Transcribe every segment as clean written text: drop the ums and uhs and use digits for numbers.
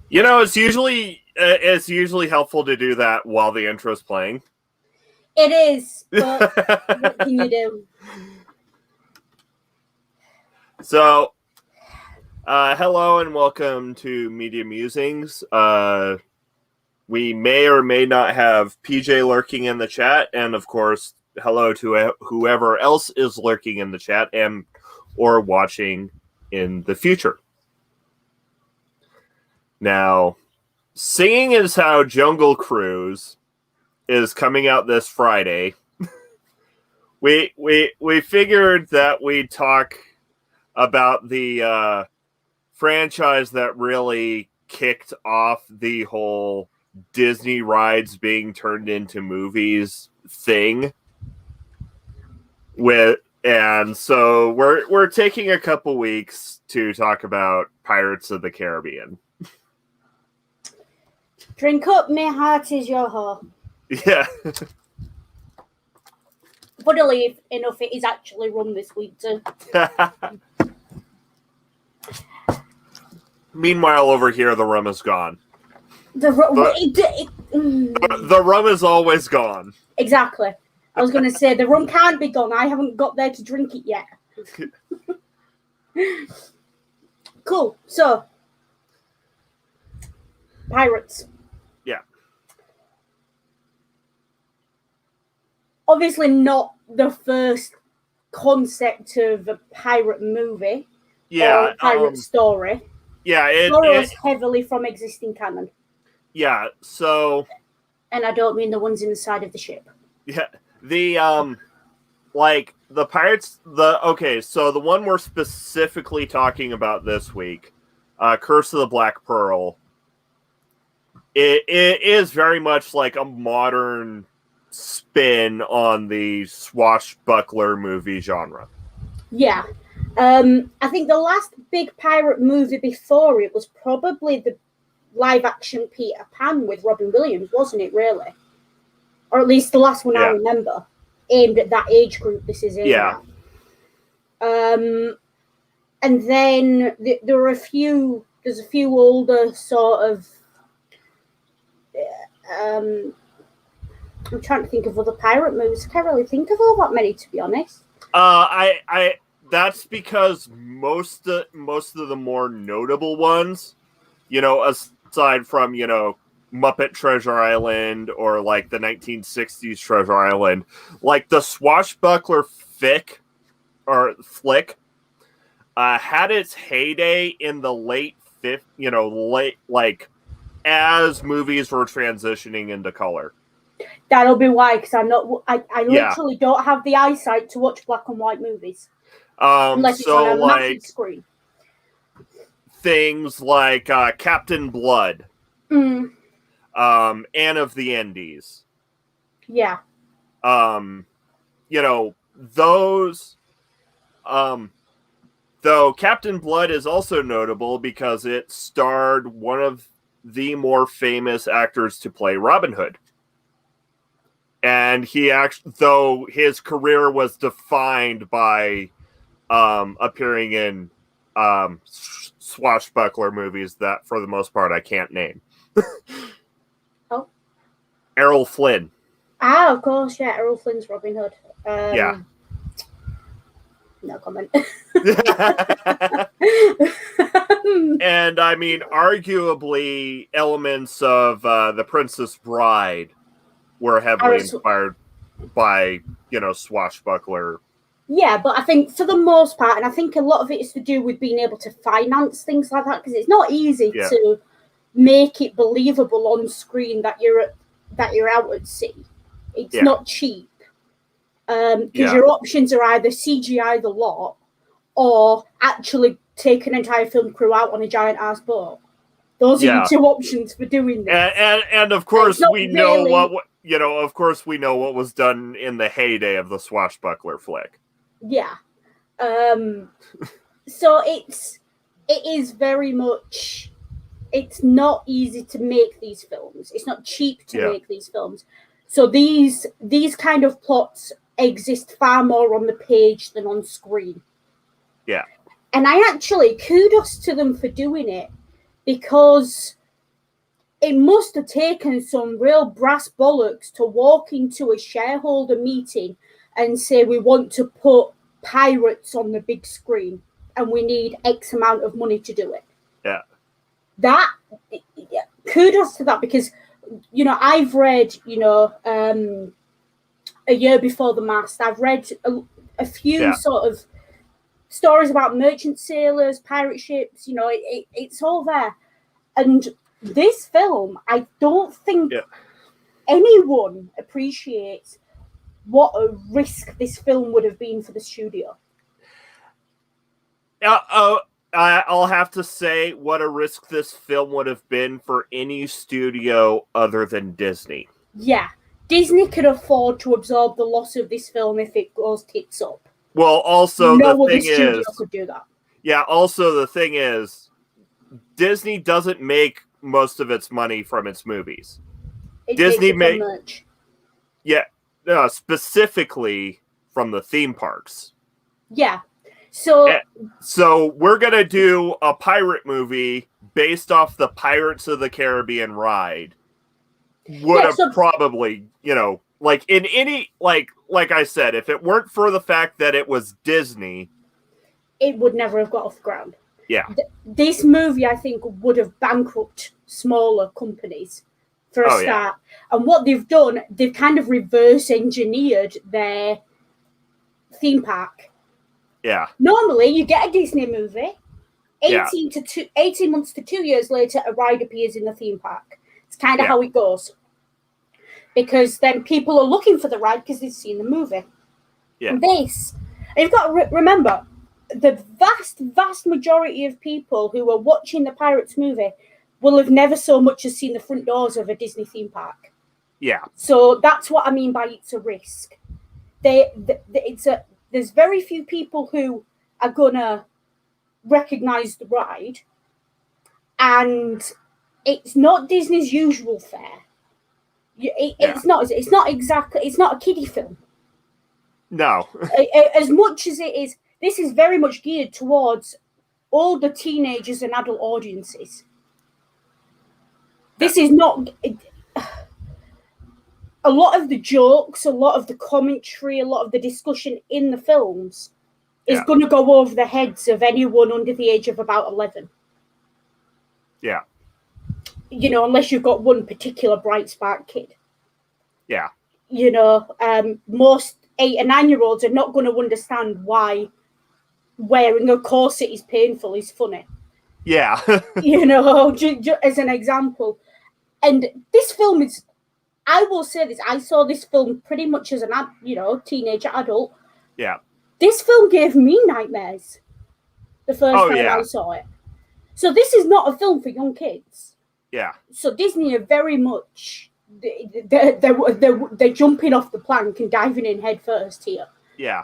It's usually helpful to do that while the intro's playing. It is, but what can you do? So, hello and welcome to Media Musings. We may or may not have PJ lurking in the chat, and of course, hello to whoever else is lurking in the chat and or watching in the future. Now, seeing as how Jungle Cruise is coming out this Friday, we figured that we'd talk about the franchise that really kicked off the whole Disney rides being turned into movies thing. So we're taking a couple weeks to talk about Pirates of the Caribbean. Drink up, my heart is your whore. Yeah. Funnily enough, it is actually rum this week too. Meanwhile, over here, the rum is gone. The rum is always gone. Exactly. I was going to say, the rum can't be gone. I haven't got there to drink it yet. Cool. So, Pirates. Yeah. Obviously not the first concept of a pirate movie. Yeah. Or a pirate story. Yeah. It borrows heavily from existing canon. Yeah, so... And I don't mean the ones inside of the ship. Yeah, the Pirates... Okay, so the one we're specifically talking about this week, Curse of the Black Pearl, it is very much like a modern spin on the swashbuckler movie genre. Yeah. I think the last big pirate movie before it was probably the live-action Peter Pan with Robin Williams, wasn't it, really? Or at least the last one I remember, aimed at that age group this is aimed at. And then there were there's a few older sort of... I'm trying to think of other pirate movies. I can't really think of all that many, to be honest. That's because most of the more notable ones, aside from, Muppet Treasure Island or like the 1960s Treasure Island, like the swashbuckler flick had its heyday in the late as movies were transitioning into color. That'll be why, because I literally don't have the eyesight to watch black and white movies. Unless it's on a massive screen. Things like Captain Blood, Anne of the Indies. Yeah. Those. Though Captain Blood is also notable because it starred one of the more famous actors to play Robin Hood. And though his career was defined by appearing in swashbuckler movies that, for the most part, I can't name. Oh. Errol Flynn. Ah, of course, yeah. Errol Flynn's Robin Hood. Yeah. No comment. And, I mean, arguably, elements of The Princess Bride were heavily inspired by, swashbuckler. Yeah, but I think for the most part, and I think a lot of it is to do with being able to finance things like that, because it's not easy to make it believable on screen that you're out at sea. It's not cheap, because your options are either CGI the lot or actually take an entire film crew out on a giant ass boat. Those are your two options for doing this. And of course we know we know what was done in the heyday of the swashbuckler flick. Yeah. So it is very much, it's not easy to make these films. It's not cheap to make these films. So these kind of plots exist far more on the page than on screen. Yeah. And I actually, kudos to them for doing it, because it must have taken some real brass bollocks to walk into a shareholder meeting and say we want to put pirates on the big screen and we need X amount of money to do it. Yeah. That, kudos to that, because, I've read, A Year Before the Mast. I've read a few sort of stories about merchant sailors, pirate ships, it's all there. And this film, I don't think anyone appreciates what a risk this film would have been for the studio. I'll have to say what a risk this film would have been for any studio other than Disney. Yeah. Disney could afford to absorb the loss of this film if it goes tits up. Well, also no the other thing studio is, could do that. Yeah, also the thing is, Disney doesn't make most of its money from its movies. Disney makes merch. Yeah, specifically from the theme parks. Yeah. So we're going to do a pirate movie based off the Pirates of the Caribbean ride. Would have probably, like in any, like I said, if it weren't for the fact that it was Disney, it would never have got off the ground. Yeah. This movie, I think, would have bankrupted smaller companies for a start. Yeah. And what they've done, they've kind of reverse engineered their theme park. Yeah. Normally, you get a Disney movie, 18 months to 2 years later, a ride appears in the theme park. It's kind of how it goes. Because then people are looking for the ride because they've seen the movie. Yeah. And you've got to remember, the vast majority of people who are watching the Pirates movie will have never so much as seen the front doors of a Disney theme park. Yeah. So that's what I mean by it's a risk. There's very few people who are gonna recognize the ride, and it's not Disney's usual fare. It's not a kiddie film. No. As much as it is, this is very much geared towards older teenagers and adult audiences. This is not. A lot of the jokes, a lot of the commentary, a lot of the discussion in the films is going to go over the heads of anyone under the age of about 11. Yeah. Unless you've got one particular bright spark kid. Yeah. Most 8 and 9-year-olds are not going to understand why wearing a corset is painful is funny. Yeah. As an example. And this film is, I will say this, I saw this film pretty much as an teenager, adult. Yeah. This film gave me nightmares the first time I saw it. So this is not a film for young kids. Yeah. So Disney are very much, they're jumping off the plank and diving in head first here. Yeah.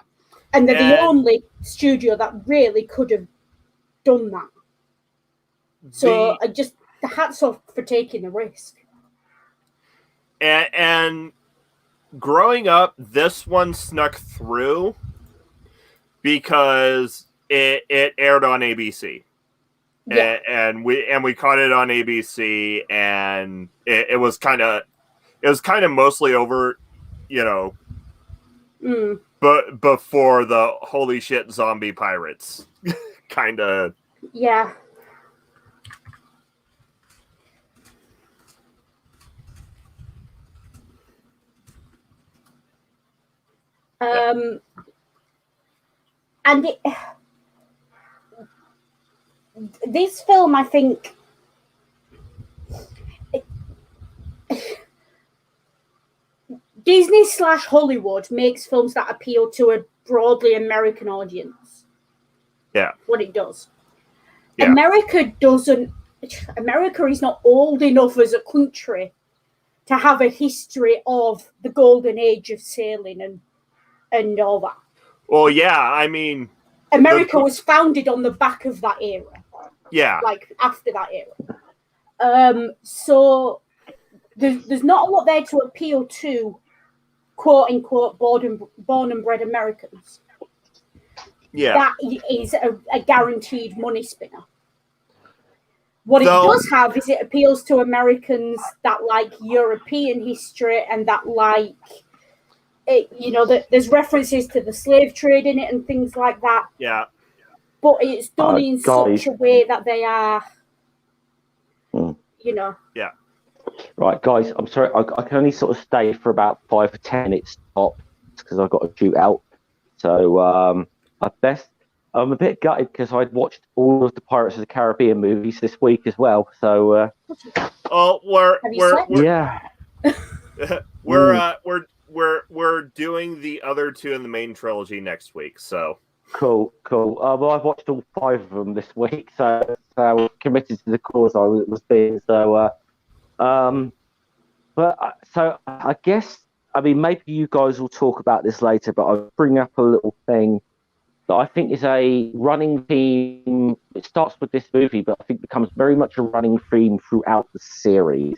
And they're the only studio that really could have done that. So the hats off for taking the risk. And growing up, this one snuck through because it aired on ABC. Yeah. And we caught it on ABC, and it was kind of mostly over, but before the holy shit zombie pirates kind of. Yeah. And this film, I think, Disney / Hollywood makes films that appeal to a broadly American audience. Yeah. What it does. Yeah. America is not old enough as a country to have a history of the golden age of sailing and all that. Well, yeah, I mean, America was founded on the back of that era. Yeah. Like, after that era. So there's not a lot there to appeal to, quote-unquote, born and bred Americans. Yeah. That is a guaranteed money spinner. What it does have is it appeals to Americans that like European history and that like it, that there's references to the slave trade in it and things like that. Yeah. But it's done in such a way that they are, Yeah. Right, guys, I'm sorry. I can only sort of stay for about 5 or 10 minutes top because I've got to shoot out. So I'm a bit gutted because I'd watched all of the Pirates of the Caribbean movies this week as well. So we're doing the other two in the main trilogy next week. So cool. Well, I've watched all 5 of them this week, so I was committed to the cause I was being. So so I guess, I mean, maybe you guys will talk about this later, but I'll bring up a little thing that I think is a running theme. It starts with this movie, but I think becomes very much a running theme throughout the series.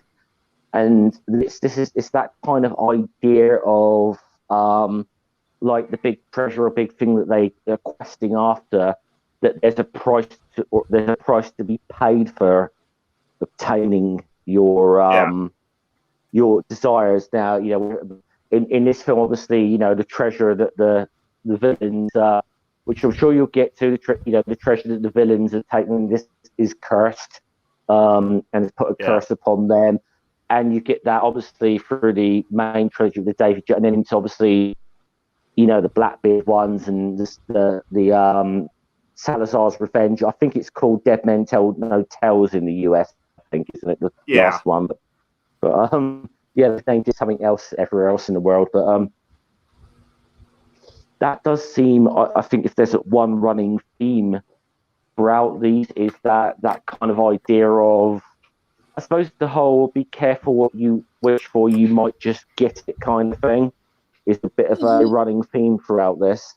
And it's that kind of idea of like the big treasure or big thing that they are questing after, that there's a price to be paid for obtaining your desires. Now, in this film, obviously, the treasure that the villains, which I'm sure you'll get to, the treasure that the villains have taken, this is cursed, and it's put a curse upon them. And you get that obviously through the main trilogy of the David, and then into obviously, the Blackbeard ones and the Salazar's Revenge. I think it's called Dead Men Tell No Tales in the US. I think, isn't it, the last one? But the name did something else everywhere else in the world. But that does seem, I think, if there's one running theme throughout these, is that kind of idea of, I suppose, the whole be careful what you wish for, you might just get it kind of thing, is a bit of a running theme throughout this.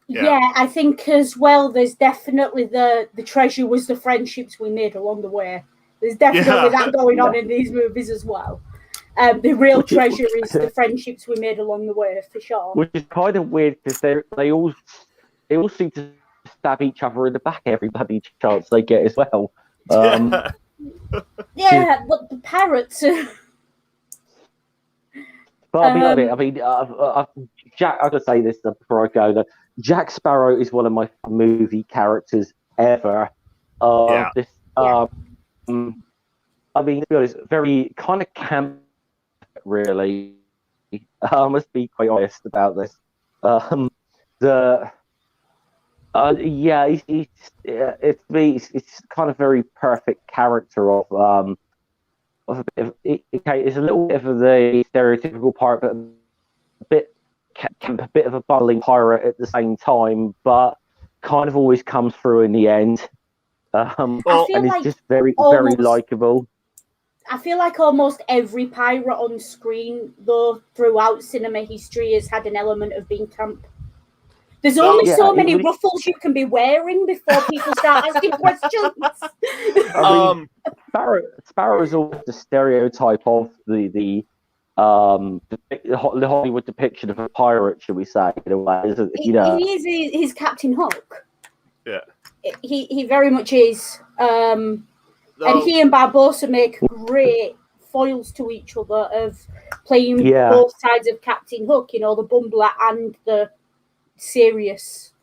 Yeah, I think as well, there's definitely the treasure was the friendships we made along the way. There's definitely that going on in these movies as well. The real treasure is the friendships we made along the way, for sure. Which is kind of weird because they all seem to stab each other in the back every bloody chance they get as well. Yeah, but the parrots. But I mean, Jack. I gotta say this before I go. That Jack Sparrow is one of my movie characters ever. I mean, to be honest, very kind of camp, really. I must be quite honest about this. It's kind of very perfect character of a bit of, it's a little bit of the stereotypical pirate, but a bit of a bubbling pirate at the same time, but kind of always comes through in the end. And it's just very, very likable. I feel like almost every pirate on screen, though, throughout cinema history, has had an element of being camp. There's only so many ruffles you can be wearing before people start asking questions. I mean, Sparrow is always the stereotype of the Hollywood depiction of a pirate, should we say? In a way, He is his Captain Hook. Yeah, he very much is. And he and Barbossa make great foils to each other of playing both sides of Captain Hook. The bumbler and the serious,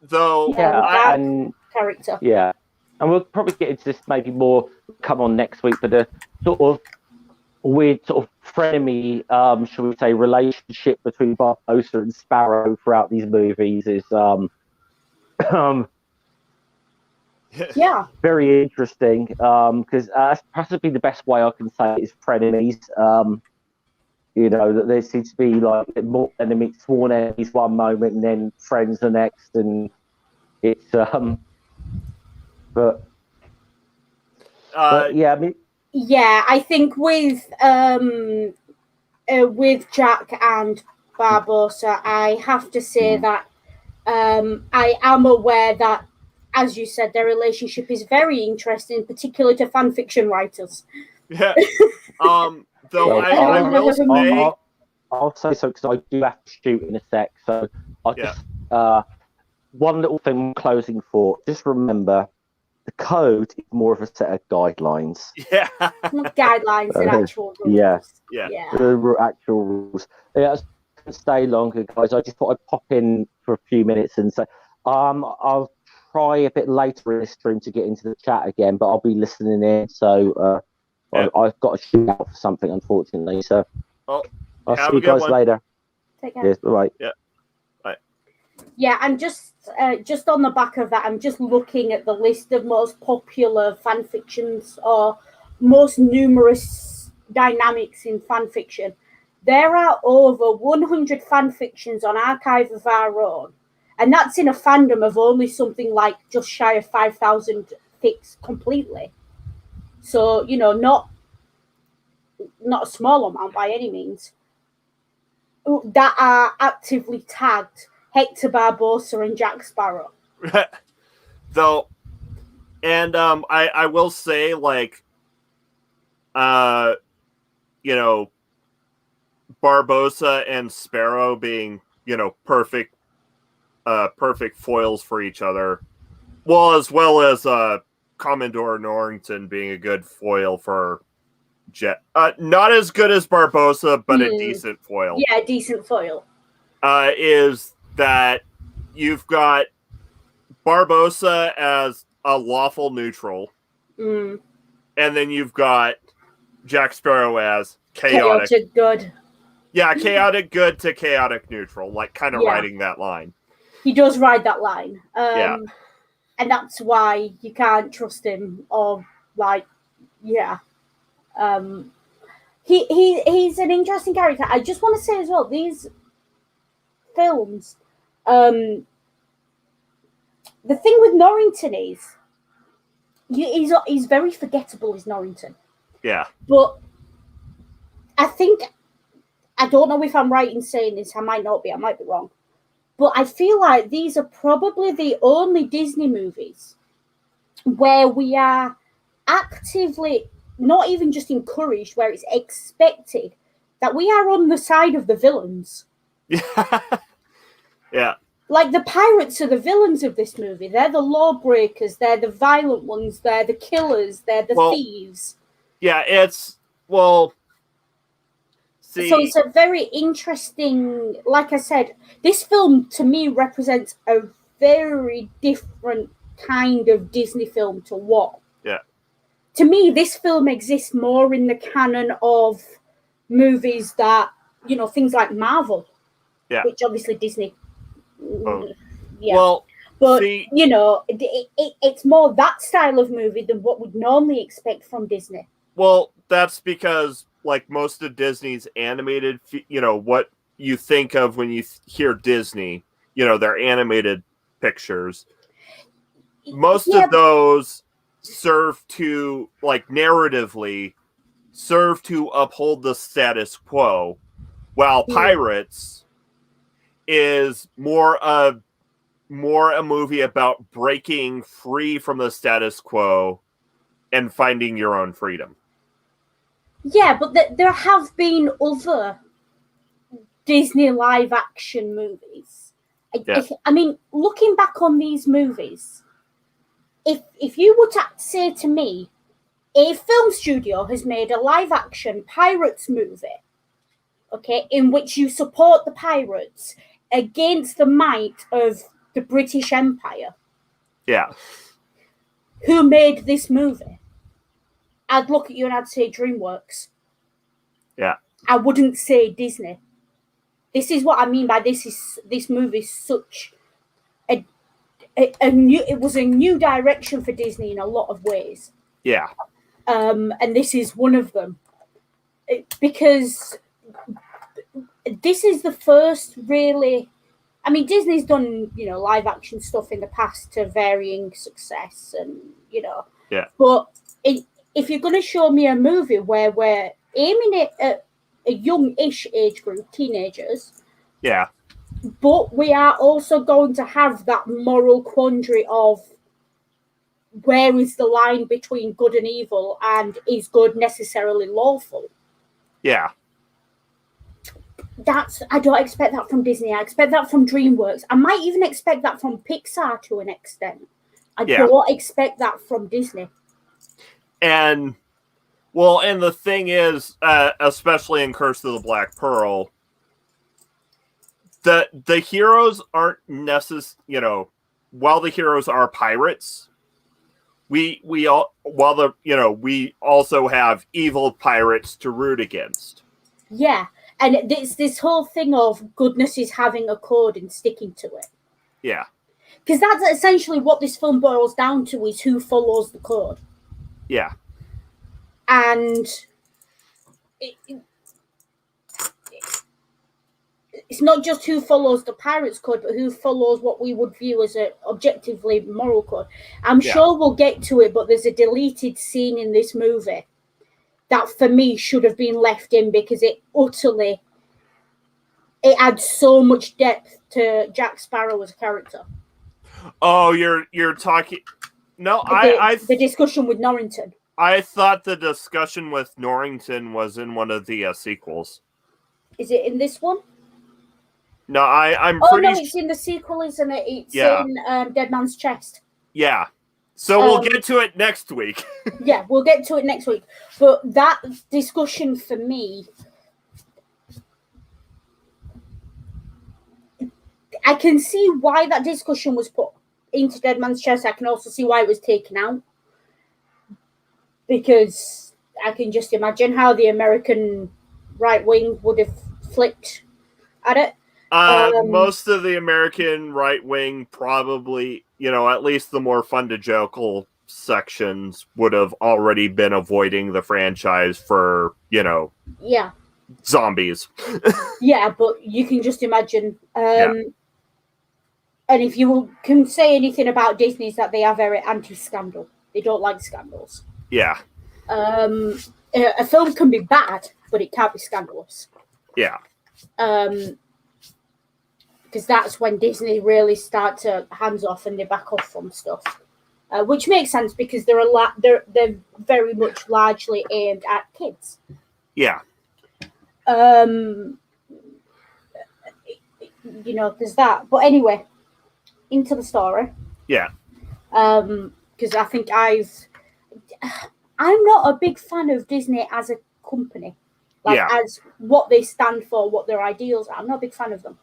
character. Yeah, and we'll probably get into this maybe more. Come on next week, but the sort of weird sort of frenemy, shall we say, relationship between Barbossa and Sparrow throughout these movies is very interesting. Because that's possibly the best way I can say it is frenemies. That there seems to be like more enemies, sworn enemies one moment, and then friends the next, and it's but yeah, I mean, I think with Jack and Barbossa, I have to say that I am aware that, as you said, their relationship is very interesting, particularly to fan fiction writers. Yeah. Though I will say, I'll say so because I do have to shoot in a sec. So I'll just one little thing, closing thought. Just remember, the code is more of a set of guidelines. Yeah. Guidelines and actual rules. Yeah. The actual rules. Yeah, I couldn't stay longer, guys. I just thought I'd pop in for a few minutes and say, I'll try a bit later in this stream to get into the chat again, but I'll be listening in. So I've got to shoot out for something, unfortunately. So Well, I'll see you guys later. Take care. Yes, bye. Yeah. Bye. Yeah, and just on the back of that, I'm just looking at the list of most popular fan fictions or most numerous dynamics in fan fiction. There are over 100 fan fictions on Archive of Our Own, and that's in a fandom of only something like just shy of 5,000 fics completely. So, not a small amount by any means, that are actively tagged Hector Barbossa and Jack Sparrow. Though, and I will say, like, Barbossa and Sparrow being, perfect foils for each other. Well as Commodore Norrington being a good foil for Jet. Not as good as Barbossa, but a decent foil. Yeah, a decent foil. Is that you've got Barbossa as a lawful neutral, and then you've got Jack Sparrow as chaotic good. Yeah, chaotic good to chaotic neutral, like kind of riding that line. He does ride that line. And that's why you can't trust him, or he's an interesting character. I just want to say as well, these films, the thing with Norrington is he's very forgettable as Norrington. Yeah. But I don't know if I'm right in saying this, I might not be, I might be wrong. But I feel like these are probably the only Disney movies where we are actively, not even just encouraged, where it's expected that we are on the side of the villains. Yeah. Like, the pirates are the villains of this movie. They're the lawbreakers, they're the violent ones, they're the killers, they're the thieves. Yeah, so it's a very interesting, like I said, this film to me represents a very different kind of Disney film to what? Yeah. To me, this film exists more in the canon of movies that, things like Marvel. Yeah. Which obviously Disney. Yeah. Well, but, it's more that style of movie than what we'd normally expect from Disney. Well, that's because, like, most of Disney's animated, what you think of when you hear Disney, their animated pictures. Most of those serve to, like, narratively, serve to uphold the status quo, while Pirates is more a movie about breaking free from the status quo and finding your own freedom. Yeah, but there have been other Disney live action movies. I mean, looking back on these movies, if you were to say to me, a film studio has made a live action pirates movie, okay, in which you support the pirates against the might of the British Empire. Yeah. Who made this movie? I'd look at you and I'd say DreamWorks. Yeah. I wouldn't say Disney. This is what I mean by this movie is such a new, it was a new direction for Disney in a lot of ways. Yeah. And this is one of them. Because this is the first really, I mean, Disney's done, live action stuff in the past to varying success and, Yeah. But if you're going to show me a movie where we're aiming it at a young-ish age group, teenagers. Yeah. But we are also going to have that moral quandary of where is the line between good and evil, and is good necessarily lawful? Yeah. I don't expect that from Disney. I expect that from DreamWorks. I might even expect that from Pixar to an extent. I don't expect that from Disney. And the thing is, especially in Curse of the Black Pearl, the heroes aren't necessarily, while the heroes are pirates, we also have evil pirates to root against. Yeah, and it's this whole thing of goodness is having a code and sticking to it. Yeah. Because that's essentially what this film boils down to, is who follows the code. Yeah. And it's not just who follows the pirate's code, but who follows what we would view as an objectively moral code. I'm sure we'll get to it, but there's a deleted scene in this movie that for me should have been left in, because it adds so much depth to Jack Sparrow as a character. Oh, you're talking... No, the discussion with Norrington. I thought the discussion with Norrington was in one of the sequels. Is it in this one? No, I'm pretty... Oh, no, it's in the sequel, isn't it? It's in Dead Man's Chest. Yeah. So we'll get to it next week. Yeah, we'll get to it next week. But that discussion for me... I can see why that discussion was put into Dead Man's Chest. I can also see why it was taken out. Because I can just imagine how the American right wing would have flipped at it. Most of the American right wing probably, at least the more fun-to-joke sections would have already been avoiding the franchise for, zombies. Yeah, but you can just imagine. And if you can say anything about Disney, is that they are very anti-scandal. They don't like scandals. Yeah. A film can be bad, but it can't be scandalous. Yeah. Because that's when Disney really start to hands off and they back off from stuff, which makes sense because they're very much largely aimed at kids. Yeah. There's that. But anyway, into the story. Yeah. Because I think I'm not a big fan of Disney as a company. As what they stand for, what their ideals are. I'm not a big fan of them.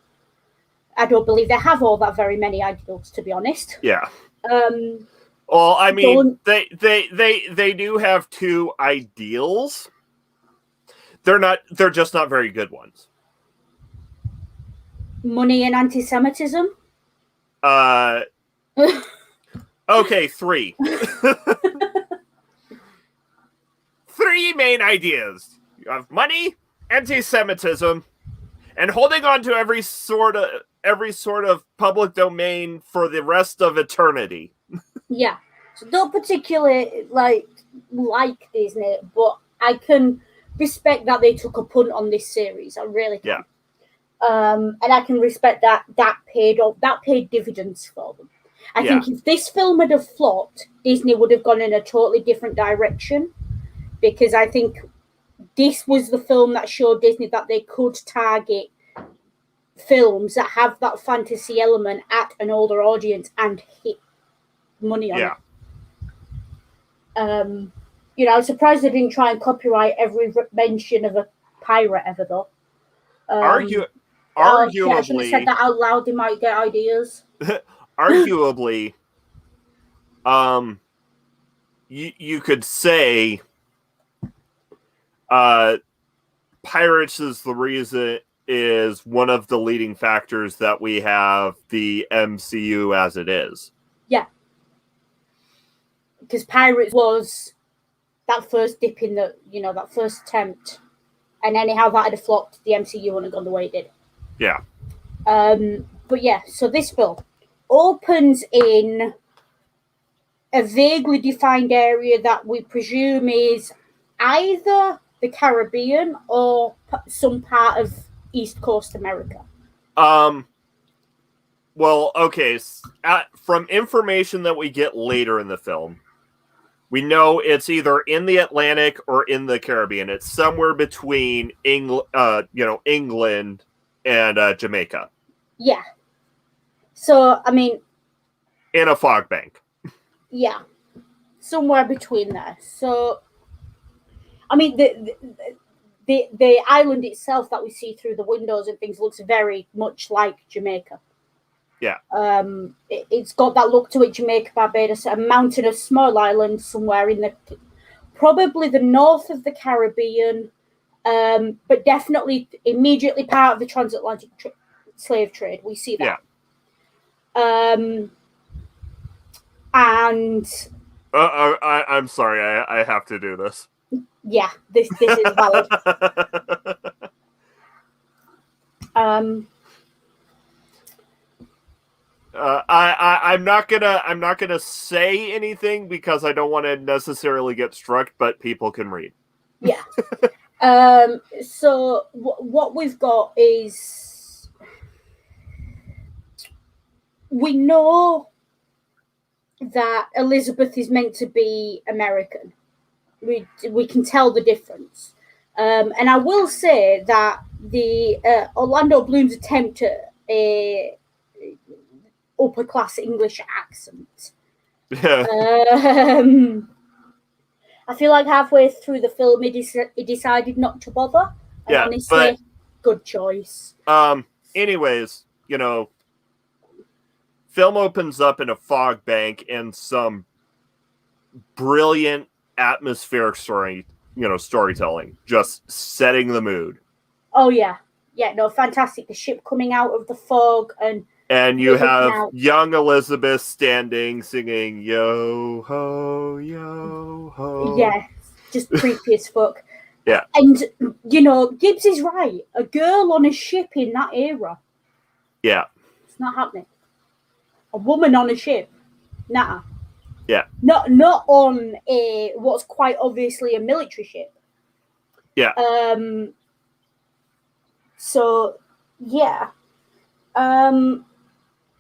I don't believe they have all that very many ideals, to be honest. Yeah. Well, I mean, they do have two ideals. They're just not very good ones. Money and anti-Semitism? Okay, 3. 3 main ideas. You have money, anti-Semitism, and holding on to every sort of public domain for the rest of eternity. Yeah. So don't particularly like Disney, but I can respect that they took a punt on this series. I really can. Yeah. And I can respect that paid dividends for them. I think if this film had have flopped, Disney would have gone in a totally different direction, because I think this was the film that showed Disney that they could target films that have that fantasy element at an older audience and hit money on it. I'm surprised they didn't try and copyright every mention of a pirate ever, though. Arguably, I should have said that out loud. They might get ideas. Arguably, you could say, pirates is one of the leading factors that we have the MCU as it is. Yeah, because pirates was that first dip in that first attempt, and anyhow that had flopped, the MCU wouldn't have gone the way it did. Yeah. But yeah, so this film opens in a vaguely defined area that we presume is either the Caribbean or some part of East Coast America. Well, okay. From information that we get later in the film, we know it's either in the Atlantic or in the Caribbean. It's somewhere between England and Jamaica. Yeah. So, I mean, in a fog bank. Yeah, somewhere between there. So, I mean, the island itself that we see through the windows and things looks very much like Jamaica. Yeah. It's got that look to it. Jamaica, Barbados, a mountainous small island somewhere in the probably the north of the Caribbean, but definitely immediately part of the transatlantic slave trade. We see that. And I'm sorry, I have to do this. Yeah, this is valid. I'm not gonna say anything because I don't want to necessarily get struck, but people can read. Yeah. So what we've got is we know that Elizabeth is meant to be American. We can tell the difference. And I will say that the Orlando Bloom's attempt at a upper class English accent. I feel like halfway through the film, he decided not to bother. And honestly, good choice. Anyways, film opens up in a fog bank and some brilliant atmospheric storytelling, just setting the mood. Oh yeah, no, fantastic. The ship coming out of the fog and you have young Elizabeth standing singing yo ho yo ho. Yeah, just creepy as fuck. Yeah. And Gibbs is right. A girl on a ship in that era. Yeah. It's not happening. A woman on a ship. Nah. Yeah. Not on a what's quite obviously a military ship. Yeah. So yeah.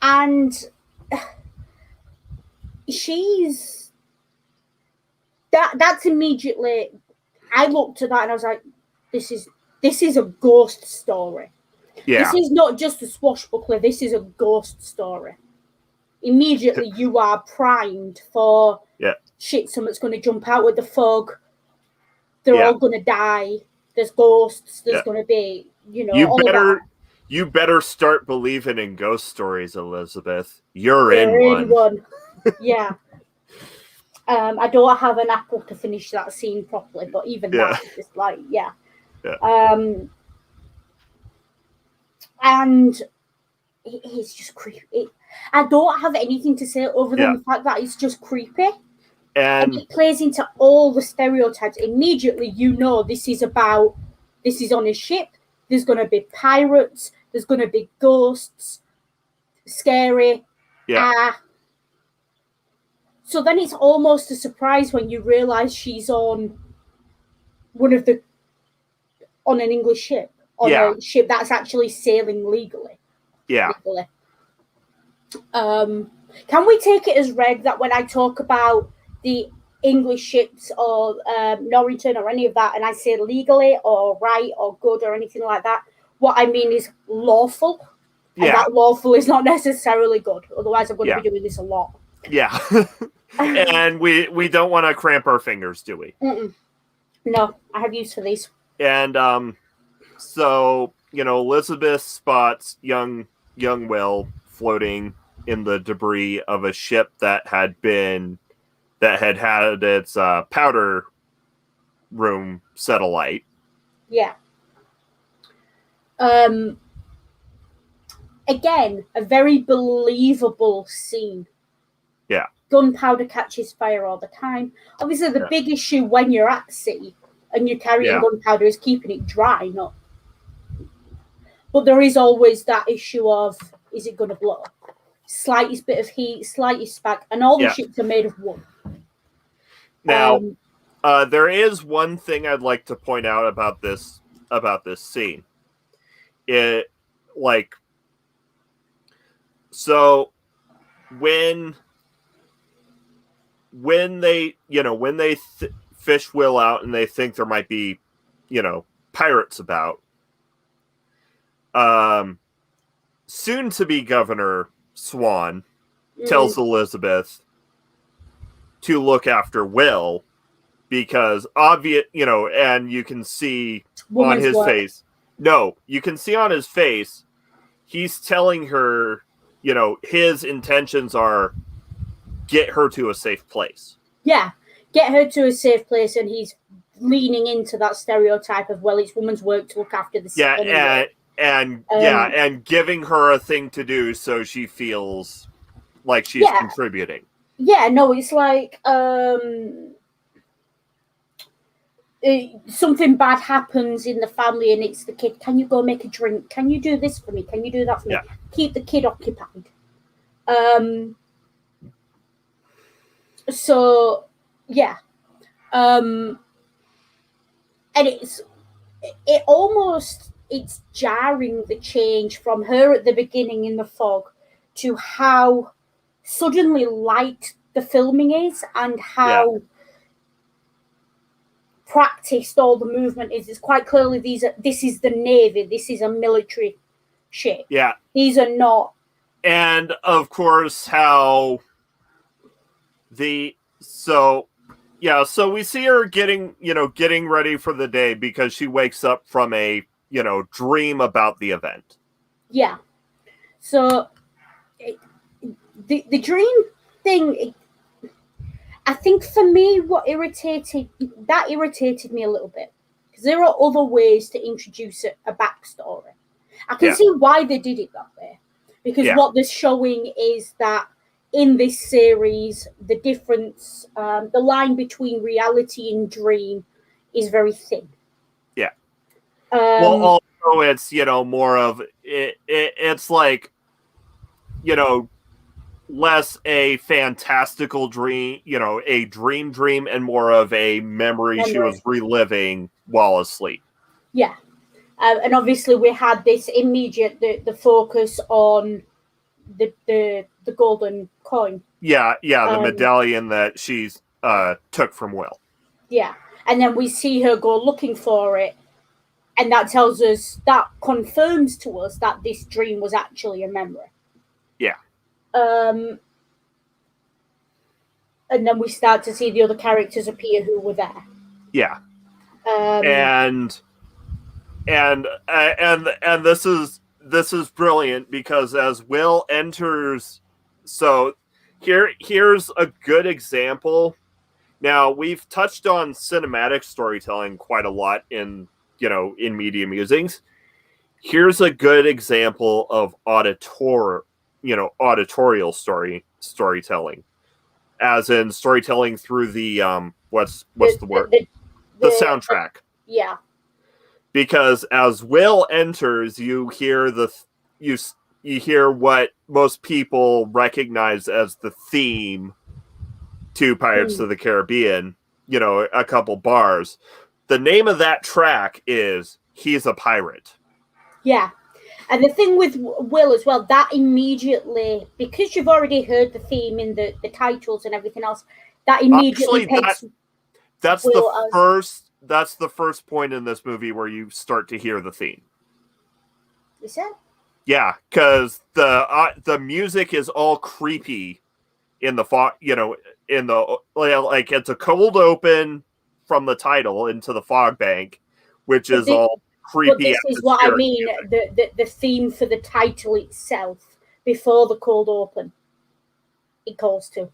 And she's that's immediately I looked at that and I was like, this is a ghost story. Yeah. This is not just a swashbuckler, this is a ghost story. Immediately you are primed for shit, someone's gonna jump out with the they're all gonna die, there's ghosts, there's gonna be you better start believing in ghost stories, Elizabeth. You're in one. Yeah. I don't have an apple to finish that scene properly, but even that is like, yeah. And it's just creepy. I don't have anything to say other than the fact that it's just creepy. And it plays into all the stereotypes. Immediately, this is on a ship. There's going to be pirates. There's going to be ghosts. Scary. Yeah. So then it's almost a surprise when you realise she's on on an English ship. On a ship that's actually sailing legally. Yeah. Legally. Can we take it as read that when I talk about the English ships or Norrington or any of that, and I say legally or right or good or anything like that, what I mean is lawful. And that lawful is not necessarily good. Otherwise, I'm going to be doing this a lot. Yeah. And we don't want to cramp our fingers, do we? Mm-mm. No, I have use for these. And so Elizabeth spots young Will floating in the debris of a ship that had had its powder room set alight. Yeah. Again, a very believable scene. Yeah. Gunpowder catches fire all the time. Obviously, the big issue when you're at sea and you're carrying gunpowder is keeping it dry, not. But there is always that issue of, is it going to blow? Slightest bit of heat, slightest spark, and all the ships are made of wood. Now, there is one thing I'd like to point out about this scene. When they fish Will out and they think there might be pirates about, soon to be Governor Swan tells Elizabeth, to look after Will, because obvious, and you can see Woman's on his work. face. No, you can see on his face, he's telling her, his intentions are get her to a safe place. Yeah, get her to a safe place, and he's leaning into that stereotype of, well, it's woman's work to look after the sick. Yeah, and giving her a thing to do so she feels like she's contributing. Yeah, no, it's like something bad happens in the family, and it's the kid. Can you go make a drink? Can you do this for me? Can you do that for me? Keep the kid occupied. So, yeah. And it's jarring, the change from her at the beginning in the fog to how suddenly light the filming is, and how practiced all the movement is. It's quite clearly this is the Navy, this is a military ship. Yeah. These are not. And of course how so we see her getting ready for the day, because she wakes up from a, dream about the event. Yeah. So the dream thing, I think for me, what irritated me a little bit, because there are other ways to introduce a backstory. I can see why they did it that way, because what they're showing is that in this series, the difference, the line between reality and dream is very thin. Yeah. Well, also it's, more of it's like, less a fantastical dream, a dream, and more of a memory she was reliving while asleep. Yeah. And obviously we had this immediate, the focus on the golden coin. Yeah, the medallion that she's took from Will. Yeah. And then we see her go looking for it, and that confirms to us that this dream was actually a memory. Yeah. And then we start to see the other characters appear who were there. Yeah. And this is brilliant, because as Will enters, so here's a good example. Now, we've touched on cinematic storytelling quite a lot in Media Musings. Here's a good example of auditorial storytelling, as in storytelling through the what's the word? The soundtrack. Yeah. Because as Will enters, you hear you hear what most people recognize as the theme to Pirates of the Caribbean, a couple bars. The name of that track is He's a Pirate. Yeah. And the thing with Will as well, that immediately, because you've already heard the theme in the titles and everything else, that immediately pegs that's Will that's the first point in this movie where you start to hear the theme. Is it? Yeah, because the music is all creepy in the like it's a cold open from the title into the fog bank, which is all creepy. But this is what I mean. The theme for the title itself before the cold open, it calls to,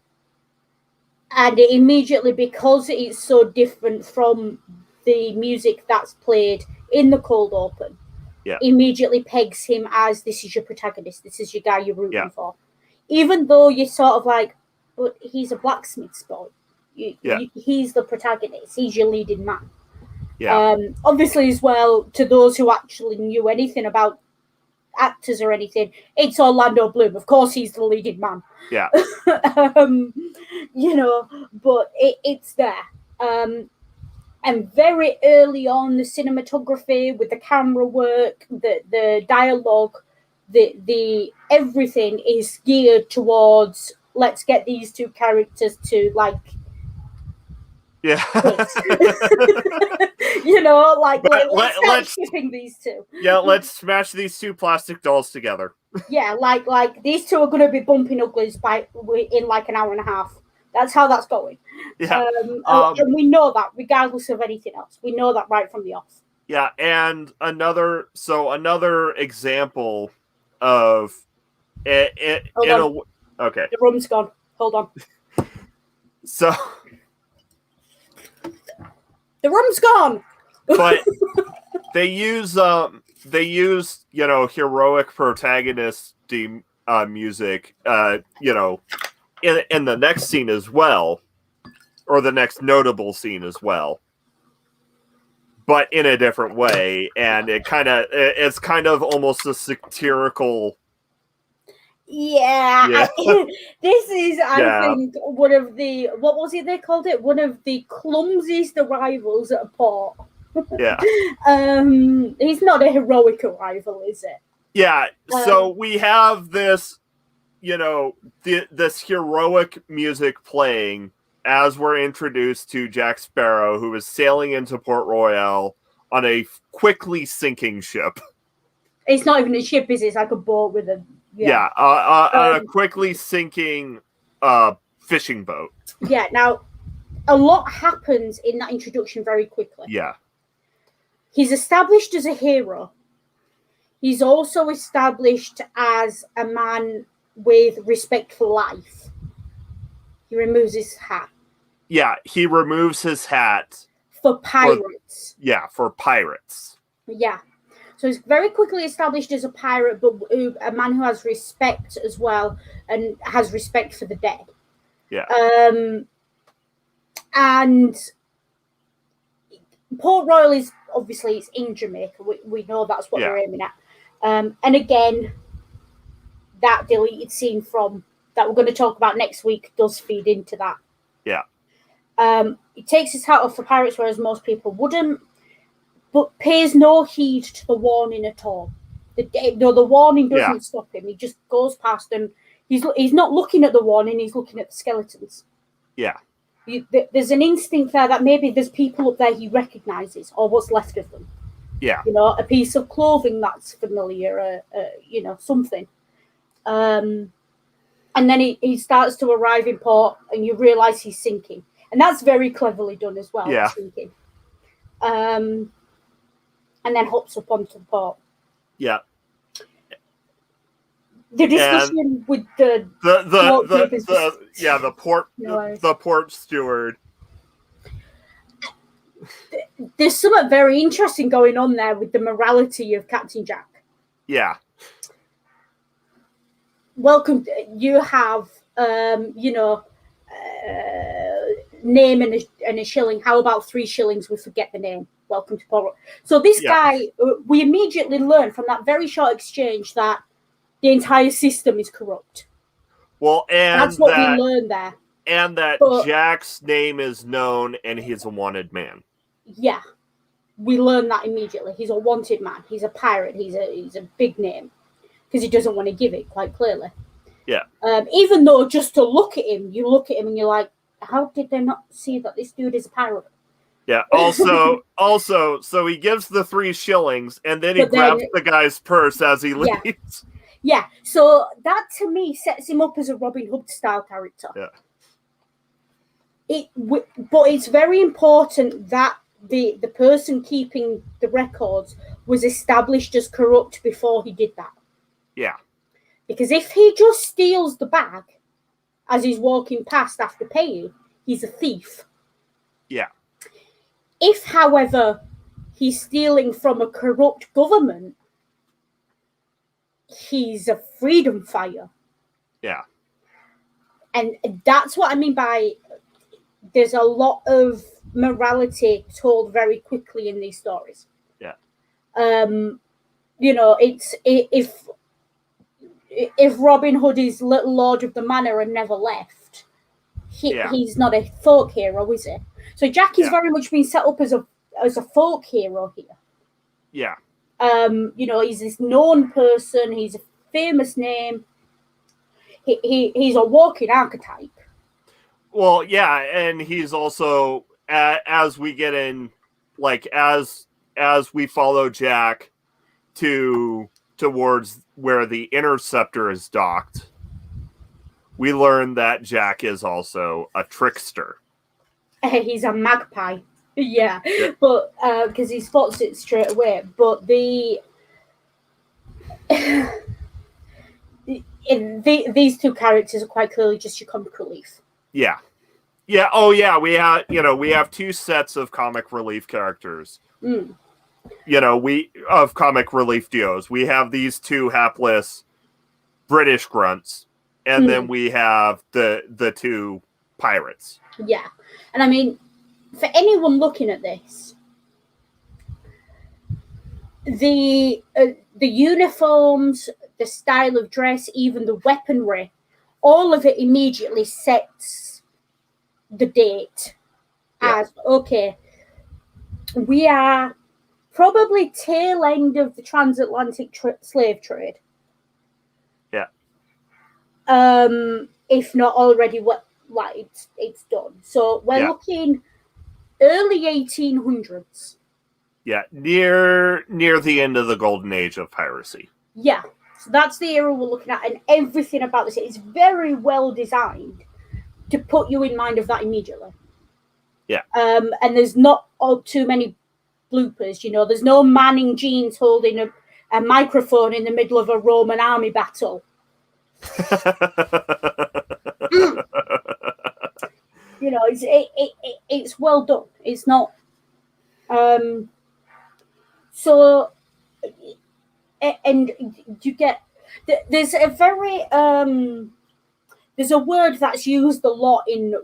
and it immediately, because it's so different from the music that's played in the cold open, immediately pegs him as, this is your protagonist, this is your guy you're rooting for, even though you're sort of like, but he's a blacksmith's boy. He's the protagonist. He's your leading man. Yeah. Obviously, as well, to those who actually knew anything about actors or anything, it's Orlando Bloom. Of course, he's the leading man. Yeah. But it's there. And very early on, the cinematography with the camera work, the dialogue, the everything is geared towards, let's get these two characters to let's shipping these two. Yeah, let's smash these two plastic dolls together. Yeah, like these two are going to be bumping uglies in like an hour and a half. That's how that's going. Yeah. And we know that regardless of anything else. We know that right from the off. Yeah, and another example of it okay. The rum's gone. Hold on. So the rum's gone. But they use heroic protagonist music in the next scene as well, or the next notable scene as well, but in a different way, and it's kind of almost a satirical. Yeah. This is, I think, one of the, what was it they called it? One of the clumsiest arrivals at a port. Yeah. He's not a heroic arrival, is it? Yeah. So we have this, this heroic music playing as we're introduced to Jack Sparrow, who is sailing into Port Royal on a quickly sinking ship. It's not even a ship, is it? It's like a boat with a... Yeah, on a quickly sinking fishing boat. Yeah, now, a lot happens in that introduction very quickly. Yeah. He's established as a hero. He's also established as a man with respect for life. He removes his hat. Yeah, he removes his hat. For pirates. For pirates. Yeah. So he's very quickly established as a pirate, but a man who has respect as well, and has respect for the dead. Yeah. And Port Royal is obviously it's in Jamaica. We know that's what they're aiming at. And again, that deleted scene from that we're going to talk about next week does feed into that. Yeah. He takes his hat off for pirates, whereas most people wouldn't. But pays no heed to the warning at all. The warning doesn't stop him. He just goes past them. He's not looking at the warning. He's looking at the skeletons. Yeah. There's an instinct there that maybe there's people up there he recognizes, or what's left of them. Yeah. A piece of clothing that's familiar, something. And then he starts to arrive in port, and you realize he's sinking. And that's very cleverly done as well. Yeah. Sinking. And then hops up onto the port. Yeah. The discussion with the port steward. There's something very interesting going on there with the morality of Captain Jack. Yeah. Welcome. You have name and a shilling. How about 3 shillings? We forget the name. Welcome to Port. So this guy, we immediately learn from that very short exchange that the entire system is corrupt. Well, and that's what we learn there. And that Jack's name is known and he's a wanted man. Yeah. We learn that immediately. He's a wanted man. He's a pirate. He's a big name. Because he doesn't want to give it, quite clearly. Yeah. Even though just to look at him, you look at him and you're like, how did they not see that this dude is a pirate? Yeah. Also, so he gives the 3 shillings and then he grabs the guy's purse as he leaves. Yeah. So that to me sets him up as a Robin Hood style character. Yeah. But it's very important that the person keeping the records was established as corrupt before he did that. Yeah. Because if he just steals the bag as he's walking past after paying, he's a thief. Yeah. If, however, he's stealing from a corrupt government, he's a freedom fighter. Yeah. And that's what I mean by there's a lot of morality told very quickly in these stories. Yeah. It's if Robin Hood is little lord of the manor and never left, he's not a folk hero, is he? So Jack is very much being set up as a folk hero here. Yeah. He's this known person. He's a famous name. He's a walking archetype. Well, yeah, and he's also as we get in, like as we follow Jack towards where the interceptor is docked, we learn that Jack is also a trickster. He's a magpie. Yeah. But because he spots it straight away. But these two characters are quite clearly just your comic relief. Yeah. Yeah. Oh, yeah. We have two sets of comic relief characters. Of comic relief duos. We have these two hapless British grunts, and then we have the two pirates. Yeah, and I mean, for anyone looking at this, the uniforms, the style of dress, even the weaponry, all of it immediately sets the date as, okay, we are probably tail end of the transatlantic slave trade. Yeah. If not already, it's done. So we're looking early 1800s. Yeah, near the end of the golden age of piracy. Yeah, so that's the era we're looking at, and everything about this is very well designed to put you in mind of that immediately. Yeah. And there's not too many bloopers, there's no man in jeans holding a microphone in the middle of a Roman army battle. It's well done. It's not so, and you get there's a word that's used a lot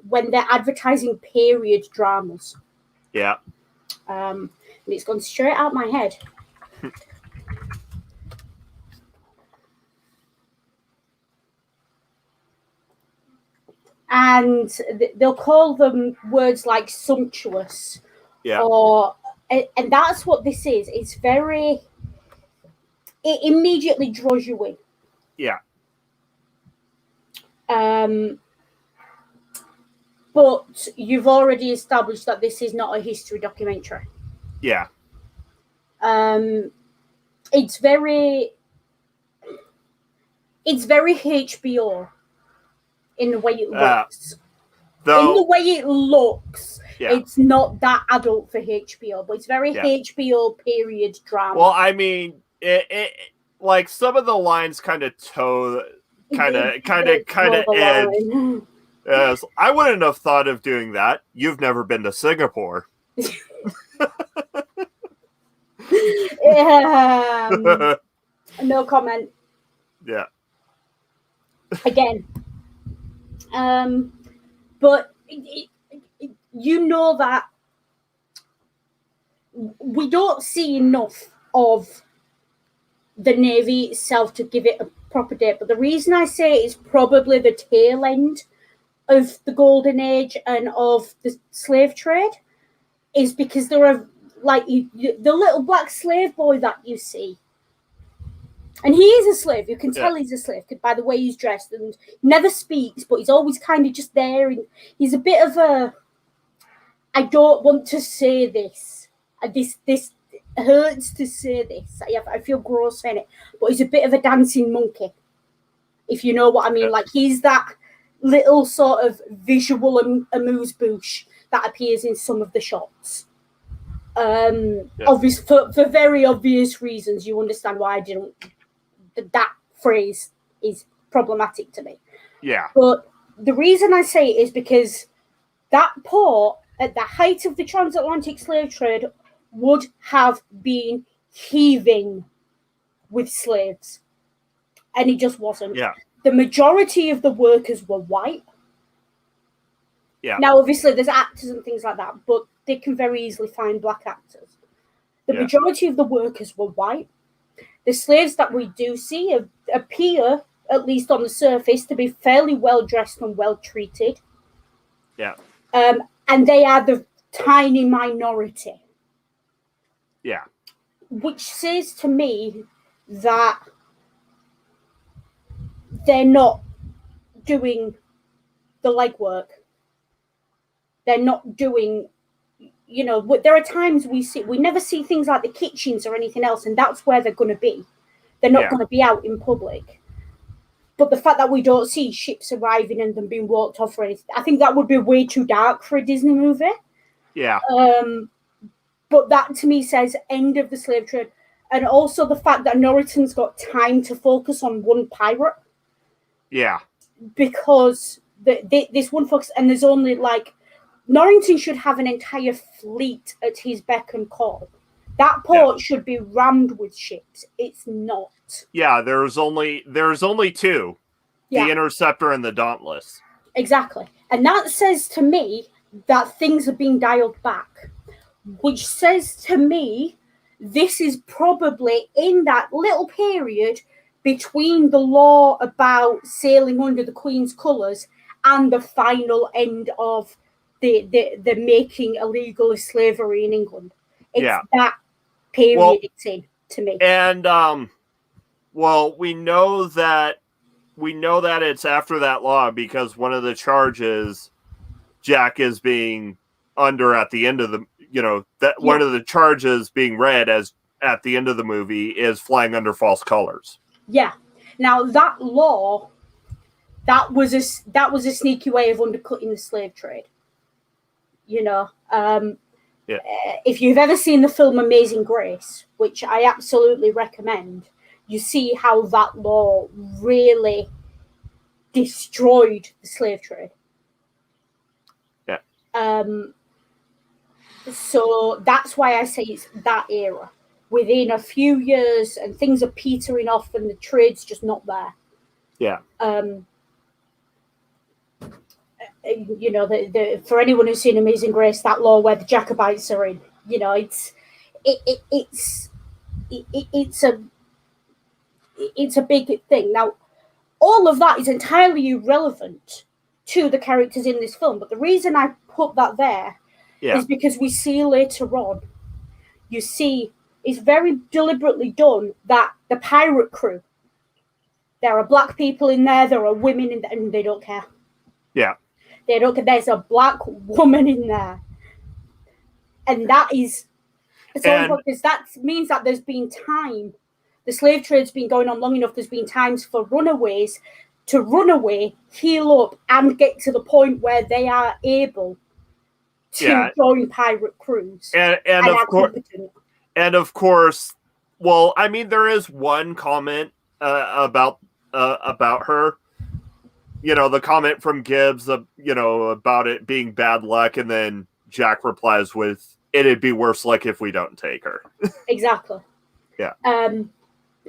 when they're advertising period dramas. Yeah. And it's gone straight out my head. And they'll call them words like sumptuous. Yeah. And that's what this is. It immediately draws you in. Yeah. But you've already established that this is not a history documentary. Yeah. It's very HBO in the way it looks. In the way it looks, it's not that adult for HBO, but it's very HBO period drama. Well, I mean, it like some of the lines kind of edge. I wouldn't have thought of doing that. You've never been to Singapore. No comment. Yeah. Again. But that we don't see enough of the Navy itself to give it a proper date. But the reason I say it's probably the tail end of the golden age and of the slave trade is because there are the little black slave boy that you see. And he is a slave. You can tell he's a slave by the way he's dressed and never speaks, but he's always kind of just there. And he's a bit of a, I don't want to say this. This hurts to say this. I feel gross saying it, but he's a bit of a dancing monkey, if you know what I mean. Like he's that little sort of visual amuse-bouche that appears in some of the shots. Obvious for very obvious reasons. You understand why I didn't. That phrase is problematic to me. Yeah. But the reason I say it is because that port at the height of the transatlantic slave trade would have been heaving with slaves. And it just wasn't. Yeah. The majority of the workers were white. Yeah. Now, obviously, there's actors and things like that, but they can very easily find black actors. The majority of the workers were white. The slaves that we do see appear, at least on the surface, to be fairly well dressed and well treated. Yeah. And they are the tiny minority. Yeah. Which says to me that they're not doing the legwork. They're not doing, there are times we never see things like the kitchens or anything else, and that's where they're going to be. They're not going to be out in public. But the fact that we don't see ships arriving and them being walked off or anything, I think that would be way too dark for a Disney movie. Yeah. But that to me says end of the slave trade. And also the fact that Norrington's got time to focus on one pirate. Yeah. Because this one focus, and there's only like, Norrington should have an entire fleet at his beck and call. That port should be rammed with ships. It's not. Yeah, there's only two. Yeah. The Interceptor and the Dauntless. Exactly. And that says to me that things are being dialed back, which says to me this is probably in that little period between the law about sailing under the Queen's colours and the final end of the making illegal slavery in England. It's that period it's in, to me. And well, we know that it's after that law because one of the charges Jack is being under at the end of the, one of the charges being read as at the end of the movie is flying under false colors. Yeah. Now that law, that was a sneaky way of undercutting the slave trade. If you've ever seen the film Amazing Grace, which I absolutely recommend, you see how that law really destroyed the slave trade. Yeah. So that's why I say it's that era. Within a few years, and things are petering off, and the trade's just not there. Yeah. For anyone who's seen Amazing Grace, that law where the Jacobites are in, it's a big thing. Now, all of that is entirely irrelevant to the characters in this film. But the reason I put that there is because we see later on, it's very deliberately done that the pirate crew, there are black people in there are women in there, and they don't care. Yeah. They don't care. There's a black woman in there. And that is because that means that there's been time. The slave trade's been going on long enough. There's been times for runaways to run away, heal up, and get to the point where they are able to join pirate crews. And of course, well, I mean, there is one comment about her. The comment from Gibbs, about it being bad luck, and then Jack replies with, "It'd be worse luck if we don't take her." Exactly. Yeah.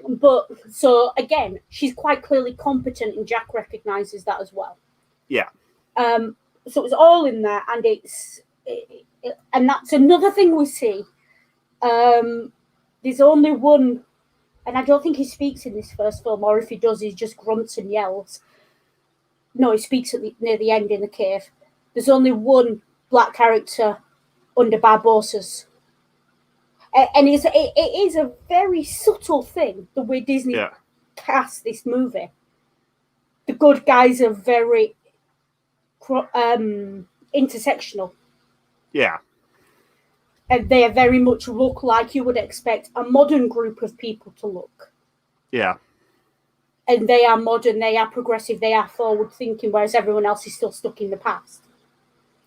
But so again, she's quite clearly competent, and Jack recognizes that as well. Yeah. So it was all in there, and and that's another thing we see. There's only one, and I don't think he speaks in this first film, or if he does, he just grunts and yells. No, he speaks near the end in the cave. There's only one black character under Barbossa's. And it is a very subtle thing, the way Disney cast this movie. The good guys are very intersectional. Yeah. And they very much look like you would expect a modern group of people to look. Yeah. And they are modern, they are progressive, they are forward-thinking, whereas everyone else is still stuck in the past.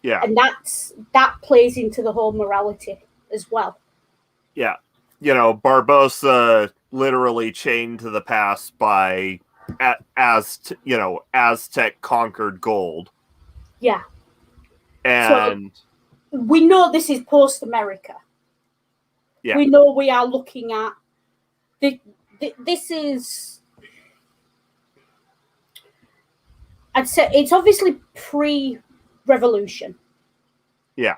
Yeah. And that plays into the whole morality as well. Yeah. Barbossa literally chained to the past by Aztec conquered gold. Yeah. And so we know this is post-America. Yeah. We know we are looking at this is, I'd say it's obviously pre-revolution. Yeah.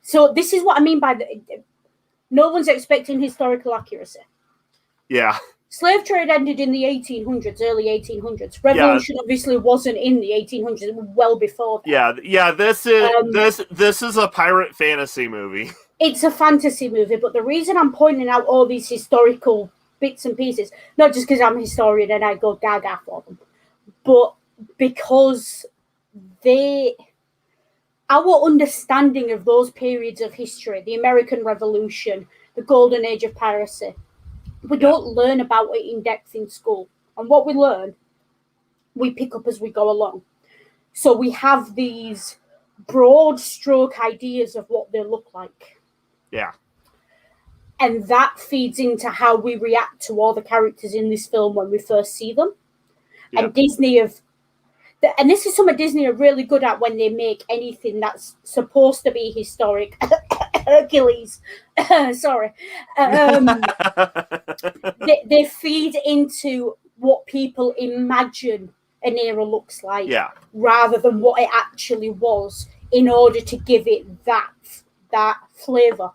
So this is what I mean by no one's expecting historical accuracy. Yeah. Slave trade ended in the 1800s, early 1800s. Revolution obviously wasn't in the 1800s; it was well before that. Yeah. This is a pirate fantasy movie. It's a fantasy movie, but the reason I'm pointing out all these historical bits and pieces, not just because I'm a historian and I go gaga for them, but because our understanding of those periods of history, the American Revolution, the golden age of piracy, we don't learn about it in depth in school. And what we learn we pick up as we go along. So we have these broad stroke ideas of what they look like. Yeah. And that feeds into how we react to all the characters in this film when we first see them. Yeah. And Disney and this is something Disney are really good at when they make anything that's supposed to be historic. Hercules. Sorry. They feed into what people imagine an era looks like, rather than what it actually was, in order to give it that flavor.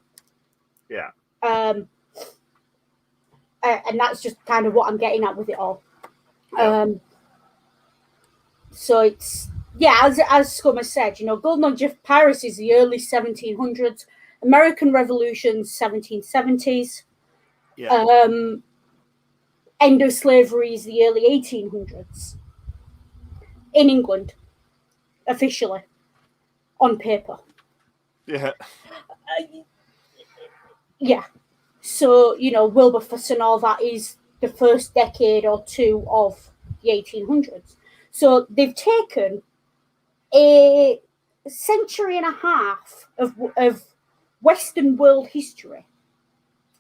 Yeah. And that's just kind of what I'm getting at with it all. Yeah. So it's, as Scum has said, Golden Age of Piracy is the early 1700s, American Revolution 1770s. Yeah. End of slavery is the early 1800s in England, officially, on paper. Yeah. Yeah. So, Wilberforce and all that is the first decade or two of the 1800s. So they've taken a century and a half of Western world history.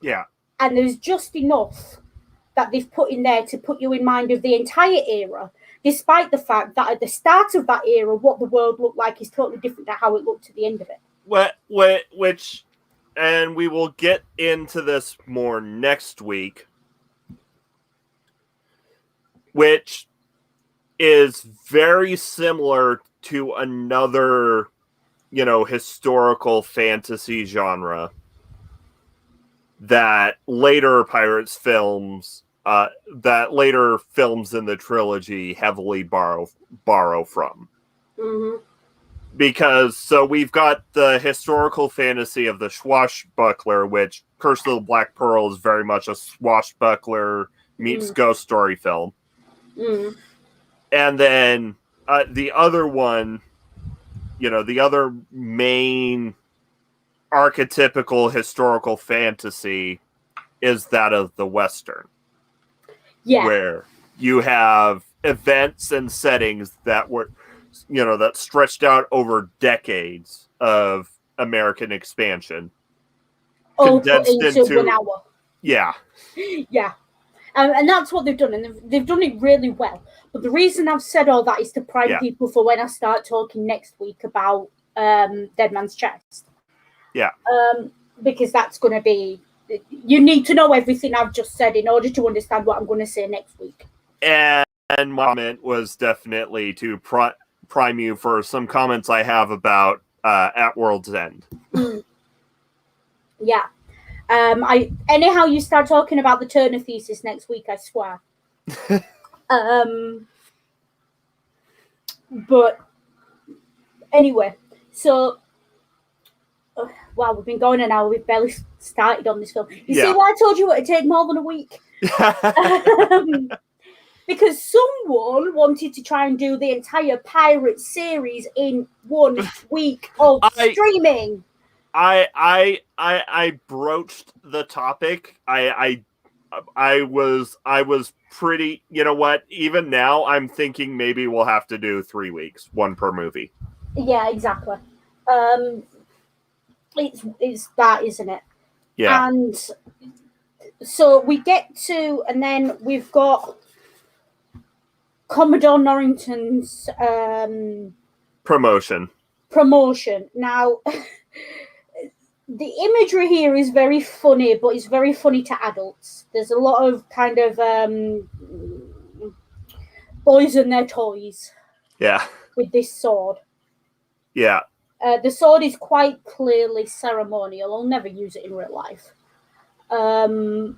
Yeah. And there's just enough that they've put in there to put you in mind of the entire era, despite the fact that at the start of that era, what the world looked like is totally different to how it looked at the end of it. Which, and we will get into this more next week, which is very similar to another, historical fantasy genre that later Pirates films, that later films in the trilogy heavily borrow from. Mm-hmm. Because, so we've got the historical fantasy of the swashbuckler, which Curse of the Black Pearl is very much a swashbuckler meets ghost story film. Mm. And then the other one, the other main archetypical historical fantasy is that of the Western. Yeah. Where you have events and settings that were, that stretched out over decades of American expansion. Condensed into 1 hour. Yeah. Yeah. And that's what they've done, and they've done it really well. But the reason I've said all that is to prime people for when I start talking next week about Dead Man's Chest. Yeah. Because that's going to be... You need to know everything I've just said in order to understand what I'm going to say next week. And my comment was definitely to prime you for some comments I have about At World's End. Yeah. Anyhow, you start talking about the Turner thesis next week, I swear. But anyway, so wow, we've been going an hour. We've barely started on this film. You see why I told you it would take more than a week? Because someone wanted to try and do the entire Pirate series in 1 week of streaming. I broached the topic. I was pretty, you know what? Even now, I'm thinking maybe we'll have to do 3 weeks, 1 per movie. Yeah, exactly. It's that, isn't it? Yeah. And so we get to, and then we've got Commodore Norrington's promotion. Now, the imagery here is very funny, but it's very funny to adults. There's a lot of kind of boys and their toys. Yeah. With this sword. Yeah. The sword is quite clearly ceremonial. I'll never use it in real life. And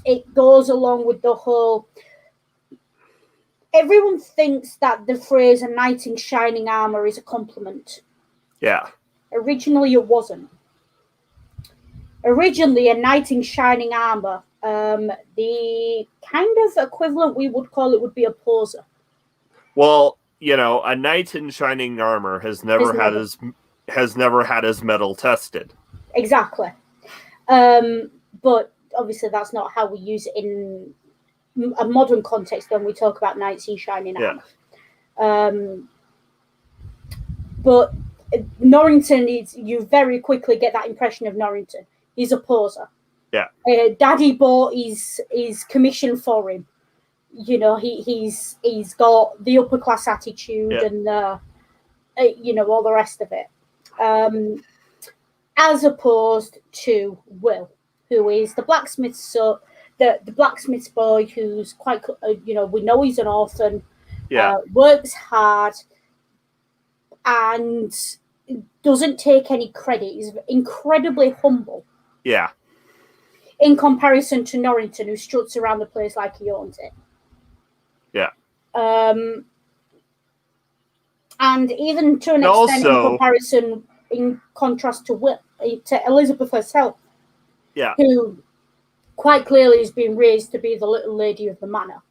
it goes along with the whole... Everyone thinks that the phrase "a knight in shining armor" is a compliment. Yeah. Originally, it wasn't. Originally, a knight in shining armor, the kind of equivalent we would call it would be a poser. Well, a knight in shining armor has never had his metal tested. Exactly. But obviously, that's not how we use it a modern context when we talk about knights in shining armor. But Norrington is, you very quickly get that impression of Norrington. He's a poser. Yeah. Daddy bought his commission for him. You know, he's got the upper class attitude and you know, all the rest of it. As opposed to Will, who is the blacksmith's son, the blacksmith's boy, who's quite, you know, we know he's an orphan, works hard, and doesn't take any credit. He's incredibly humble. Yeah. In comparison to Norrington, who struts around the place like he owns it. Yeah. And even to an extent, in comparison, in contrast to Elizabeth herself, who quite clearly has been raised to be the little lady of the manor.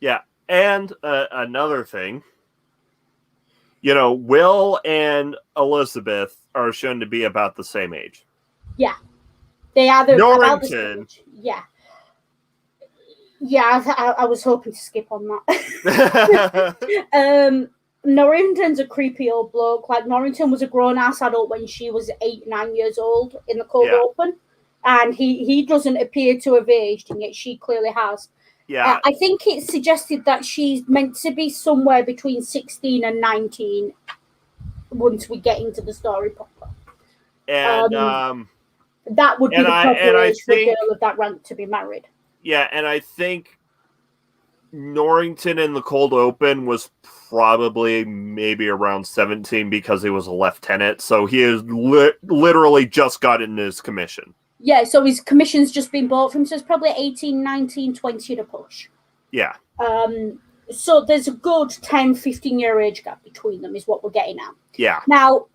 Yeah. And another thing, you know, Will and Elizabeth are shown to be about the same age. Yeah. They are about the same age. Yeah. Yeah, I was hoping to skip on that. Norrington's a creepy old bloke. Like, Norrington was a grown-ass adult when she was 8-9 years old in the cold open. And he doesn't appear to have aged, and yet she clearly has. Yeah. I think it's suggested that she's meant to be somewhere between 16 and 19 once we get into the story proper. And that would be the proper age for a girl of that rank to be married. Yeah, and I think Norrington in the cold open was probably maybe around 17 because he was a lieutenant, so he has literally just gotten his commission. Yeah, so his commission's just been bought from him, so it's probably 18, 19, 20 to push. Yeah. So there's a good 10, 15-year age gap between them is what we're getting at. Yeah. Now,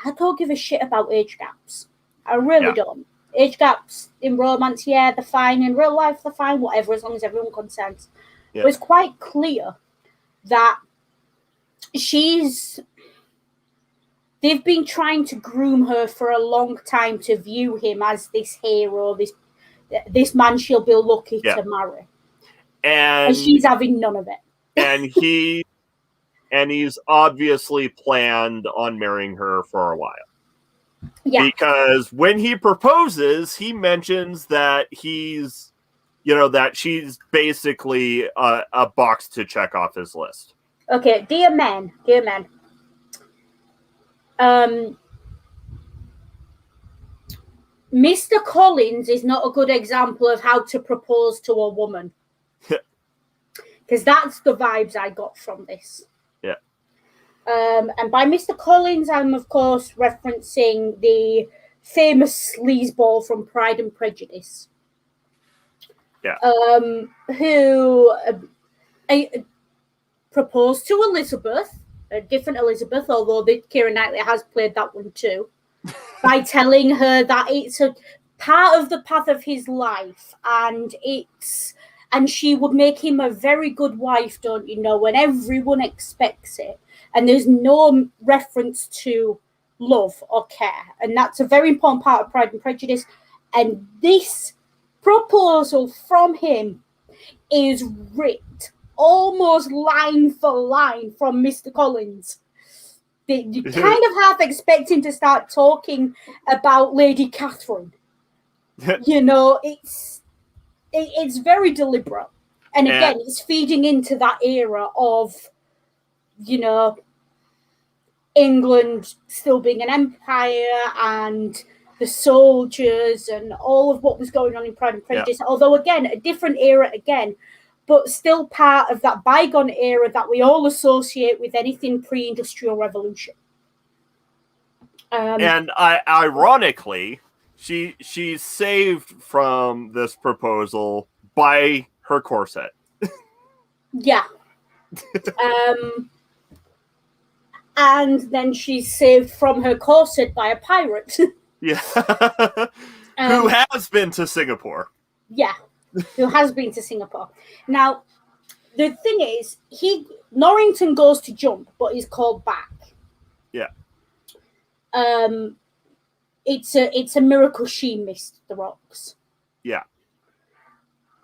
I don't give a shit about age gaps. I really don't. Age gaps in romance, they're fine. In real life, they're fine, whatever, as long as everyone consents. Yeah. But it's quite clear that they've been trying to groom her for a long time to view him as this hero, this man she'll be lucky to marry. And she's having none of it. And he's obviously planned on marrying her for a while. Yeah. Because when he proposes, he mentions that that she's basically a box to check off his list. Okay, dear men. Mr. Collins is not a good example of how to propose to a woman. Because that's the vibes I got from this. Yeah. And by Mr. Collins, I'm, of course, referencing the famous sleazeball from Pride and Prejudice. Yeah. Who proposed to Elizabeth, a different Elizabeth, although Keira Knightley has played that one too, by telling her that it's a part of the path of his life, and she would make him a very good wife, don't you know, when everyone expects it. And there's no reference to love or care. And that's a very important part of Pride and Prejudice. And this proposal from him is ripped almost line for line from Mr. Collins. You kind of half expect him to start talking about Lady Catherine. You know, it's very deliberate. And again, it's feeding into that era of, you know, England still being an empire and the soldiers and all of what was going on in Pride and Prejudice. Yeah. Although, again, a different era again, but still part of that bygone era that we all associate with anything pre-industrial revolution. And ironically, she's saved from this proposal by her corset. Yeah. And then she's saved from her corset by a pirate. Yeah. Who has been to Singapore. Yeah. Who has been to Singapore. Now, the thing is, Norrington goes to jump, but he's called back. Yeah. It's a miracle she missed the rocks. Yeah.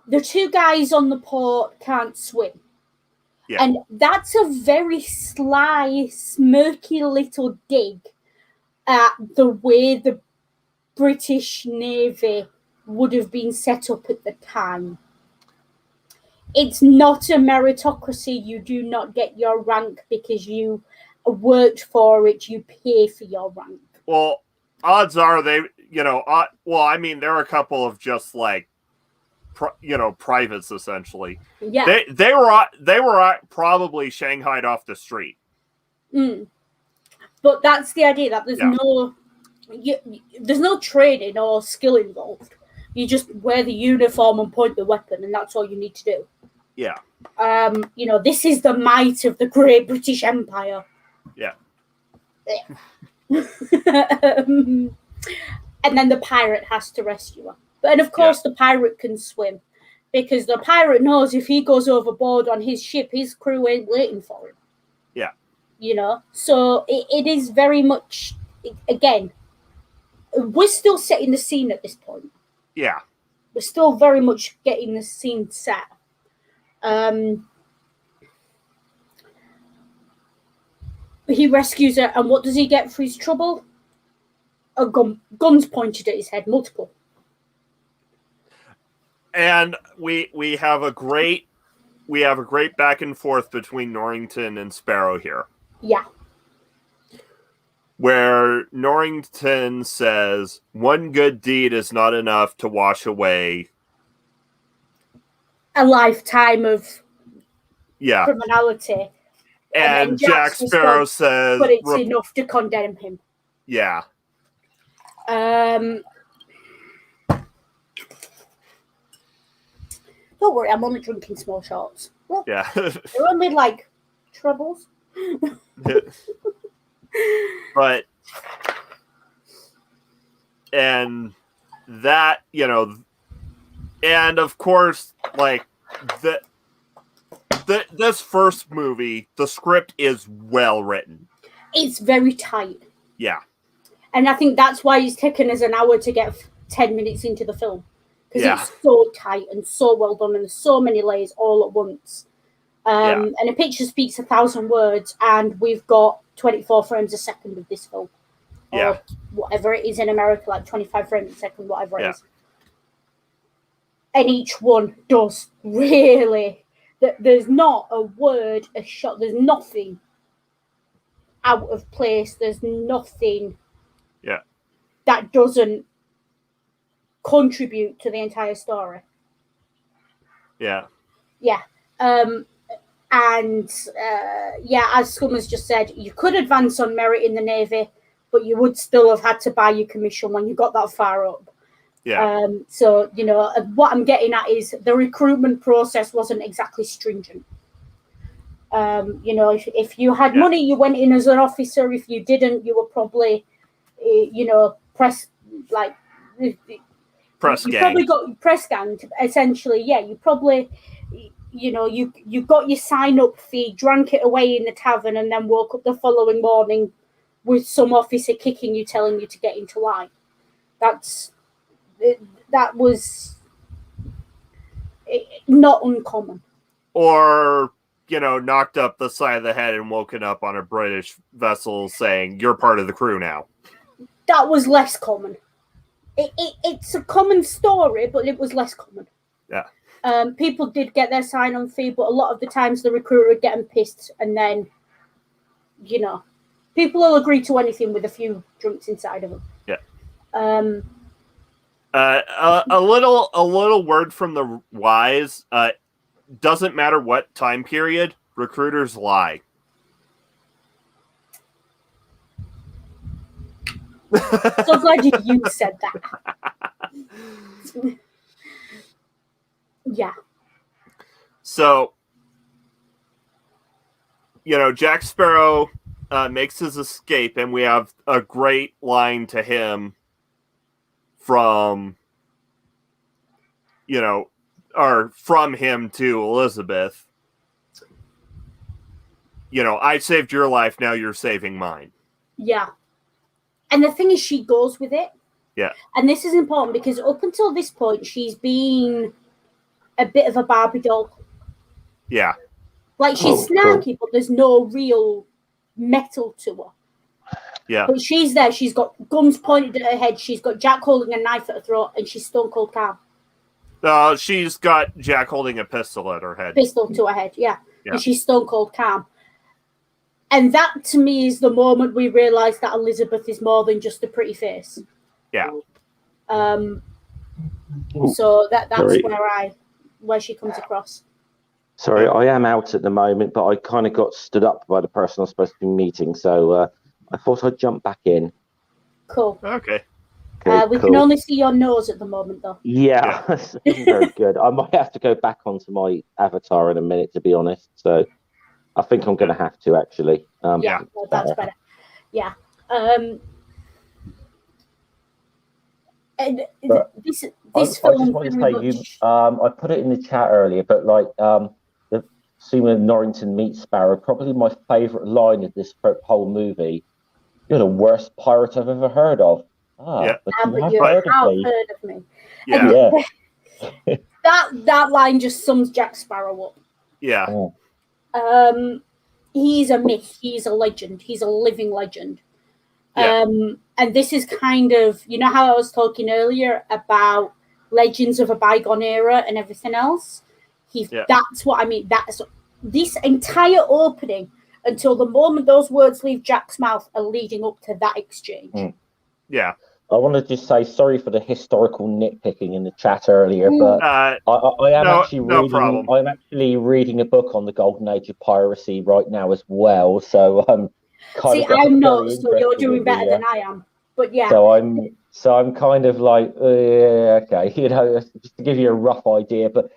the two guys on the port can't swim. Yeah. And that's a very sly, smirky little dig at the way the British Navy would have been set up at the time. It's not a meritocracy. You do not get your rank because you worked for it. You pay for your rank. Well, odds are they, there are a couple of just like, privates essentially. Yeah. They were probably shanghaied off the street. But that's the idea, that there's no training or skill involved. You just wear the uniform and point the weapon, and that's all you need to do. Yeah. This is the might of the Great British Empire. Yeah. And then the pirate has to rescue her. And of course, the pirate can swim, because the pirate knows if he goes overboard on his ship, his crew ain't waiting for him. Yeah. So it is very much, again, we're still setting the scene at this point. Yeah. We're still very much getting the scene set. He rescues her, and what does he get for his trouble? A guns pointed at his head, multiple. And we have a great back and forth between Norrington and Sparrow here. Yeah. Where Norrington says, one good deed is not enough to wash away a lifetime of yeah. criminality. And Jack Sparrow says, but it's enough to condemn him. Yeah. Don't worry, I'm only drinking small shots. Well, yeah. they're only like trebles. But, and that, and of course, like, this first movie, the script is well written. It's very tight. Yeah. And I think that's why it's taken us an hour to get 10 minutes into the film. Because it's so tight and so well done, and there's so many layers all at once. And a picture speaks 1,000 words, and we've got 24 frames a second of this film. Or whatever it is in America, like 25 frames a second, whatever it is. And each one does really... There's not a word, a shot, there's nothing out of place. There's nothing that doesn't contribute to the entire story. Yeah. Yeah. As Scum has just said, you could advance on merit in the Navy, but you would still have had to buy your commission when you got that far up. Yeah. So, what I'm getting at is the recruitment process wasn't exactly stringent. If you had money, you went in as an officer. If you didn't, you were probably, press probably got press ganged, essentially. Yeah, you probably, you got your sign-up fee, drank it away in the tavern, and then woke up the following morning with some officer kicking you, telling you to get into line. That was not uncommon. Or, knocked up the side of the head and woken up on a British vessel saying, you're part of the crew now. That was less common. It's a common story, but it was less common. Yeah. People did get their sign-on fee, but a lot of the times the recruiter would get them pissed, and then, people will agree to anything with a few drinks inside of them. Yeah. A little word from the wise. Doesn't matter what time period, recruiters lie. So glad you said that. Yeah. So, Jack Sparrow makes his escape, and we have a great line to him from him to Elizabeth. I saved your life, now you're saving mine. Yeah. And the thing is, she goes with it. Yeah. And this is important because up until this point, she's been a bit of a Barbie doll. Yeah. Like, she's snarky, but there's no real metal to her. Yeah. But she's there. She's got guns pointed at her head. She's got Jack holding a knife at her throat, and she's stone cold calm. She's got Jack holding a pistol at her head. Pistol to her head, yeah. And she's stone cold calm. And that, to me, is the moment we realise that Elizabeth is more than just a pretty face. Yeah. So that's where she comes across. Sorry, I am out at the moment, but I kind of got stood up by the person I was supposed to be meeting, so I thought I'd jump back in. Cool. Okay. We can only see your nose at the moment, though. Yeah. Very good. I might have to go back onto my avatar in a minute, to be honest. So I think I'm going to have to, actually. Yeah, that's better. Yeah. And this film. I just want to say, I put it in the chat earlier, but like the scene when Norrington meets Sparrow, probably my favourite line of this whole movie. You're the worst pirate I've ever heard of. But you have heard of me. Yeah. That line just sums Jack Sparrow up. Yeah. He's a myth. He's a legend. He's a living legend. Yeah. And this is kind of, you know how I was talking earlier about legends of a bygone era and everything else? That's what I mean. That's this entire opening until the moment those words leave Jack's mouth are leading up to that exchange. Yeah. I want to just say sorry for the historical nitpicking in the chat earlier, but I am I'm actually reading a book on the golden age of piracy right now as well. So I'm I'm not. So you're doing better than I am. But yeah. So I'm kind of like, okay, just to give you a rough idea. But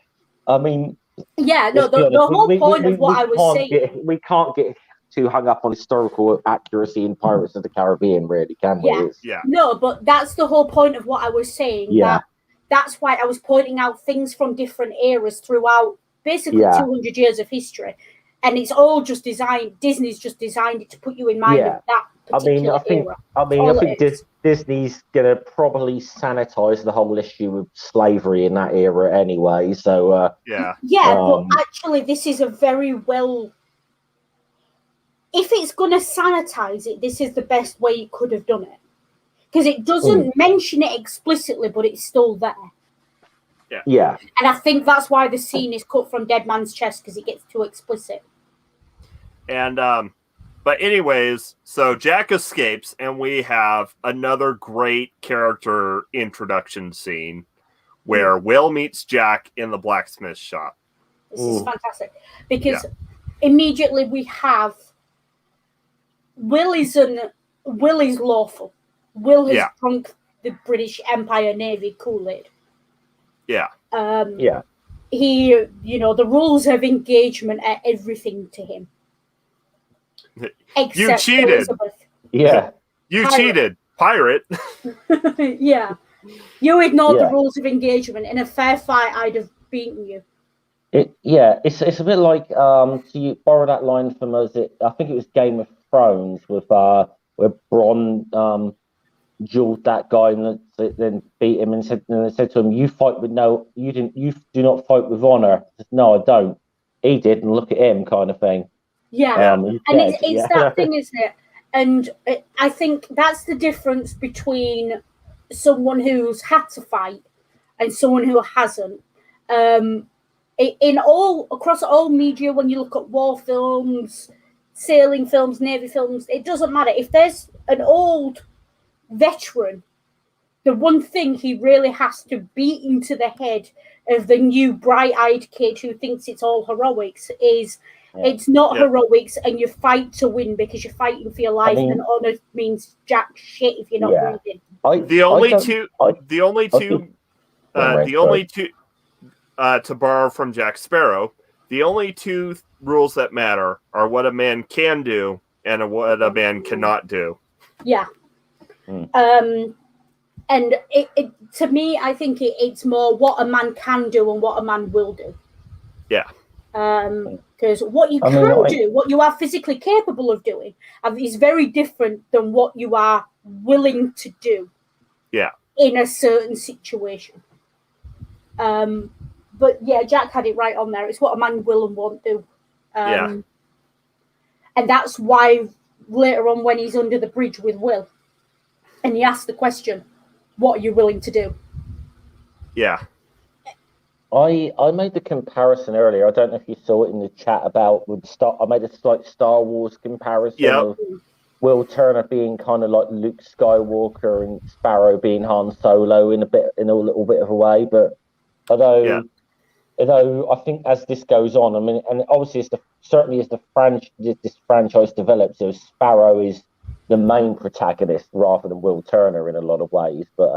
I mean, yeah, no. The whole point of what I was saying, we can't get too hung up on historical accuracy in Pirates of the Caribbean, really, can we? Yeah. No, but that's the whole point of what I was saying. Yeah. That's why I was pointing out things from different eras throughout basically 200 years of history. And it's all just designed, Disney's just designed it to put you in mind of that particular era. I think Disney's going to probably sanitize the whole issue of slavery in that era anyway. So, but actually this is a very well... If it's going to sanitize it, this is the best way it could have done it. Because it doesn't mention it explicitly, but it's still there. Yeah. And I think that's why the scene is cut from Dead Man's Chest, because it gets too explicit. And, but anyways, so Jack escapes, and we have another great character introduction scene where Will meets Jack in the blacksmith shop. This is fantastic. Because immediately we have... Will is lawful. Will has drunk the British Empire Navy Kool-Aid. Yeah. He, the rules of engagement are everything to him. You cheated. Elizabeth. Yeah. You cheated. Pirate. Yeah. You ignored the rules of engagement. In a fair fight, I'd have beaten you. It's a bit like so you borrow that line from I think it was Game of Thrones with where Bronn dueled that guy and then beat him and said to him, "You do not fight with honor." Said, "No, I don't." He did, and look at him, kind of thing. Yeah, and it's that thing, isn't it? And I think that's the difference between someone who's had to fight and someone who hasn't. Across all media, when you look at war films, sailing films, navy films, it doesn't matter. If there's an old veteran, the one thing he really has to beat into the head of the new bright-eyed kid who thinks it's all heroics is it's not heroics, and you fight to win because you're fighting for your life, and honor means jack shit if you're not breathing. To borrow from Jack Sparrow, the only two rules that matter are what a man can do and what a man cannot do. Yeah. And it to me, I think it's more what a man can do and what a man will do. Yeah. Because what you can do, what you are physically capable of doing, is very different than what you are willing to do. Yeah. In a certain situation. but yeah, Jack had it right on there. It's what a man will and won't do. And that's why later on, when he's under the bridge with Will, and he asks the question, "What are you willing to do?" Yeah. I made the comparison earlier. I don't know if you saw it in the chat about I made a slight Star Wars comparison of Will Turner being kind of like Luke Skywalker and Sparrow being Han Solo in a little bit of a way. But although I think as this goes on, I mean, and obviously certainly as this franchise develops, so Sparrow is the main protagonist rather than Will Turner in a lot of ways. But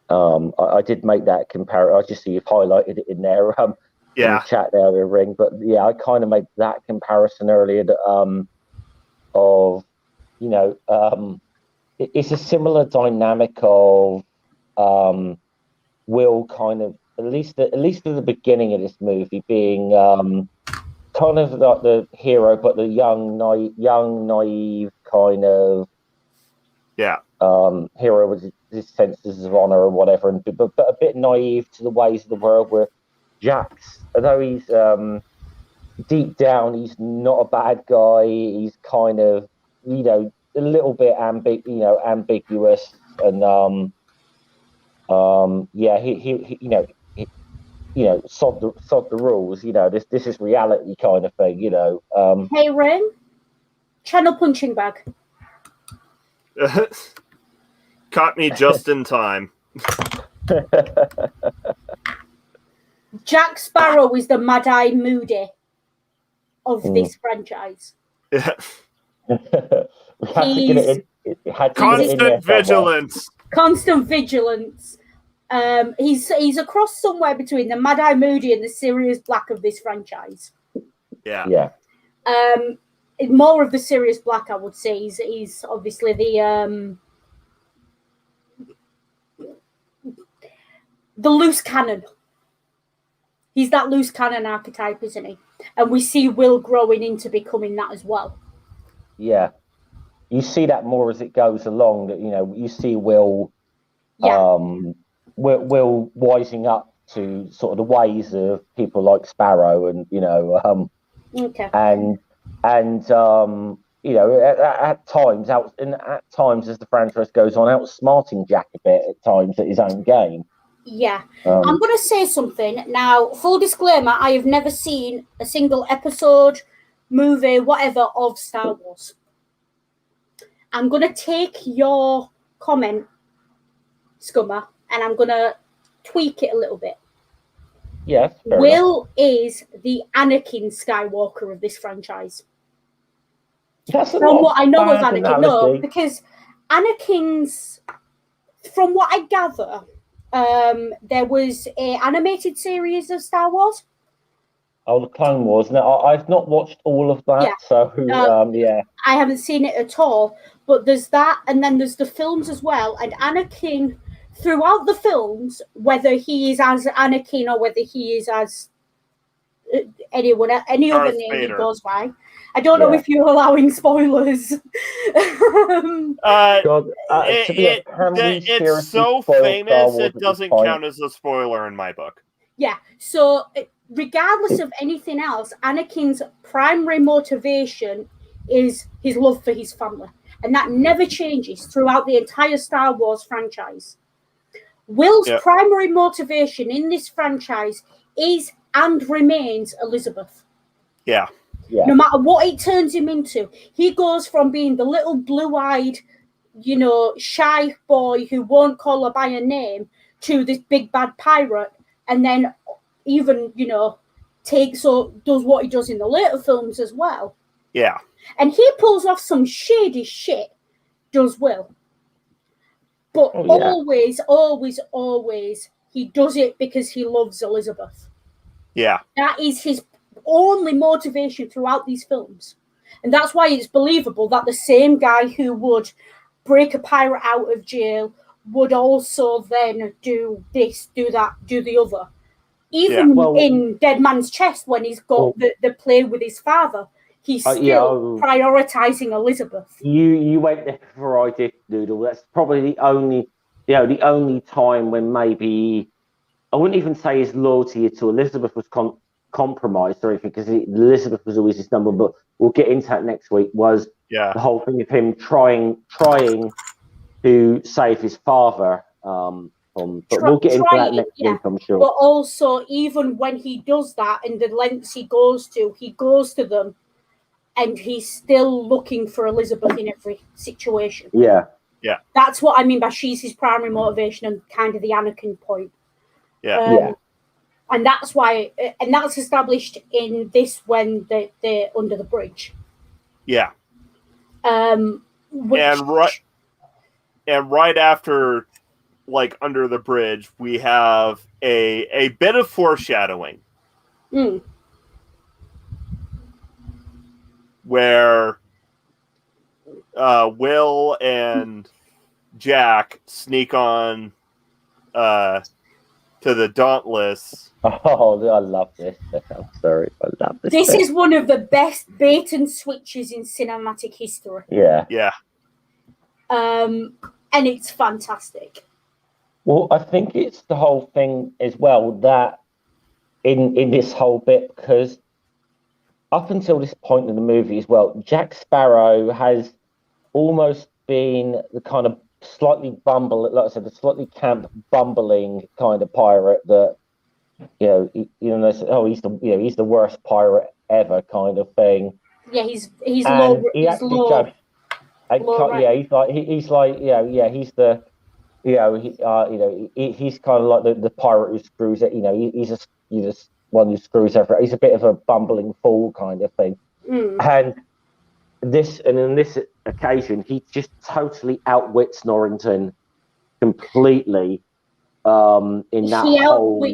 I did make that comparison. I just see you've highlighted it in there in the chat there, the ring. But yeah, I kind of made that comparison earlier that, it's a similar dynamic of Will kind of at least at the beginning of this movie being kind of like the hero, but the young naive kind of hero with his senses of honor or whatever, but a bit naive to the ways of the world. Where Jax, although he's deep down, he's not a bad guy. He's kind of a little bit ambiguous, and sod the rules. This is reality kind of thing. Hey, Ring, channel punching bag. Caught me just in time. Jack Sparrow is the Mad-Eye Moody of this franchise. Constant vigilance. Constant vigilance. He's a cross somewhere between the Mad-Eye Moody and the Sirius Black of this franchise. Yeah. More of the Sirius Black, I would say. He's obviously the loose cannon. He's that loose cannon archetype, isn't he? And we see Will growing into becoming that as well. Yeah. You see that more as it goes along. That you see Will wising up to sort of the ways of people like Sparrow, and at times as the franchise goes on, outsmarting Jack a bit at times at his own game. Yeah. I'm going to say something now. Full disclaimer: I have never seen a single episode, movie, whatever of Star Wars. I'm going to take your comment, Scummer, and I'm going to tweak it a little bit. Yes. Will is the Anakin Skywalker of this franchise. From what I know of Anakin, no, because Anakin's, from what I gather, there was an animated series of Star Wars. Oh, the Clone Wars. Now, I've not watched all of that, I haven't seen it at all. But there's that, and then there's the films as well. And Anakin, throughout the films, whether he is as Anakin or whether he is as any other name he goes by, I don't know if you're allowing spoilers. It's so famous it doesn't count as a spoiler in my book. Yeah, so regardless of anything else, Anakin's primary motivation is his love for his family. And that never changes throughout the entire Star Wars franchise. Will's primary motivation in this franchise is and remains Elizabeth. Yeah. No matter what it turns him into, he goes from being the little blue-eyed, shy boy who won't call her by her name to this big bad pirate, and then even, does what he does in the later films as well. Yeah. And he pulls off some shady shit, does Will. But always, he does it because he loves Elizabeth. Yeah. That is his only motivation throughout these films. And that's why it's believable that the same guy who would break a pirate out of jail would also then do this, do that, do the other. Even in Dead Man's Chest, when he's got the play with his father, he's still prioritizing Elizabeth. You went there before I did, Noodle. That's probably the only time when maybe I wouldn't even say his loyalty to Elizabeth was compromised or anything, because Elizabeth was always his number. But we'll get into that next week. Was the whole thing of him trying to save his father. But we'll get into that next week, I'm sure. But also, even when he does that and the lengths he goes to them, and he's still looking for Elizabeth in every situation. Yeah. That's what I mean by she's his primary motivation and kind of the Anakin point. And that's why, and that's established in this when they're under the bridge. Yeah. Which, and right after, like, under the bridge, we have a bit of foreshadowing. Where Will and Jack sneak on to the Dauntless. Oh, I love this. I'm sorry, I love this. This is one of the best bait and switches in cinematic history. Yeah. And it's fantastic. Well, I think it's the whole thing as well that in this whole bit, because up until this point in the movie as well, Jack Sparrow has almost been the kind of slightly like I said, the slightly camp bumbling kind of pirate that he's the worst pirate ever kind of thing. Yeah, he's low. He's low. He's kind of like the pirate who screws it. He's just one who screws everything. He's a bit of a bumbling fool kind of thing. And in this occasion, he just totally outwits Norrington completely. In that whole.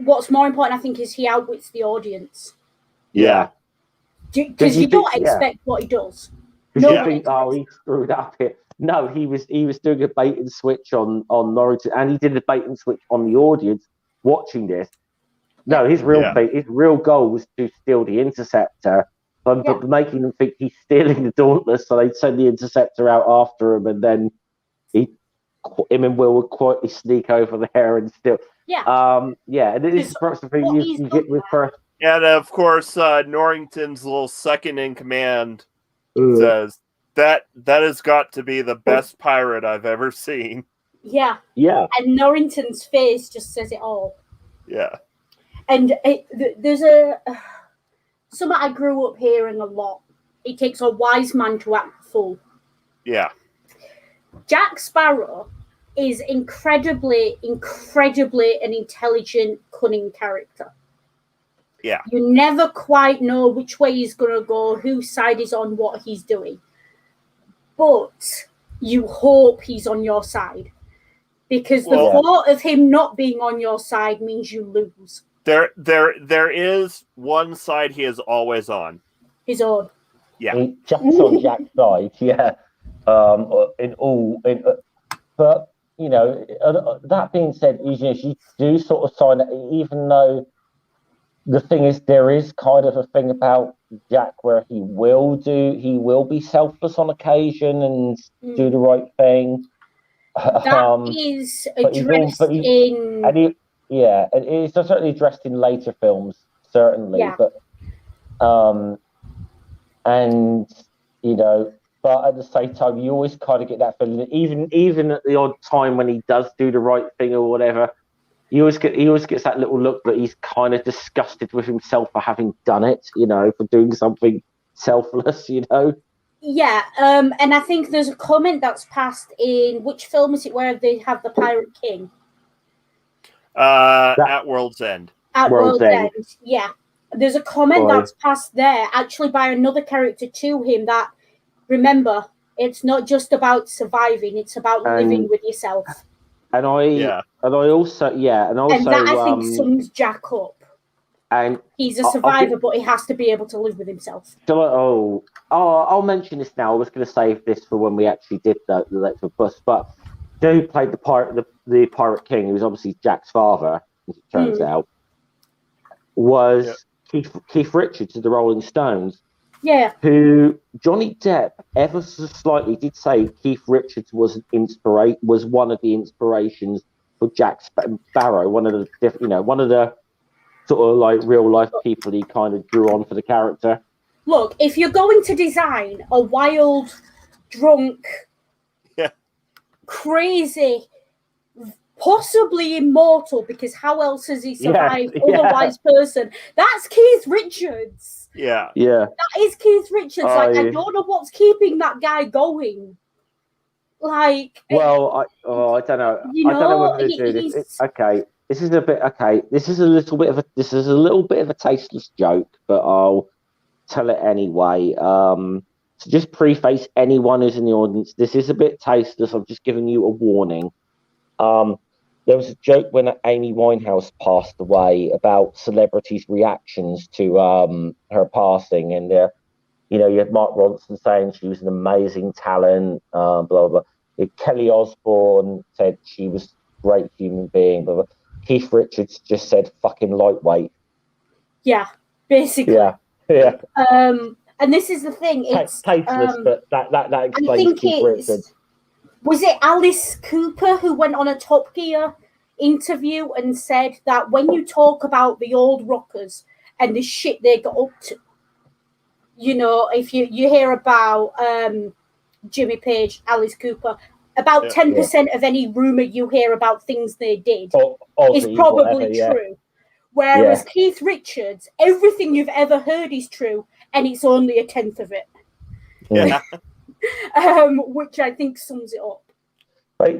What's more important, I think, is he outwits the audience. Yeah. Because you don't expect what he does. Because you think, he screwed up here. No, he was doing a bait and switch on Norrington, and he did a bait and switch on the audience watching this. No, his real goal was to steal the Interceptor, but making them think he's stealing the Dauntless, so they'd send the Interceptor out after him, and then him and Will would quietly sneak over there and steal. And this is perhaps the thing you get with first. And of course, Norrington's little second in command says that has got to be the best pirate I've ever seen. Yeah. And Norrington's face just says it all. Yeah. And there's something I grew up hearing a lot. It takes a wise man to act a fool. Yeah. Jack Sparrow is incredibly an intelligent, cunning character. Yeah. You never quite know which way he's going to go, whose side is on what he's doing. But you hope he's on your side. Because the thought of him not being on your side means you lose. There is one side he is always on. His own. Yeah. Jack's on Jack's side, yeah. But that being said, you do sort of sign that, even though the thing is, there is kind of a thing about Jack where he will be selfless on occasion and do the right thing. That is addressed in... And it's certainly addressed in later films, certainly. Yeah. But but at the same time, you always kind of get that feeling that even at the odd time when he does do the right thing or whatever, he always gets that little look that he's kind of disgusted with himself for having done it, for doing something selfless, Yeah, and I think there's a comment that's passed in, which film is it where they have the Pirate King? At World's End. At World's End, yeah. There's a comment that's passed there, actually by another character to him, that, remember, it's not just about surviving, it's about living with yourself. And that I think sums Jack up. And he's a survivor, but he has to be able to live with himself. I'll mention this now. I was going to save this for when we actually did the lecture bus, but who played the Pirate King, who was obviously Jack's father, as it turns out, was Keith Richards of the Rolling Stones. Yeah. Who Johnny Depp ever so slightly did say Keith Richards was one of the inspirations for Jack Sparrow, one of the sort of like real life people he kind of drew on for the character. Look, if you're going to design a wild, drunk, crazy, possibly immortal, because how else has he survived otherwise person? That's Keith Richards. Yeah. That is Keith Richards. I don't know what's keeping that guy going. Like, well, I don't know. I don't know whether to do this. Okay, this is a bit. Okay, this is a little bit of a tasteless joke, but I'll tell it anyway. So just preface anyone who's in the audience. This is a bit tasteless. I'm just giving you a warning. There was a joke when Amy Winehouse passed away about celebrities' reactions to her passing, and you had Mark Ronson saying she was an amazing talent, blah blah blah. Kelly Osbourne said she was a great human being, blah blah. Keith Richards just said fucking lightweight. Yeah, basically. Yeah. And this is the thing. It's tasteless, but that explains Keith Richards. Was it Alice Cooper who went on a Top Gear interview and said that when you talk about the old rockers and the shit they got up to, if you hear about Jimmy Page, Alice Cooper, about 10% of any rumor you hear about things they did is probably true. Whereas Keith Richards, everything you've ever heard is true, and it's only a tenth of it. Yeah. Which I think sums it up.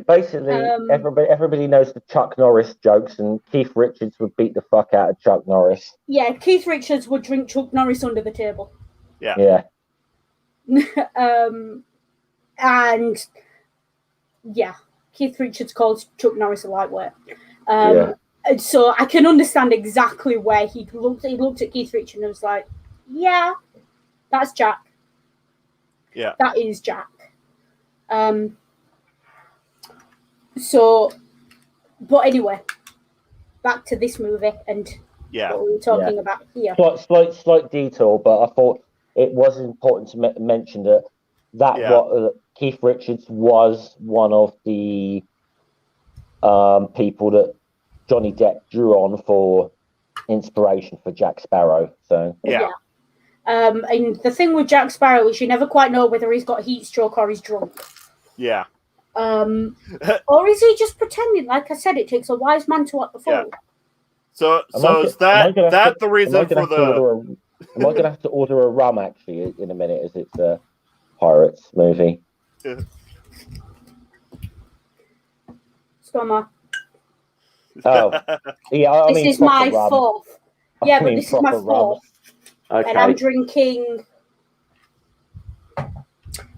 Basically, everybody knows the Chuck Norris jokes, and Keith Richards would beat the fuck out of Chuck Norris. Yeah, Keith Richards would drink Chuck Norris under the table. Yeah. And Keith Richards calls Chuck Norris a lightweight. And so I can understand exactly where he looked at Keith Richards and was like, yeah, that's Jack. Yeah. That is Jack. So, but anyway, back to this movie and what we were talking about here. Slight detour, but I thought it was important to mention that Keith Richards was one of the people that Johnny Depp drew on for inspiration for Jack Sparrow. So and the thing with Jack Sparrow is you never quite know whether he's got heat stroke or he's drunk. Yeah. Or is he just pretending? Like I said, it takes a wise man to what the fool. Yeah. So is that the reason for the? Am I going to have to order a rum actually in a minute? As it's a Pirates movie. Stomach. Oh, yeah. This is my fourth. Yeah, but this is my fourth. Okay. And I'm drinking.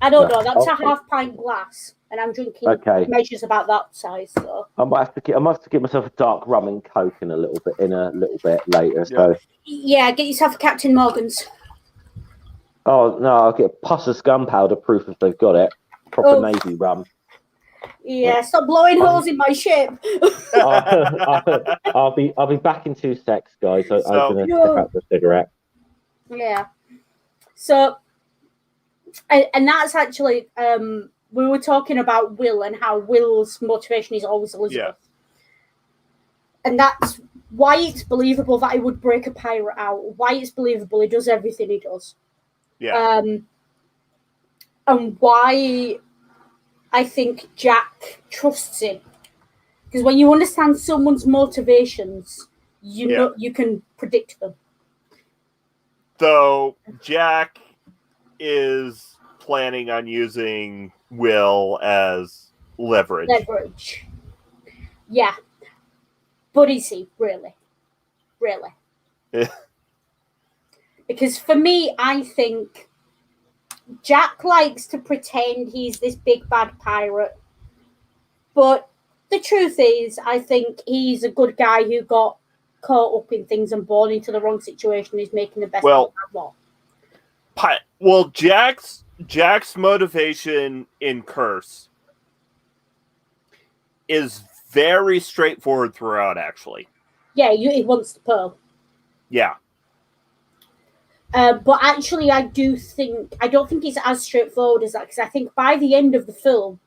I don't know. That's a half-pint glass, and I'm drinking measures about that size. So I might have to get myself a dark rum and coke in a little bit later. So get yourself a Captain Morgan's. Oh no, I'll get Pusser's gunpowder proof if they've got it. Proper Navy rum. Yeah, stop blowing holes in my ship. I'll be back in 2 secs, guys. I'm gonna pick up the cigarette. Yeah. So, and that's actually we were talking about Will and how Will's motivation is always Elizabeth, and that's why it's believable that he would break a pirate out. Why it's believable he does everything he does. Yeah. And why I think Jack trusts him. Because when you understand someone's motivations, know you can predict them. So Jack is planning on using Will as leverage. Yeah. But is he really? Really? Yeah. Because for me, I think Jack likes to pretend he's this big bad pirate. But the truth is, I think he's a good guy who got caught up in things and born into the wrong situation. He's making the best of that lot. Well, Jack's motivation in Curse is very straightforward throughout, actually. Yeah, he wants the pearl. Yeah. But actually, I don't think it's as straightforward as that, because I think by the end of the film,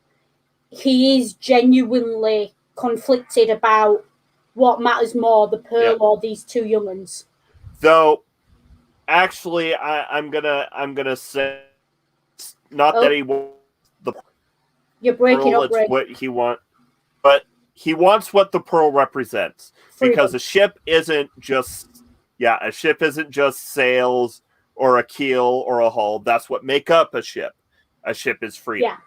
he is genuinely conflicted about what matters more, the pearl or these two young uns. Though, actually, I'm gonna say not that he wants the You're breaking pearl, up, it's Greg. what he wants, but he wants what the pearl represents. Freedom. Because a ship isn't just sails or a keel or a hull. That's what make up a ship. A ship is freedom. Yeah.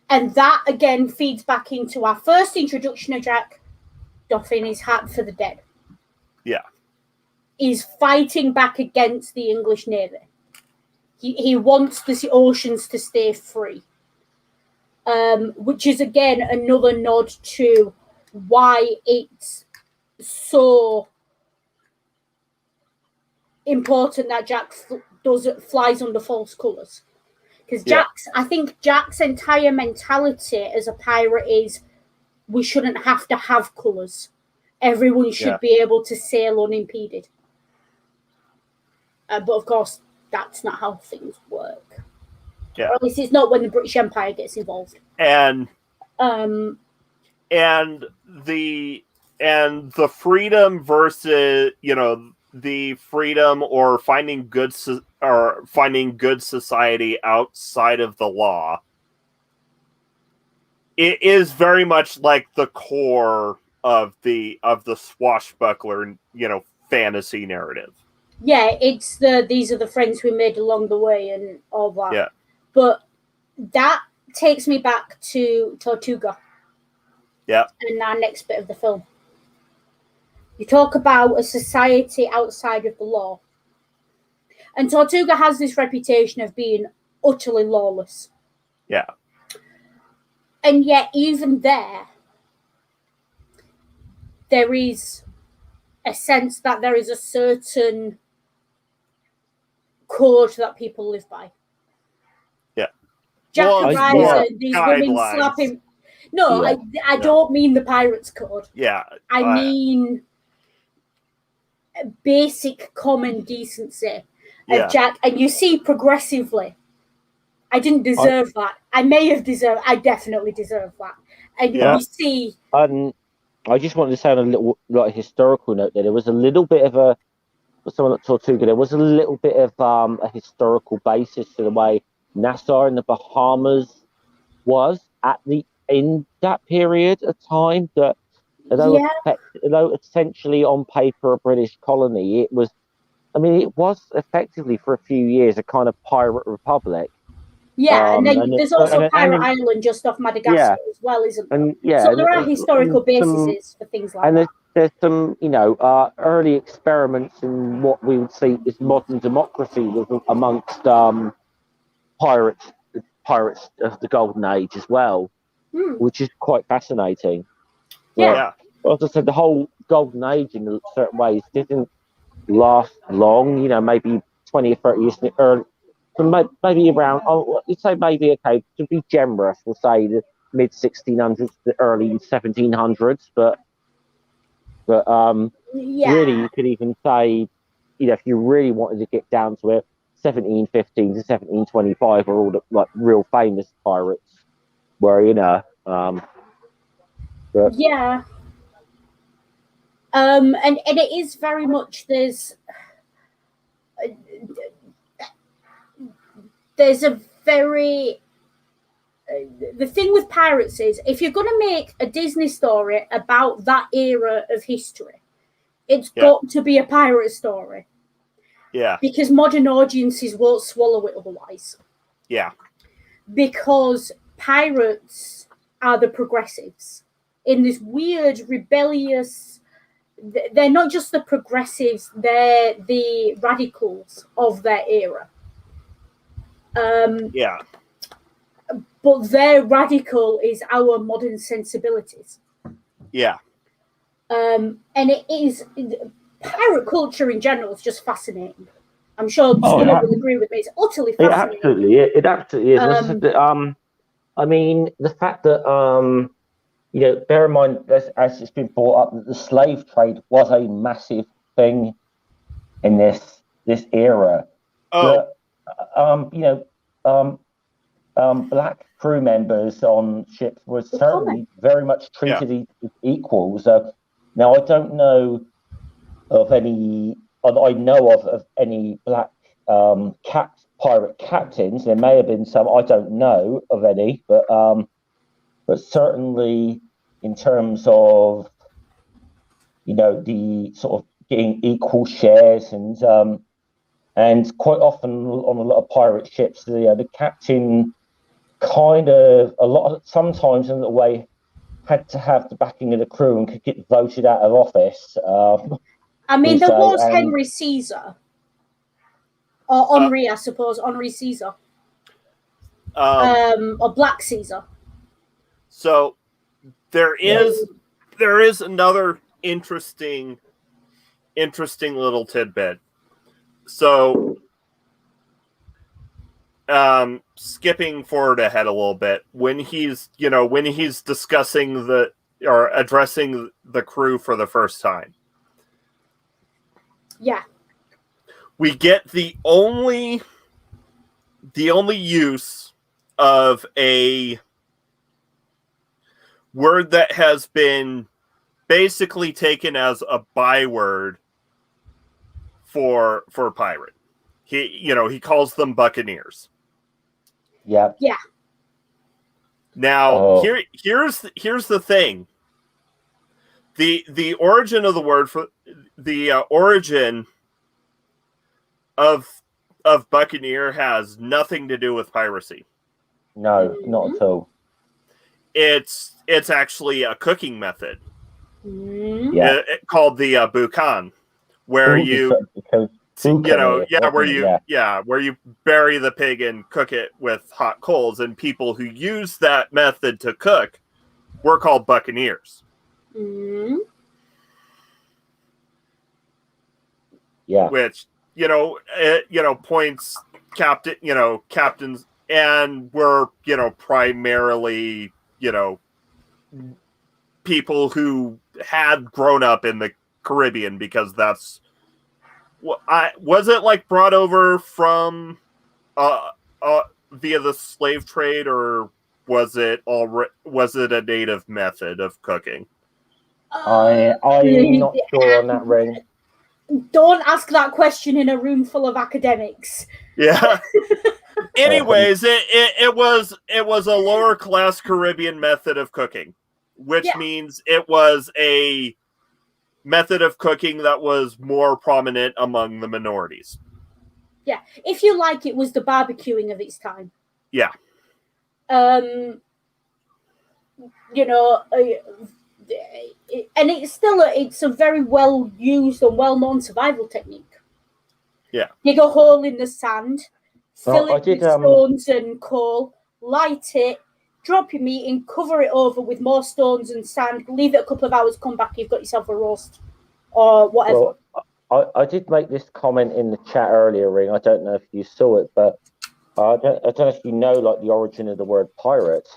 And that again feeds back into our first introduction of Jack doffing his hat for the dead. Yeah. He's fighting back against the English Navy. He wants the oceans to stay free. Which is again another nod to why it's so important that Jack flies under false colours. Because I think Jack's entire mentality as a pirate is we shouldn't have to have colours. Everyone should be able to sail unimpeded. But of course, that's not how things work. Yeah. Or at least it's not when the British Empire gets involved. And the freedom versus, the freedom or finding good society outside of the law, it is very much like the core of the swashbuckler, fantasy narrative. Yeah, it's these are the friends we made along the way and all that. Yeah. But that takes me back to Tortuga. Yeah. And our next bit of the film. You talk about a society outside of the law. And Tortuga has this reputation of being utterly lawless. Yeah. And yet, even there is a sense that there is a certain code that people live by. Yeah. Jack arrives and these women guidelines. slap him. No, I don't mean the pirates' code. Yeah. I mean basic common decency of Jack. And you see progressively, I didn't deserve that. I definitely deserve that. And you see... I just wanted to say on a little historical note there was a little bit of a... For someone like Tortuga, there was a little bit of a historical basis to the way Nassau in the Bahamas was in that period of time, that although essentially on paper a British colony, it was effectively for a few years a kind of pirate republic. Yeah, and then there's also Pirate Island just off Madagascar as well, isn't there? So there are historical bases for things like that. There's some, early experiments in what we would see as modern democracy amongst pirates of the Golden Age as well, which is quite fascinating. Yeah. As I said, the whole Golden Age in certain ways didn't last long, maybe 20 or 30 years early. Maybe around, you'd say maybe, okay, to be generous, we'll say the mid 1600s, the early 1700s, but really you could even say, if you really wanted to get down to it, 1715 to 1725 are all the real famous pirates were, yeah. And it is very much there's a very the thing with pirates is if you're going to make a Disney story about that era of history, it's got to be a pirate story. Yeah. Because modern audiences won't swallow it otherwise. Yeah. Because pirates are the progressives in this weird, rebellious... They're not just the progressives, they're the radicals of their era. But their radical is our modern sensibilities. Yeah. And it is... Pirate culture in general is just fascinating. I'm sure someone will agree with me. It's utterly fascinating. It absolutely is. The fact that... bear in mind, as it's been brought up, that the slave trade was a massive thing in this era. Oh. But, black crew members on ships were certainly very much treated as equals. Now, I don't know of any. I know of any black pirate captains. There may have been some. I don't know of any, but certainly in terms of the sort of getting equal shares and quite often on a lot of pirate ships, the captain kind of sometimes in a way had to have the backing of the crew and could get voted out of office. I mean, there was Henry Caesar. Or Henri, I suppose, Henri Caesar. Or Black Caesar. So there is another interesting little tidbit. So skipping forward ahead a little bit, when he's discussing or addressing the crew for the first time. Yeah. We get the only use of a word that has been basically taken as a byword for pirate. He calls them buccaneers. Yeah. Yeah. Now, here's the thing. The origin of the word for the origin of buccaneer has nothing to do with piracy. No, not at all. It's actually a cooking method. Yeah. Called the bucan, where where you bury the pig and cook it with hot coals, and people who use that method to cook were called buccaneers. Yeah. Which points captains, and were primarily people who had grown up in the Caribbean, because that's was it like brought over from via the slave trade, or was it a native method of cooking? I'm not sure on that, Ring. Don't ask that question in a room full of academics. Yeah. Anyways, it was a lower class Caribbean method of cooking, which means it was a method of cooking that was more prominent among the minorities. Yeah, if you like, it was the barbecuing of its time. Yeah. And it's a very well used and well known survival technique. Yeah. Dig a hole in the sand, fill it with stones and coal, light it, drop your meat in, cover it over with more stones and sand, leave it a couple of hours, come back, you've got yourself a roast or whatever. Well, I did make this comment in the chat earlier, Ring. I don't know if you saw it, but I don't know if you know the origin of the word pirate.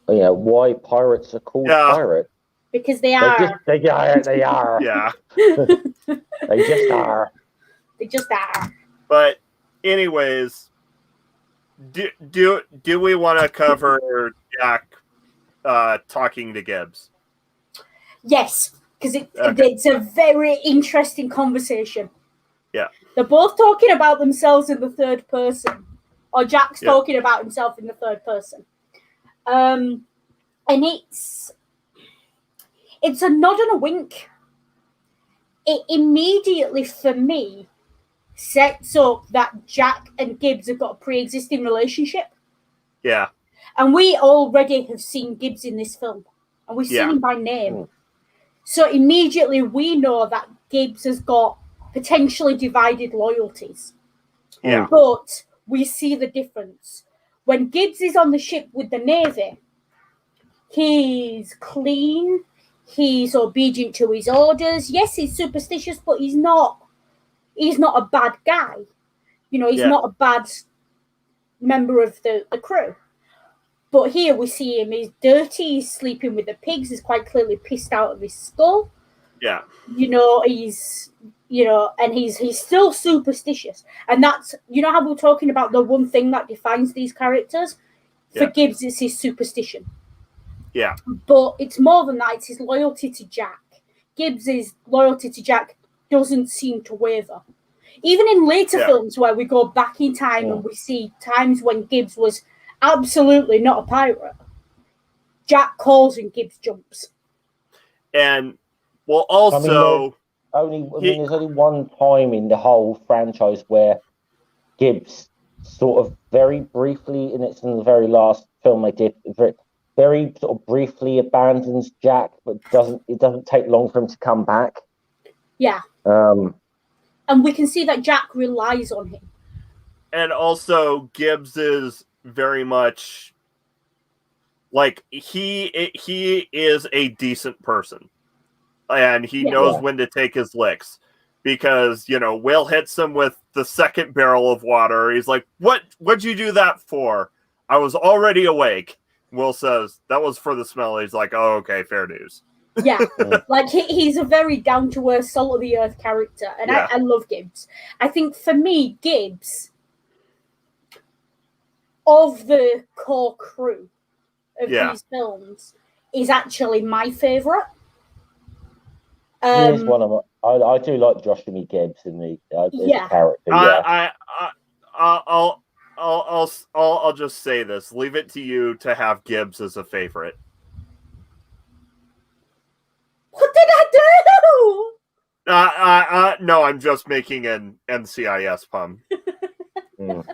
Why pirates are called pirate? Because they are. They are. Yeah. They just are. They just are. But anyways, do we want to cover Jack talking to Gibbs? Yes, because it's a very interesting conversation. Yeah. They're both talking about themselves in the third person, or Jack's talking about himself in the third person. And it's a nod and a wink. It immediately, for me, sets up that Jack and Gibbs have got a pre-existing relationship. Yeah. And we already have seen Gibbs in this film. And we've seen him by name. So immediately we know that Gibbs has got potentially divided loyalties. Yeah. But we see the difference. When Gibbs is on the ship with the Navy, he's clean, he's obedient to his orders. Yes, he's superstitious, but he's not a bad guy. He's not a bad member of the crew. But here we see him, he's dirty, he's sleeping with the pigs, he's quite clearly pissed out of his skull. Yeah. He's you know, and he's still superstitious. And that's, you know how we're talking about the one thing that defines these characters? For Gibbs, it's his superstition. Yeah. But it's more than that, it's his loyalty to Jack. Gibbs's loyalty to Jack doesn't seem to waver. Even in later films where we go back in time and we see times when Gibbs was absolutely not a pirate, Jack calls and Gibbs jumps. And, well, also... there's only one time in the whole franchise where Gibbs sort of very briefly, and it's in the very last film they did, very sort of briefly abandons Jack, but it doesn't take long for him to come back. Yeah. And we can see that Jack relies on him. And also, Gibbs is very much like he is a decent person, and he knows when to take his licks. Because, you know, Will hits him with the second barrel of water. He's like, What'd you do that for? I was already awake. Will says, that was for the smell. He's like, oh, okay, fair news. Yeah, like he's a very down-to-earth, salt-of-the-earth character. And I love Gibbs. I think for me, Gibbs, of the core crew of these films, is actually my favourite. He is one of my... I do like Joshua E. Gibbs in the character. Yeah. I'll just say this. Leave it to you to have Gibbs as a favorite. What did I do? No, I'm just making an NCIS pun. I'm innocent,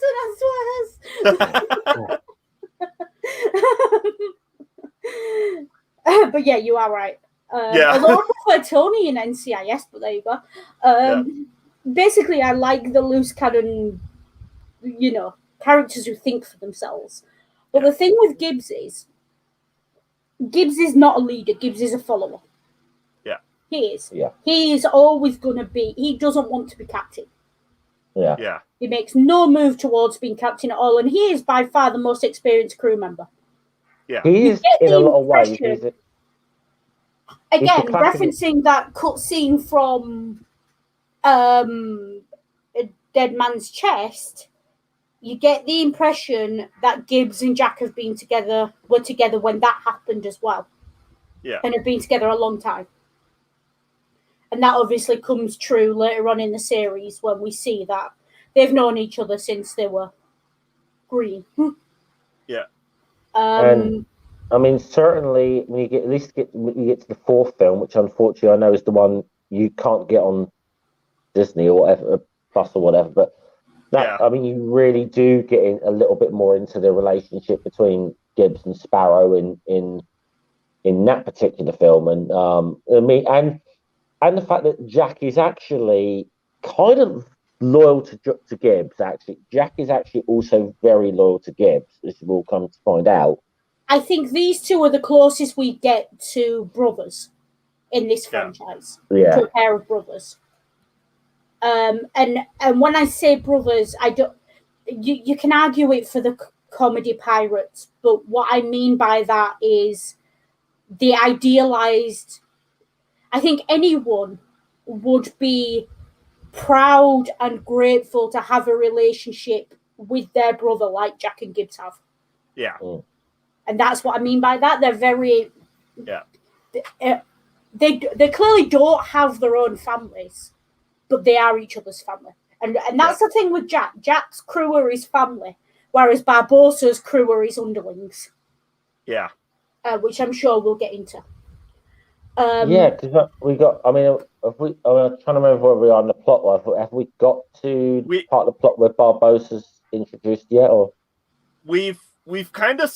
I swear. But yeah, you are right. Although I prefer Tony in NCIS, but there you go. Basically, I like the loose cannon, you know, characters who think for themselves. But the thing with Gibbs is not a leader. Gibbs is a follower. Yeah. He is. Yeah. He is always going to be... He doesn't want to be captain. Yeah. Yeah. He makes no move towards being captain at all, and he is by far the most experienced crew member. Yeah. He is in a lot of ways. Again, referencing that cut scene from A Dead Man's Chest, you get the impression that Gibbs and Jack were together when that happened as well. Yeah. And have been together a long time. And that obviously comes true later on in the series when we see that they've known each other since they were green. Yeah. And I mean, certainly when you get to the fourth film, which unfortunately I know is the one you can't get on Disney or whatever, Plus or whatever, but I mean, you really do get in a little bit more into the relationship between Gibbs and Sparrow in that particular film, and and the fact that Jack is actually kind of loyal to Gibbs. Actually, Jack is actually also very loyal to Gibbs, as we'll come to find out. I think these two are the closest we get to brothers in this franchise. Yeah. To a pair of brothers. And when I say brothers, I don't. You can argue it for the comedy pirates, but what I mean by that is the idealized. I think anyone would be proud and grateful to have a relationship with their brother like Jack and Gibbs have. Yeah. And that's what I mean by that. They're very... Yeah. They clearly don't have their own families, but they are each other's family. And that's the thing with Jack. Jack's crew are his family, whereas Barbossa's crew are his underlings. Yeah. Which I'm sure we'll get into. Because we got... I mean, I'm trying to remember where we are in the plot. Have we got to part of the plot where Barbossa's introduced yet? Or we've kind of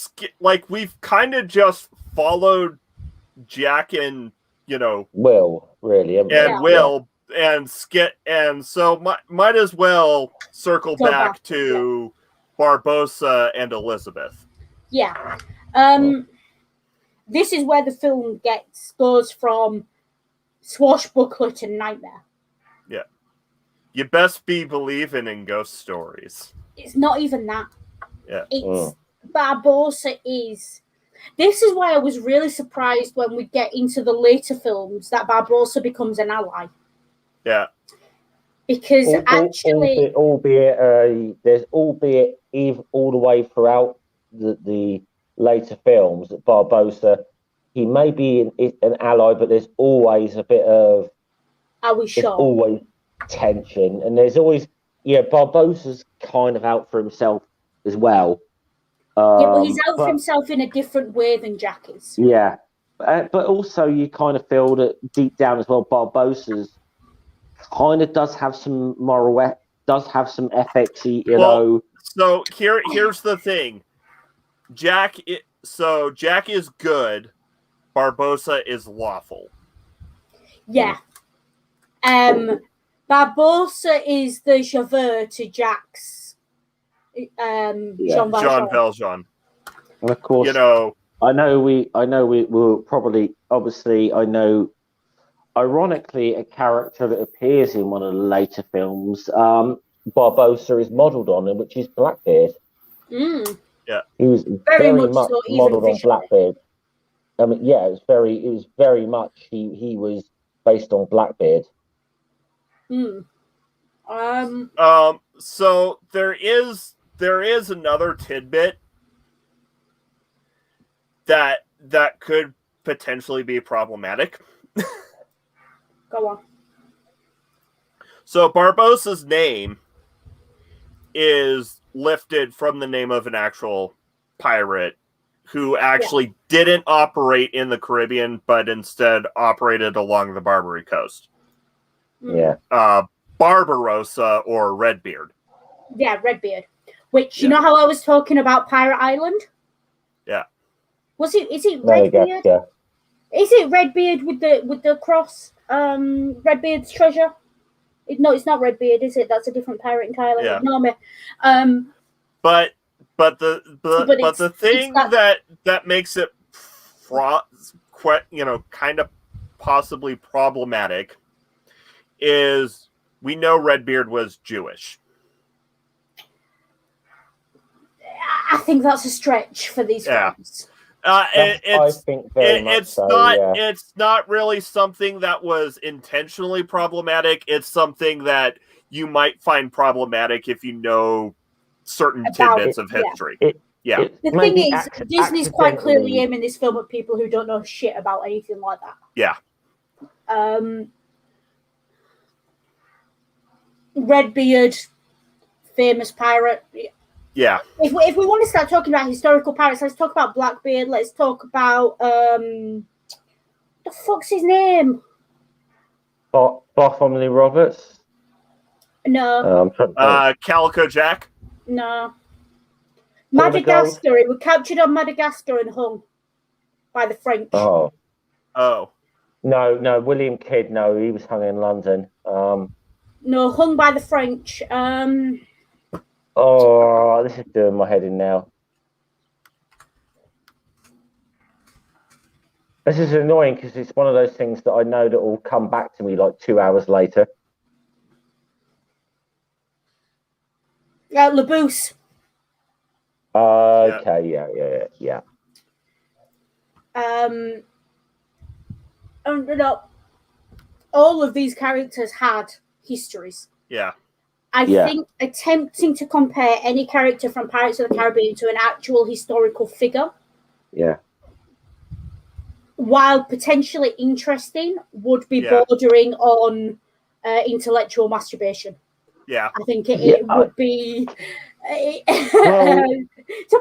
we've kind of just followed Jack and, you know, Will, really, and Will and Skit, and so might as well circle back to Barbossa and Elizabeth. Yeah. This is where the film goes from swashbuckler to nightmare. Yeah. You best be believing in ghost stories. It's not even that. Yeah. It's Barbossa is... This is why I was really surprised when we get into the later films that Barbossa becomes an ally. Yeah. Because actually, albeit even all the way throughout the later films that Barbossa, he may be an ally, but there's always a bit of there's always tension, and there's always Barbossa's kind of out for himself as well. But he's out for himself in a different way than Jack is. Yeah, but also you kind of feel that deep down as well, Barbossa's kind of does have some does have some ethics, know. So here's the thing. Jack is good, Barbossa is lawful. Yeah. Barbossa is the chauffeur to Jack's Jean Valjean. And of course, I know we will probably, obviously, I know, ironically, a character that appears in one of the later films, Barbossa is modelled on him, which is Blackbeard. Mm. Yeah, he was very much so, modelled on Blackbeard. I mean, yeah, it was very much he was based on Blackbeard. Mm. So there is another tidbit that could potentially be problematic. Go on. So Barbossa's name is lifted from the name of an actual pirate who actually didn't operate in the Caribbean, but instead operated along the Barbary coast. Yeah. Barbarossa or Redbeard. Yeah, Redbeard. Which, you know how I was talking about Pirate Island? Yeah. Is it Redbeard? Yeah. Is it Redbeard with the cross? Redbeard's treasure? No, it's not Redbeard, is it? That's a different pirate in Thailand. Yeah. Ignore me. But the thing that makes it kind of possibly problematic is we know Redbeard was Jewish. I think that's a stretch for these films. I think very much it's so, It's not really something that was intentionally problematic. It's something that you might find problematic if you know certain tidbits of history. The thing is, Disney's quite clearly aiming this film at people who don't know shit about anything like that. Yeah. Redbeard, famous pirate. Yeah. If we want to start talking about historical pirates, let's talk about Blackbeard. Let's talk about the fuck's his name? Bartholomew Roberts. No. Calico Jack. No. Madagascar. He was captured on Madagascar and hung by the French. Oh. No, William Kidd. No, he was hung in London. No, hung by the French. Oh, this is doing my head in now. This is annoying because it's one of those things that I know that will come back to me like 2 hours later. Labousse. Okay, yeah. All of these characters had histories. Yeah. I think attempting to compare any character from Pirates of the Caribbean to an actual historical figure, while potentially interesting, would be bordering on intellectual masturbation. Yeah. I think it would be, to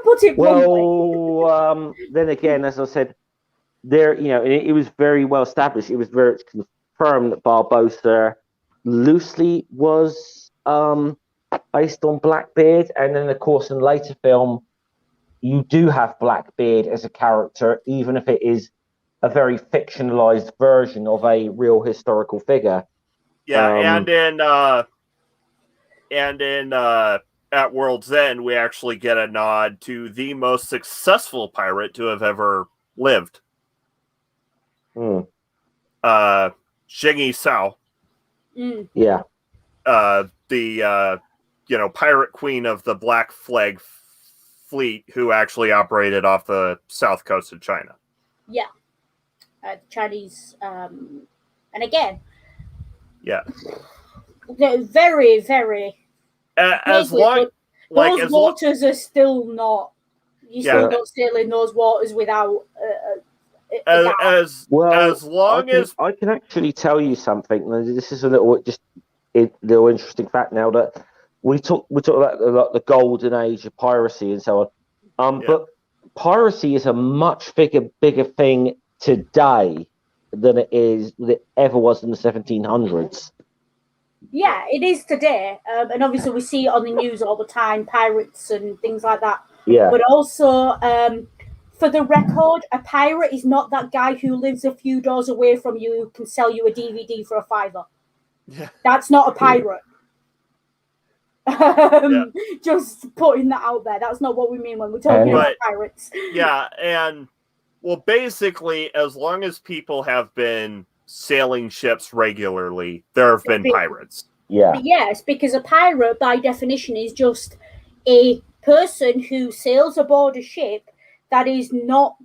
put it bluntly. Then again, as I said, it was very well established. It was very confirmed that Barbossa loosely was based on Blackbeard, and then of course in later film you do have Blackbeard as a character, even if it is a very fictionalized version of a real historical figure. And in at World's End we actually get a nod to the most successful pirate to have ever lived. Xing Sao. Yeah. The pirate queen of the Black Flag fleet who actually operated off the south coast of China. Yeah. Chinese, and again, they're very, very. As long those waters are still not. You still don't sail in those waters without. As long as I can actually tell you something. This is a little interesting fact now that we talk about the golden age of piracy and so on. But piracy is a much bigger thing today than it ever was in the 1700s. Yeah, it is today, and obviously we see it on the news all the time, pirates and things like that. Yeah. But also, for the record, a pirate is not that guy who lives a few doors away from you who can sell you a DVD for $5. Yeah. That's not a pirate. Just putting that out there. That's not what we mean when we're talking about pirates. Yeah, and well, basically, as long as people have been sailing ships regularly, there have been pirates. Yeah. Yes, because a pirate, by definition, is just a person who sails aboard a ship that is not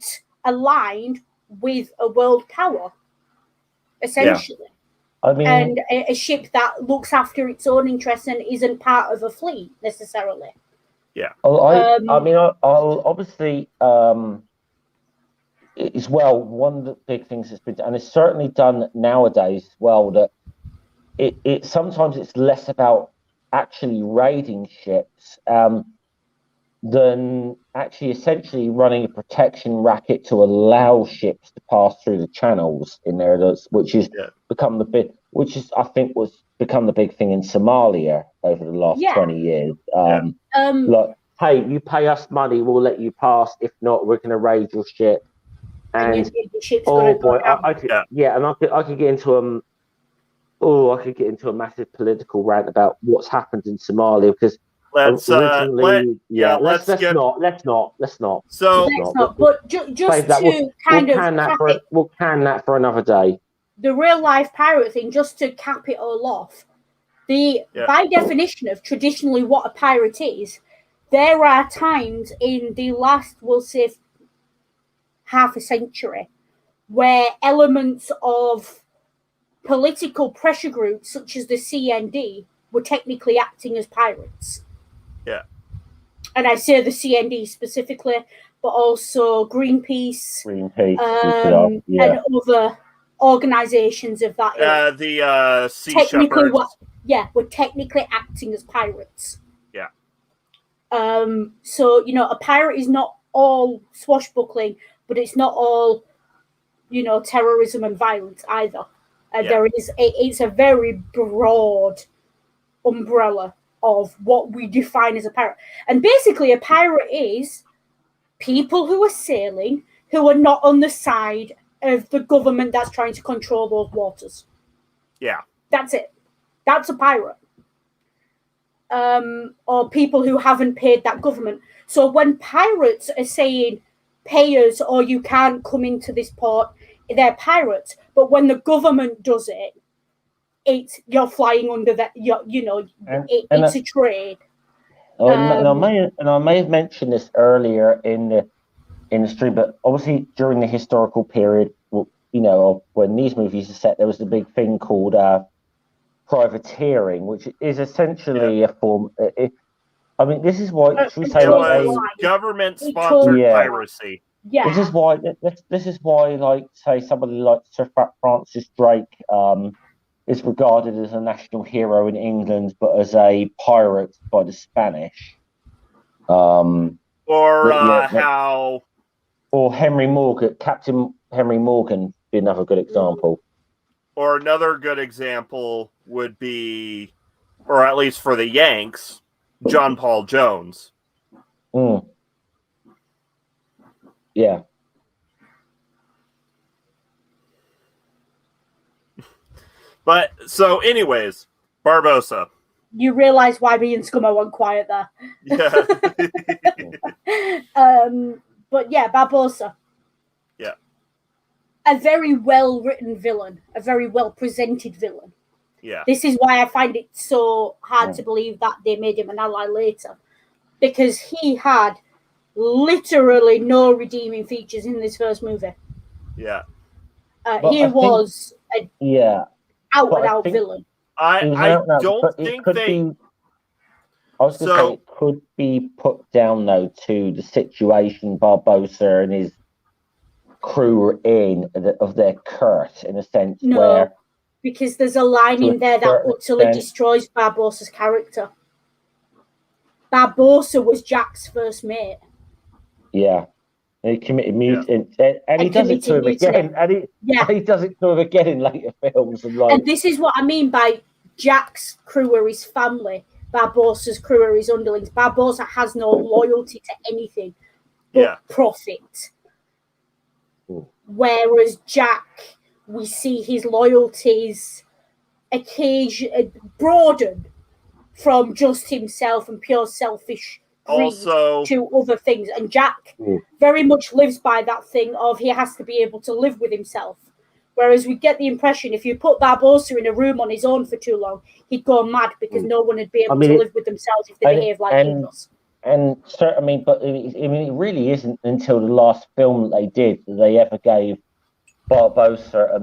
aligned with a world power, essentially. Yeah. I mean, and a ship that looks after its own interests and isn't part of a fleet necessarily. Yeah. I'll obviously as well, one of the big things that's been done, and it's certainly done nowadays as well, that it sometimes it's less about actually raiding ships than actually essentially running a protection racket to allow ships to pass through the channels in there, which is become the big thing in Somalia over the last 20 years. Like, hey, you pay us money, we'll let you pass. If not, we're going to raid your ship. And your ship's I could get into I could get into a massive political rant about what's happened in Somalia because let's not. So but just to we'll can that for another day. The real life pirate thing, just to cap it all off. By definition of traditionally what a pirate is, there are times in the last, we'll say, half a century, where elements of political pressure groups such as the CND were technically acting as pirates. Yeah. And I say the CND specifically, but also Greenpeace and other organizations of that area. The Sea Shepherds. We're technically acting as pirates. Yeah. So, a pirate is not all swashbuckling, but it's not all, terrorism and violence either. It's a very broad umbrella of what we define as a pirate. And basically a pirate is people who are sailing who are not on the side of the government that's trying to control those waters. Yeah. That's it. That's a pirate. Or people who haven't paid that government. So when pirates are saying, pay us or you can't come into this port, they're pirates. But when the government does it, you're flying under that. It's a trade. And I may have mentioned this earlier in the stream, but obviously during the historical period, when these movies are set, there was the big thing called privateering, which is essentially a form. This is why should we say government-sponsored piracy. Yeah. This is why, like, say somebody like Sir Francis Drake is regarded as a national hero in England, but as a pirate by the Spanish. Or Henry Morgan, Captain Henry Morgan, be another good example. Or another good example would be, or at least for the Yanks, John Paul Jones. Yeah. But so, anyways, Barbossa. You realize why me and Scummo went quiet there. Yeah. But yeah, Barbossa. Yeah. A very well written villain, a very well presented villain. Yeah. This is why I find it so hard to believe that they made him an ally later. Because he had literally no redeeming features in this first movie. Yeah. He was an out-and-out villain. I don't think they... I was going to say it could be put down, though, to the situation Barbossa and his crew were in of their curse, in a sense. No, because there's a line in there that utterly destroys Barbossa's character. Barbossa was Jack's first mate. Yeah. And he committed mutiny, and he does it to him again. And he does it to him again in later films. And this is what I mean by Jack's crew are his family. Barbossa's crew are his underlings. Barbossa has no loyalty to anything but profit. Whereas Jack, we see his loyalties broaden from just himself and pure selfish greed to other things. And Jack very much lives by that thing of he has to be able to live with himself. Whereas we get the impression if you put Barbossa in a room on his own for too long, he'd go mad because no one would be able to live with themselves if they behave like he does. And so, it really isn't until the last film that they did that they ever gave Barbossa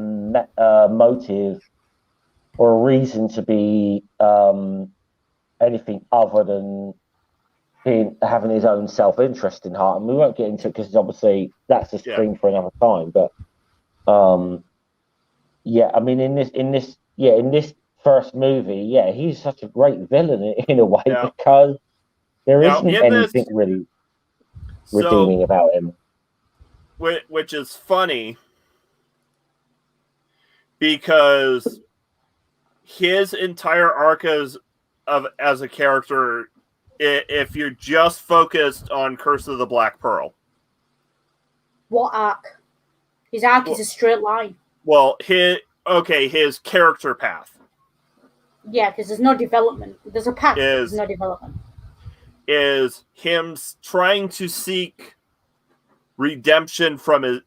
a motive or a reason to be anything other than having his own self-interest in heart. And we won't get into it because obviously that's a stream for another time. But in this first movie, he's such a great villain in a way because there isn't anything really redeeming about him. Which is funny because his entire arc as a character, if you're just focused on Curse of the Black Pearl. What arc? His arc is a straight line. Well, his character path. Yeah, because there's no development. There's a path, there's no development. Is him trying to seek redemption from his,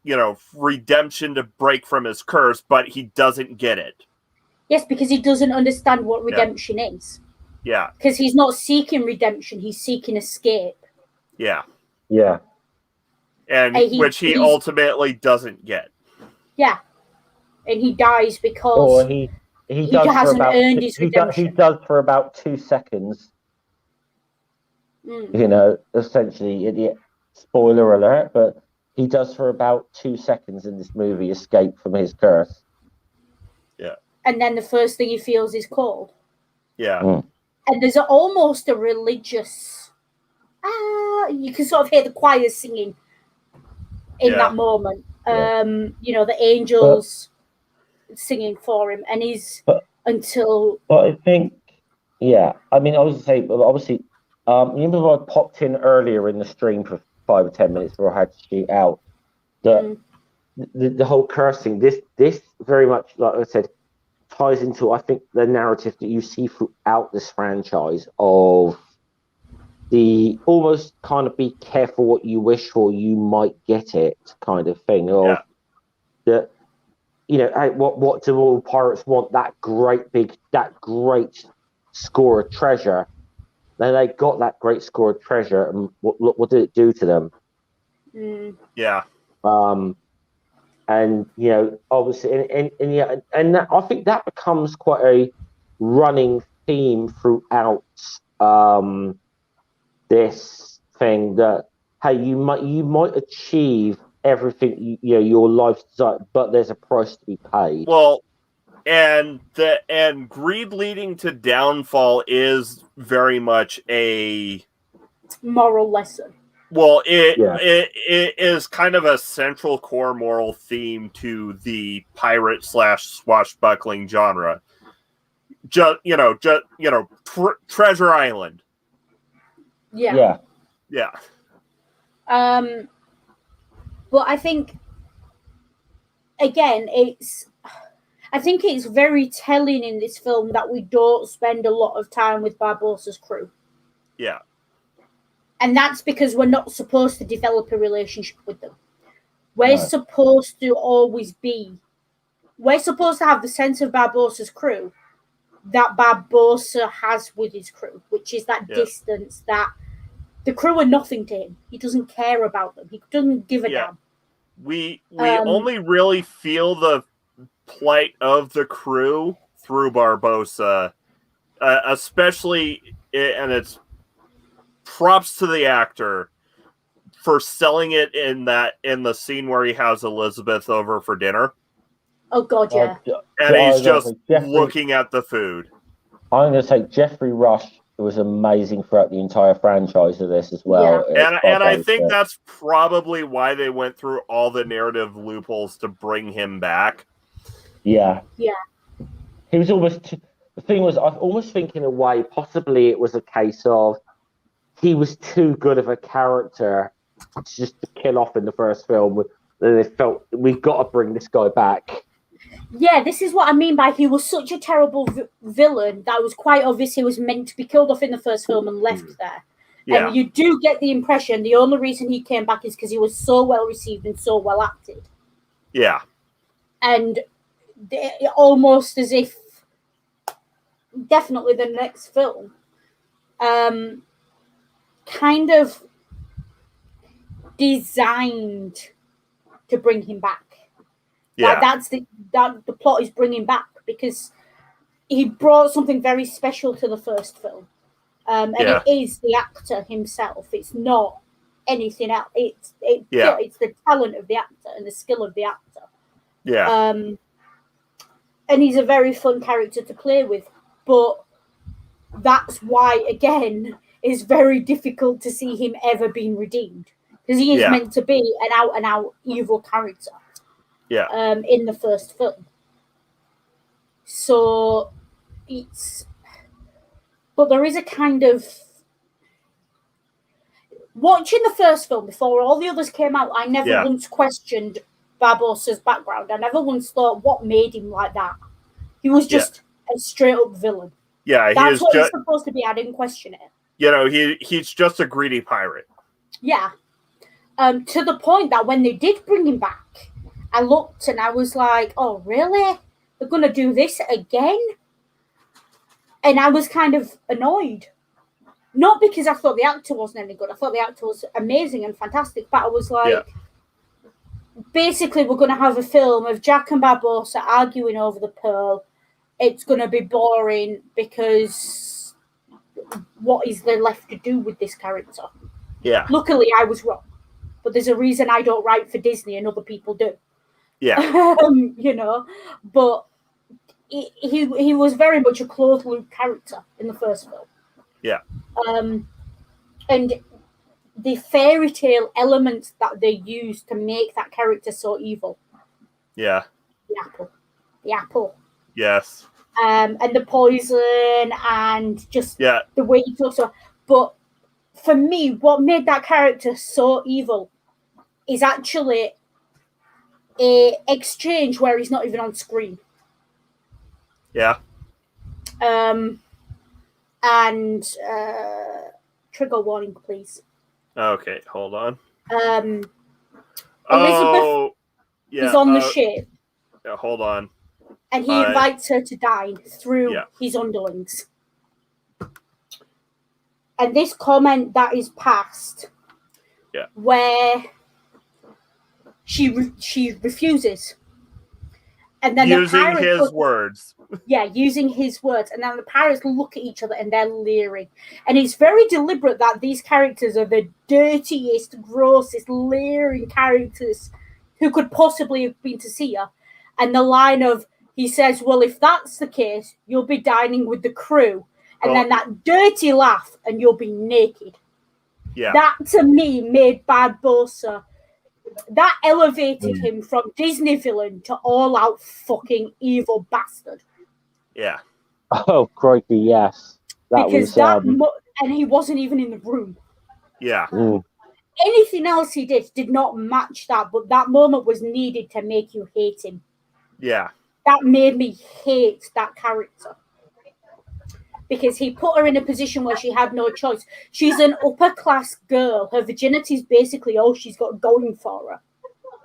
redemption to break from his curse, but he doesn't get it. Yes, because he doesn't understand what redemption is. Yeah. Because he's not seeking redemption, he's seeking escape. Yeah. Yeah. And which he ultimately doesn't get. Yeah. And he dies because he hasn't earned his redemption. He does for about 2 seconds. Essentially, spoiler alert, but he does for about 2 seconds in this movie escape from his curse. Yeah. And then the first thing he feels is cold. Yeah. And there's almost a religious... you can sort of hear the choir singing in that moment. The angels singing for him. And But I think... Yeah. I mean, I was going to say, obviously... remember I popped in earlier in the stream for 5 or 10 minutes before I had to shoot out. The whole cursing, this very much, like I said, ties into, I think, the narrative that you see throughout this franchise of the almost kind of be careful what you wish for, you might get it kind of thing. Of that, what do all pirates want? That great score of treasure. Then they got that great score of treasure, and what did it do to them? Yeah. And obviously, and that, I think that becomes quite a running theme throughout this thing that you might achieve everything your life's desire, but there's a price to be paid. Well, and greed leading to downfall is very much a moral lesson. Well, it is kind of a central core moral theme to the pirate / swashbuckling genre. Treasure Island. Yeah. But I think again, I think it's very telling in this film that we don't spend a lot of time with Barbossa's crew. Yeah. And that's because we're not supposed to develop a relationship with them. We're supposed to have the sense of Barbossa's crew that Barbossa has with his crew, which is that distance, that The crew are nothing to him. He doesn't care about them. He doesn't give a damn. We only really feel the plight of the crew through Barbossa, especially, and it's props to the actor for selling it in the scene where he has Elizabeth over for dinner. Oh God, yeah. And he's just looking at the food. I'm going to say Jeffrey Rush was amazing throughout the entire franchise of this as well. Yeah. And I think that's probably why they went through all the narrative loopholes to bring him back. Yeah. Yeah. He was almost... The thing was, I almost think in a way, possibly it was a case of he was too good of a character just to kill off in the first film. They felt, we've got to bring this guy back. Yeah, this is what I mean by he was such a terrible villain that it was quite obvious he was meant to be killed off in the first film and left there. Yeah. And you do get the impression the only reason he came back is because he was so well received and so well acted. Yeah. And almost as if definitely the next film kind of designed to bring him back. Yeah, that's the plot is bringing back because he brought something very special to the first film, and it is the actor himself. It's not anything else. It's the talent of the actor and the skill of the actor. Yeah. And he's a very fun character to play with, but that's why again it's very difficult to see him ever being redeemed because he is meant to be an out and out evil character. Yeah. In the first film. So but there is a kind of watching the first film before all the others came out, I never once questioned Barbossa's background. I never once thought what made him like that. He was just a straight up villain. Yeah, that's what he's supposed to be. I didn't question it. You know, he's just a greedy pirate. Yeah. To the point that when they did bring him back, I looked and I was like, oh, really? They're going to do this again? And I was kind of annoyed. Not because I thought the actor wasn't any good. I thought the actor was amazing and fantastic. But I was like, basically, we're going to have a film of Jack and Barbossa arguing over the pearl. It's going to be boring because what is there left to do with this character? Yeah. Luckily, I was wrong. But there's a reason I don't write for Disney and other people do. Yeah. You know, but he was very much a closed loop character in the first film. Yeah. And the fairy tale elements that they used to make that character so evil. Yeah. The apple. Yes. And the poison and just the way he talks about. But for me, what made that character so evil is actually a exchange where he's not even on screen. Yeah. And trigger warning, please. Okay, hold on. Elizabeth is on the ship. Yeah, hold on. And he invites her to dine through his underlings. And this comment that is passed, where she refuses, and then using his words. Yeah, using his words, and then the pirates look at each other and they're leering, and it's very deliberate that these characters are the dirtiest, grossest, leering characters who could possibly have been to see her. And the line of he says, "Well, if that's the case, you'll be dining with the crew." And then that dirty laugh, and you'll be naked. Yeah. That, to me, made Barbossa... That elevated him from Disney villain to all-out fucking evil bastard. Yeah. Oh, crikey, yes. And he wasn't even in the room. Yeah. Anything else he did not match that, but that moment was needed to make you hate him. Yeah. That made me hate that character. Because he put her in a position where she had no choice. She's an upper-class girl. Her virginity is basically all she's got going for her.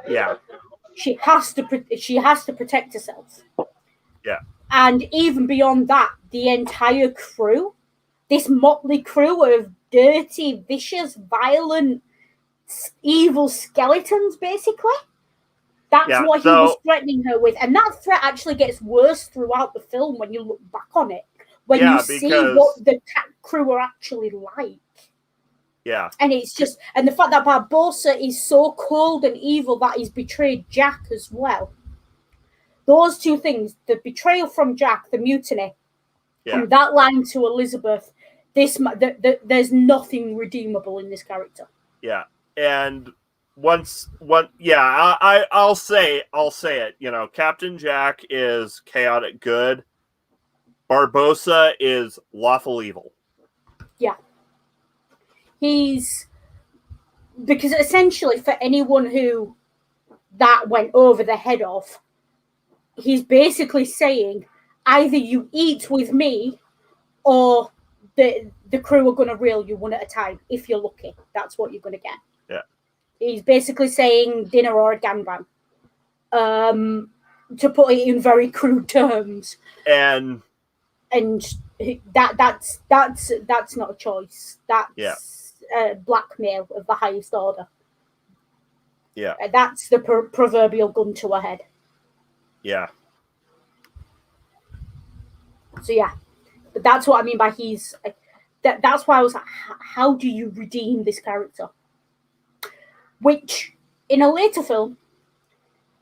Yeah. She has to protect herself. Yeah. And even beyond that, the entire crew, this motley crew of dirty, vicious, violent, evil skeletons, basically. That's what he was threatening her with. And that threat actually gets worse throughout the film when you look back on it. When you see what the crew are actually like. Yeah. And it's just, and the fact that Barbossa is so cold and evil that he's betrayed Jack as well. Those two things, the betrayal from Jack, the mutiny, and that line to Elizabeth, there's nothing redeemable in this character. Yeah. And I'll say it. You know, Captain Jack is chaotic good. Barbossa is lawful evil. Yeah. Because essentially for anyone who that went over the head of, he's basically saying either you eat with me or the crew are going to reel you one at a time. If you're lucky, that's what you're going to get. Yeah. He's basically saying dinner or a gangbang. To put it in very crude terms. And that's not a choice. That's blackmail of the highest order. Yeah. That's the proverbial gun to her head. Yeah. So yeah, but that's what I mean by that's why I was like, how do you redeem this character? Which in a later film,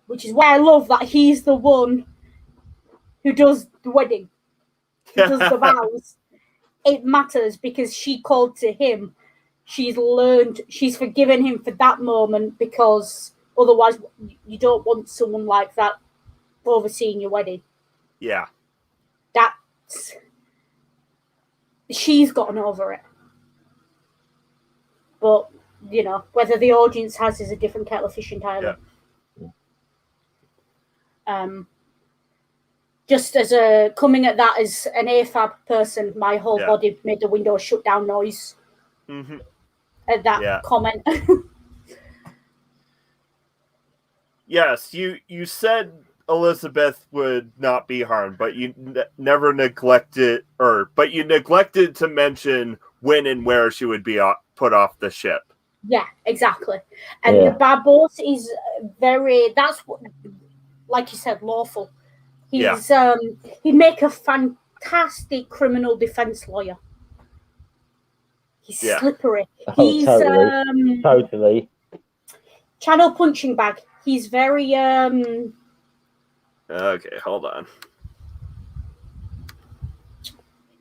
which is why I love that he's the one who does the wedding, who does the vows. It matters because she called to him. She's forgiven him for that moment because otherwise you don't want someone like that overseeing your wedding. Yeah. She's gotten over it. But, you know, whether the audience has is a different kettle of fish entirely. Yeah. Just as coming at that as an AFAB person, my whole body made the window shut down noise. Mm-hmm. At that comment. Yes, you said Elizabeth would not be harmed, but you never neglected to mention when and where she would be put off the ship. Yeah, exactly. And the Barbossa is that's what, like you said, lawful. He'd make a fantastic criminal defense lawyer. He's slippery. He's totally. Channel punching bag. He's very Okay, hold on.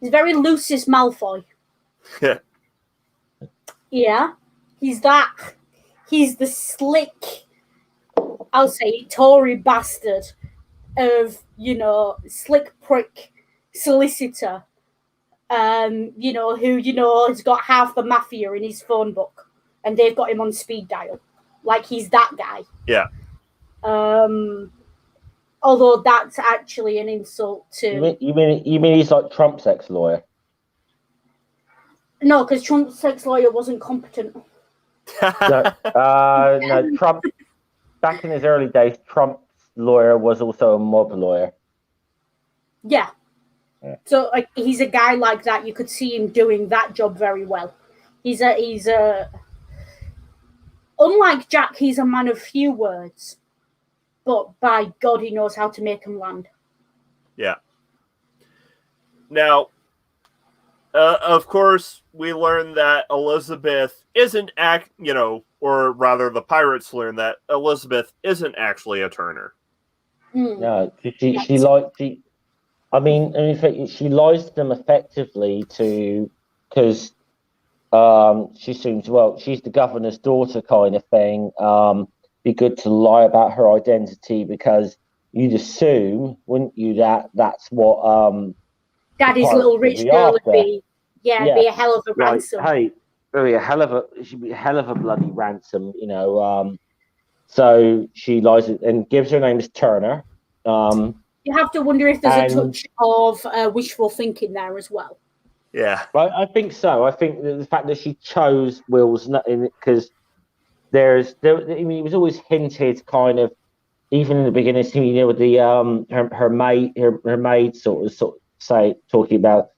He's very Lucius Malfoy. Yeah. He's that. He's the slick, I'll say, Tory bastard of, you know, slick prick solicitor. You know, who, you know, has got half the mafia in his phone book and they've got him on speed dial. Like he's that guy. Yeah. Although that's actually an insult to. You mean he's like Trump's ex-lawyer? No, because Trump's ex-lawyer wasn't competent. No, Trump. Back in his early days, Trump's lawyer was also a mob lawyer. Yeah. So he's a guy like that. You could see him doing that job very well. He's a. Unlike Jack, he's a man of few words. But by God, he knows how to make them land. Yeah. Now, of course, we learn that Elizabeth isn't or rather, the pirates learn that Elizabeth isn't actually a Turner. No, she lies to them effectively because she assumes, well, she's the governor's daughter kind of thing. Be good to lie about her identity because you'd assume, wouldn't you, that's what Daddy's little rich girl would be. Yeah, it'd be a hell of a ransom. Hey, she'd be a hell of a bloody ransom, you know. So she lies and gives her name as Turner. You have to wonder if there's a touch of wishful thinking there as well. Yeah, I think so. I think the fact that she chose Will's because it was always hinted, kind of, even in the beginning, you know, with the her maid sort of say talking about,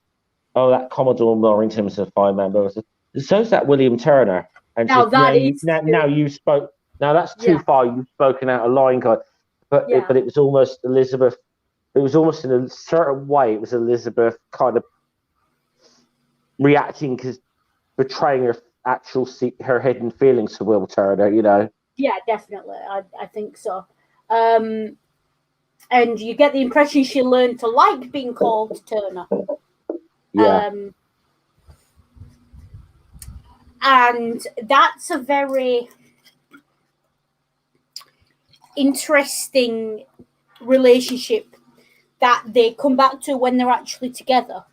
oh, that Commodore Morrington was a fine man, but so's that William Turner. And Now just, that is now you spoke. Now that's too far. You've spoken out of line, guy. But it was almost Elizabeth. It was almost in a certain way. It was Elizabeth kind of reacting, because betraying her her hidden feelings to Will Turner. Yeah, definitely. I think so. And you get the impression she learned to like being called Turner. Yeah. And that's a very interesting relationship that they come back to when they're actually together,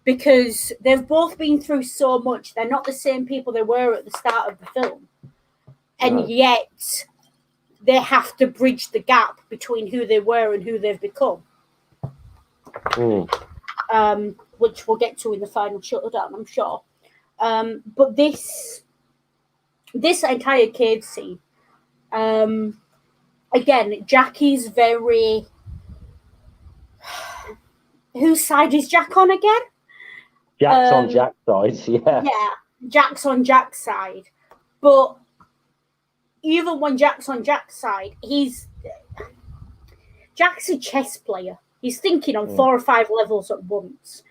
because they've both been through so much. They're not the same people they were at the start of the film, and yet they have to bridge the gap between who they were and who they've become. Which we'll get to in the final showdown, I'm sure. But this entire cave scene, again, Jackie's very. Whose side is Jack on again? Jack's on Jack's side, yeah. Yeah, Jack's on Jack's side. But even when Jack's on Jack's side, Jack's a chess player. He's thinking on 4 or 5 levels at once.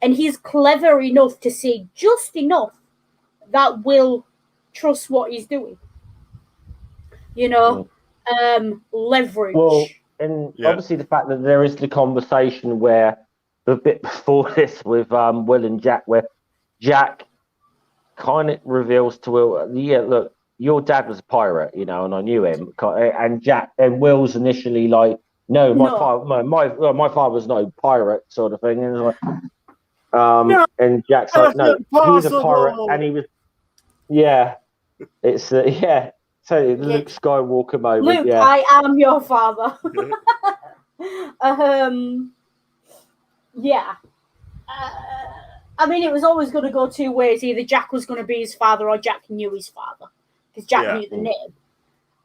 And he's clever enough to see just enough that Will trust what he's doing. Leverage. Well, and obviously the fact that there is the conversation where the bit before this with Will and Jack, where Jack kind of reveals to Will, look, your dad was a pirate, and I knew him. And Will's initially like, no, my father was no pirate, sort of thing. And and Jack's like, no, he's a pirate, and he was, it's So Luke Skywalker moment. Luke, I am your father. I mean, it was always going to go 2 ways. Either Jack was going to be his father, or Jack knew his father, because Jack knew the name.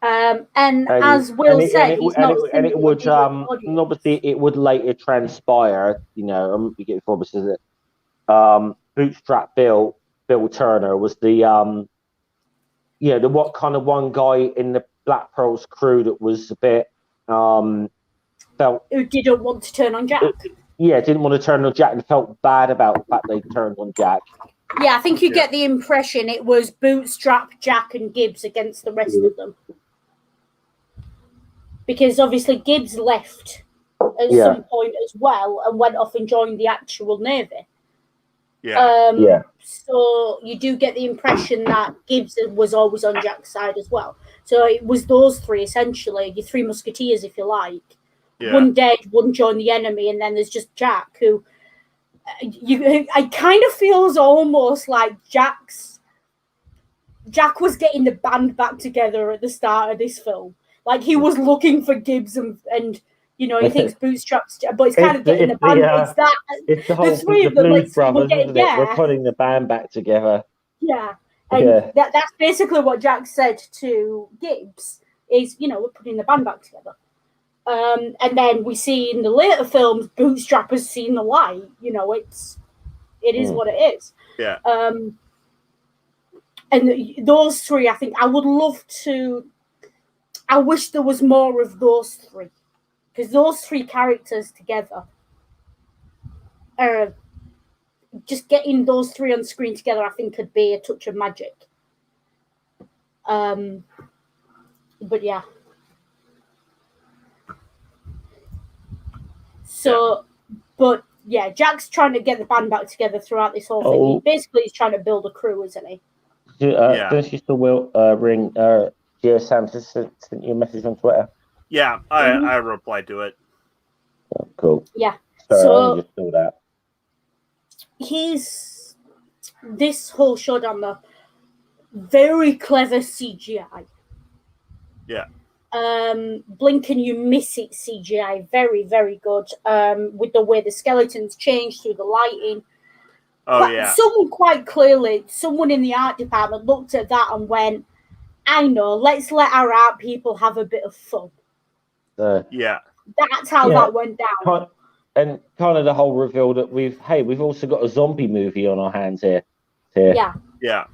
And as Will said, he's not. And it would, and obviously, it would later transpire. I'm getting forward to it. Bootstrap Bill Turner was the the what kind of one guy in the Black Pearl's crew that was a bit felt, who didn't want to turn on Jack. Didn't want to turn on Jack and felt bad about the fact they turned on Jack. Yeah, I think you get the impression it was Bootstrap, Jack, and Gibbs against the rest of them, because obviously Gibbs left at some point as well and went off and joined the actual Navy. So you do get the impression that Gibbs was always on Jack's side as well. So it was those 3 essentially, your 3 musketeers, if you like. One dead, one joined the enemy, and then there's just Jack, who I kind of feels almost like Jack was getting the band back together at the start of this film. Like he was looking for Gibbs and he thinks Bootstrap's, but it's kind of getting the band. It's the whole the Blues Brothers, isn't it? We're putting the band back together. Yeah, and that's basically what Jack said to Gibbs. Is we're putting the band back together. And then we see in the later films, Bootstrap has seen the light. It is what it is. Yeah. And those 3, I think I would love to. I wish there was more of those 3. Because those 3 characters together are just getting those 3 on screen together, I think could be a touch of magic. But yeah. So, but yeah, Jack's trying to get the band back together throughout this whole thing. Basically, he's trying to build a crew, isn't he? Don't you still ring Geo Sam just sent you a message on Twitter? Yeah, I replied to it. Oh, cool. Yeah. So I just saw that. This whole showdown, though, very clever CGI. Yeah. Blink and you miss it CGI, very, very good. With the way the skeletons change through the lighting. Someone in the art department looked at that and went, I know, let's let our art people have a bit of fun. That's how that went down. And kind of the whole reveal that we've also got a zombie movie on our hands here. Yeah. Yeah.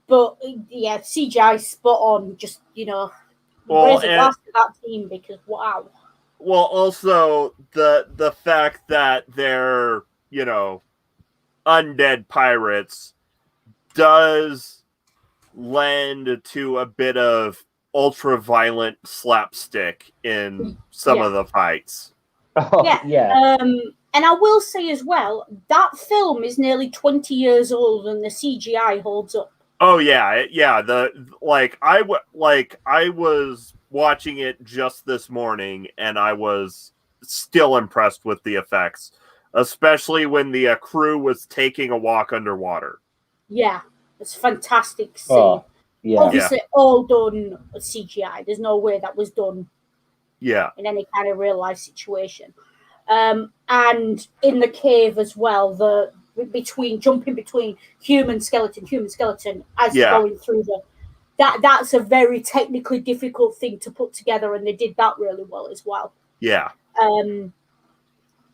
But yeah, CGI spot on. Just raise a glass to that team because wow. Well, also the fact that they're undead pirates does lend to a bit of ultra violent slapstick in some of the fights. Yeah. And I will say as well, that film is nearly 20 years old and the CGI holds up. Oh yeah. I was watching it just this morning and I was still impressed with the effects, especially when the crew was taking a walk underwater. Yeah, it's a fantastic scene. Obviously, all done CGI. There's no way that was done in any kind of real life situation. And in the cave as well, jumping between human skeleton as you're going through that's a very technically difficult thing to put together, and they did that really well as well. Yeah.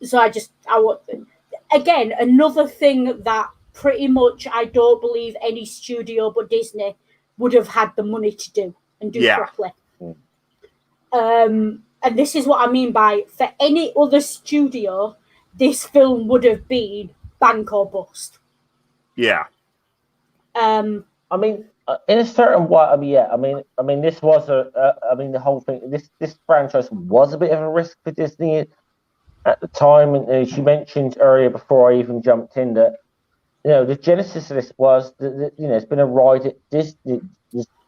So again, another thing that pretty much I don't believe any studio but Disney would have had the money to do and do properly. And this is what I mean by, for any other studio, this film would have been bank or bust. Yeah. I mean, in a certain way, I mean, this was the whole thing. This franchise was a bit of a risk for Disney at the time, and she mentioned earlier before I even jumped in that the genesis of this was that it's been a ride at Disney,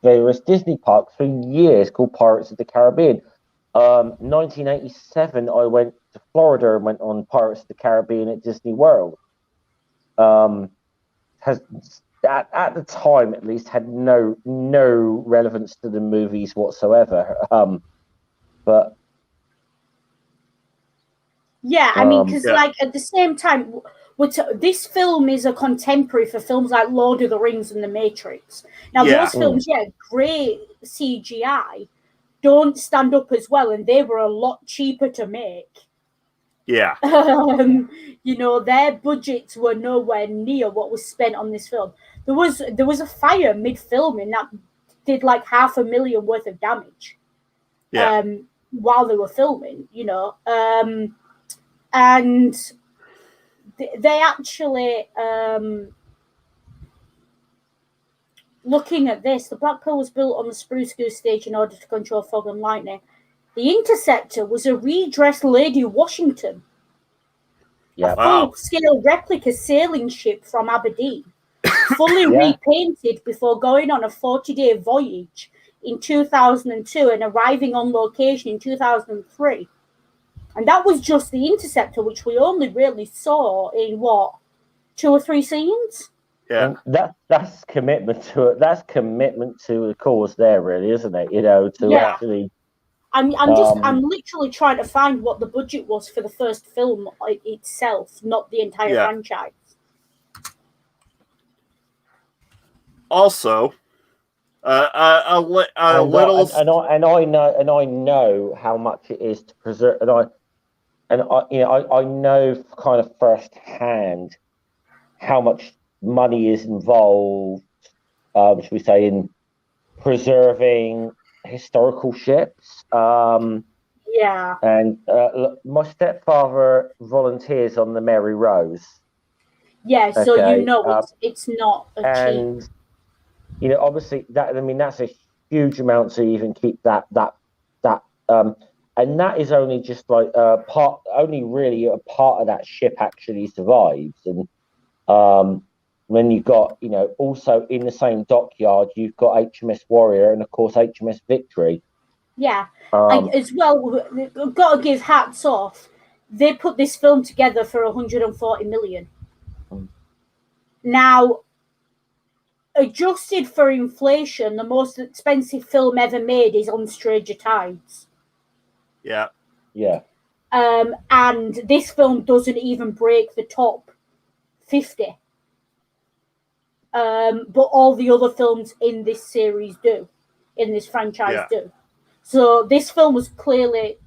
various Disney parks for years called Pirates of the Caribbean. 1987, I went to Florida and went on Pirates of the Caribbean at Disney World. Has at the time at least had no relevance to the movies whatsoever. But yeah, I mean, because at the same time, this film is a contemporary for films like Lord of the Rings and The Matrix. Now, those films, great CGI, don't stand up as well, and they were a lot cheaper to make. Yeah. Their budgets were nowhere near what was spent on this film. There was a fire mid-filming that did like $500,000 worth of damage. Yeah. While they were filming, and they actually looking at this, the Black Pearl was built on the Spruce Goose stage in order to control fog and lightning. The Interceptor was a redressed Lady Washington, a full-scale replica sailing ship from Aberdeen, fully repainted before going on a 40-day voyage in 2002 and arriving on location in 2003. And that was just the Interceptor, which we only really saw in 2 or 3 scenes. Yeah, that's commitment to it. That's commitment to the cause, there, really, isn't it? Actually. I'm literally trying to find what the budget was for the first film itself, not the entire franchise. Also, a little, and I know how much it is to preserve, and I know kind of firsthand how much money is involved, should we say, in preserving historical ships. And my stepfather volunteers on the Mary Rose. Yeah, so it's not a cheap. Obviously that's a huge amount to even keep that and that is only just like only really a part of that ship actually survives. And then you've got, also in the same dockyard, you've got HMS Warrior and of course HMS Victory. Yeah, as well, I've got to give hats off. They put this film together for 140 million. Now, adjusted for inflation, the most expensive film ever made is On Stranger Tides. Yeah. Yeah. And this film doesn't even break the top 50. But all the other films in this series do, in this franchise do. So this film was clearly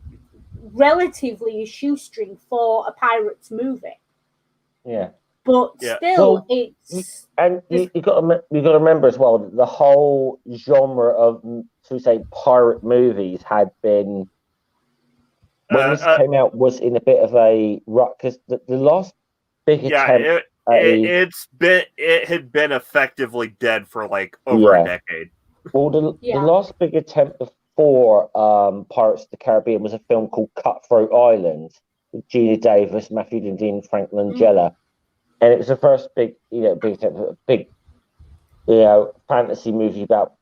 relatively a shoestring for a pirates movie. Yeah. But Yeah. still, Well, it's and you got to remember as well that the whole genre of, should we say, pirate movies had been, when this came out, was in a bit of a rut, because the last big attempt it had been effectively dead for like over a decade. Well, the last big attempt before Pirates of the Caribbean was a film called Cutthroat Island with Gina Davis, Matthew Dean, Frank Langella, and it was the first big attempt, fantasy movie about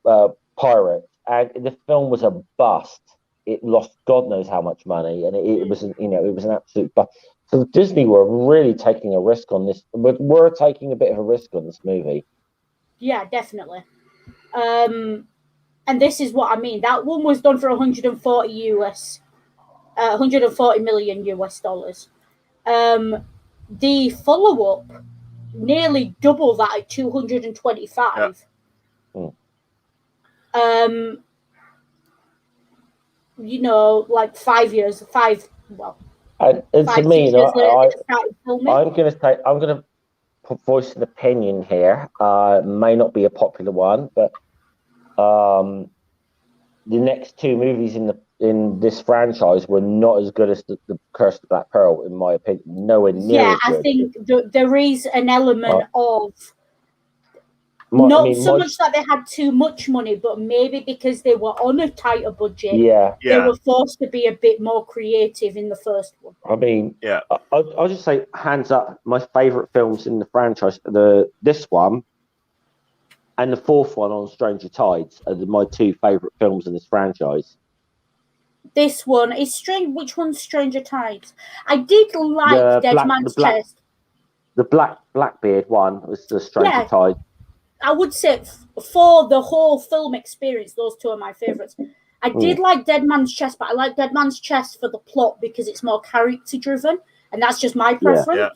pirates, and the film was a bust. It lost God knows how much money, and it was an absolute bust. So Disney were really taking a risk on this. We're taking a bit of a risk on this movie. Yeah, definitely. And this is what I mean. That one was done for 140 million US dollars. The follow-up nearly double that at 225. Yeah. Like 5 years, and to me, I'm going to voice an opinion here. May not be a popular one, but the next two movies in this franchise were not as good as the Curse of the Black Pearl, in my opinion. Nowhere near as good. I think there is an element of much that they had too much money, but maybe because they were on a tighter budget, they were forced to be a bit more creative in the first one. I mean, I'll just say, hands up, my favourite films in the franchise, this one and the fourth one on Stranger Tides are my two favourite films in this franchise. This one is strange. Which one's Stranger Tides? I did like Dead Man's Chest. The Blackbeard one was the Stranger Tides. I would say for the whole film experience, those two are my favourites. I did like Dead Man's Chest, but I like Dead Man's Chest for the plot because it's more character driven, and that's just my preference. Yeah.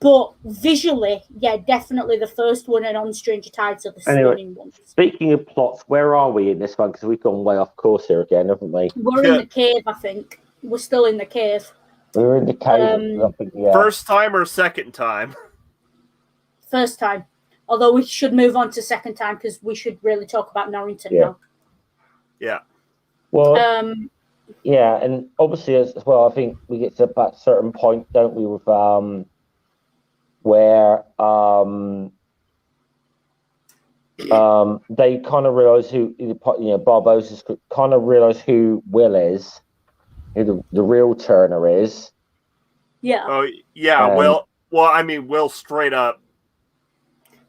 But visually, definitely the first one and On Stranger Tides are the stunning ones. Speaking of plots, where are we in this one? Because we've gone way off course here again, haven't we? We're in the cave, I think. We're still in the cave. We're in the cave. First time or second time? First time. Although we should move on to second time because we should really talk about Norrington now. Yeah. Well, and obviously as well, I think we get to a certain point, don't we, with where they kind of realise who, Barbosa's kind of realise who Will is, who the real Turner is. Yeah. Oh, yeah. Well, I mean, Will straight up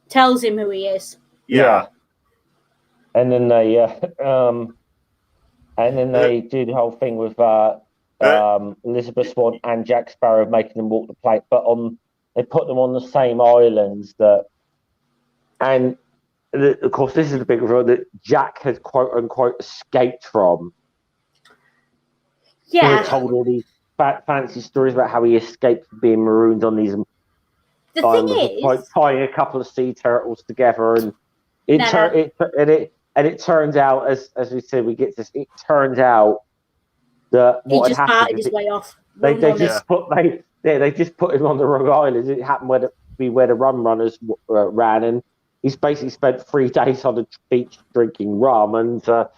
tells him who he is. Yeah. And then they do the whole thing with Elizabeth Swann and Jack Sparrow making them walk the plank, but they put them on the same islands of course, this is the big reveal that Jack has quote unquote escaped from. Yeah. He told all these fancy stories about how he escaped from being marooned on these. The thing is, tying a couple of sea turtles together, and it turns out, as we said, we get this. It turns out that what had happened his way off. They just put him on the wrong island. It happened where the rum runners ran, and he's basically spent 3 days on the beach drinking rum and but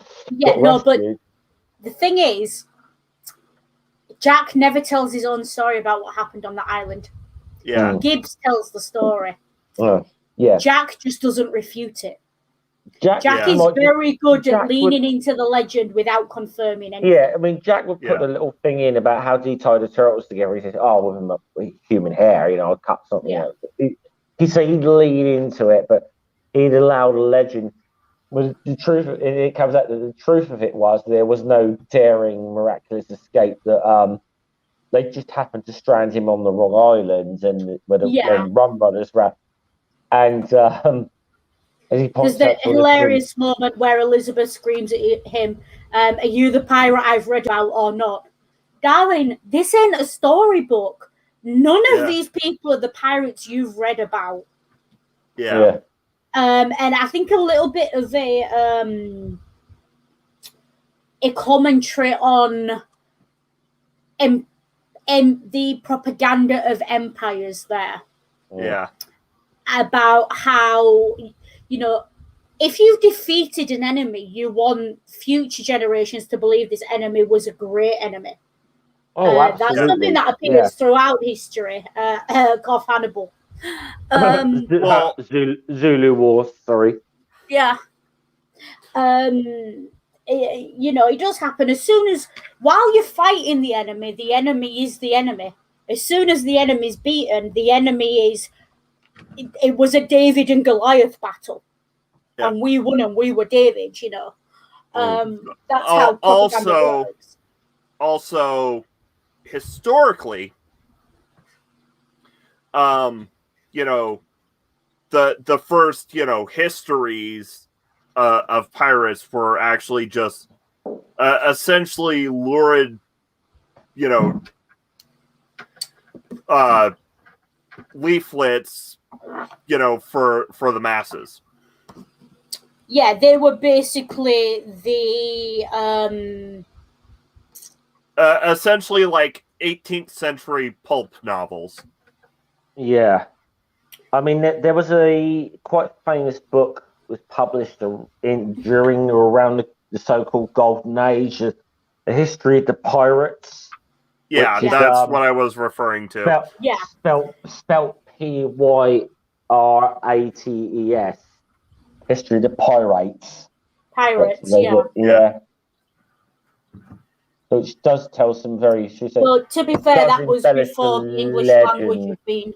the thing is, Jack never tells his own story about what happened on the island. Yeah. Gibbs tells the story. Jack just doesn't refute it. Jack is very good at leaning into the legend without confirming anything. Yeah, I mean, Jack would put a little thing in about how do you tie the turtles together. He says, with human hair, I'll cut something out. He'd lean into it, but he'd allow the legend. But the truth, it comes out that the truth of it was there was no daring, miraculous escape. That they just happened to strand him on the wrong island, and where the rum runners ran. And as he points there's the hilarious moment where Elizabeth screams at him, "Are you the pirate I've read about or not?" Darling, this ain't a storybook. None of these people are the pirates you've read about. Yeah. And I think a little bit of a commentary on the propaganda of empires there. Yeah. About how, if you've defeated an enemy, you want future generations to believe this enemy was a great enemy. Oh, absolutely. That's something that appears throughout history. Of Hannibal. Zulu Wars, sorry. Yeah. It does happen while you're fighting the enemy is the enemy. As soon as the enemy's beaten, the enemy is. It was a David and Goliath battle, and we won, and we were David. That's how propaganda works. Also, historically, the first histories of pirates were actually just essentially lurid, leaflets, for the masses. Yeah, they were basically the essentially like 18th century pulp novels. Yeah. I mean, there was a quite famous book was published during or around the so-called Golden Age, a history of the pirates. Yeah, that's what I was referring to. Spelt Pyrates. History of the Pirates. Yeah. Which does tell some very. Well, to be fair, that was before the English language had been.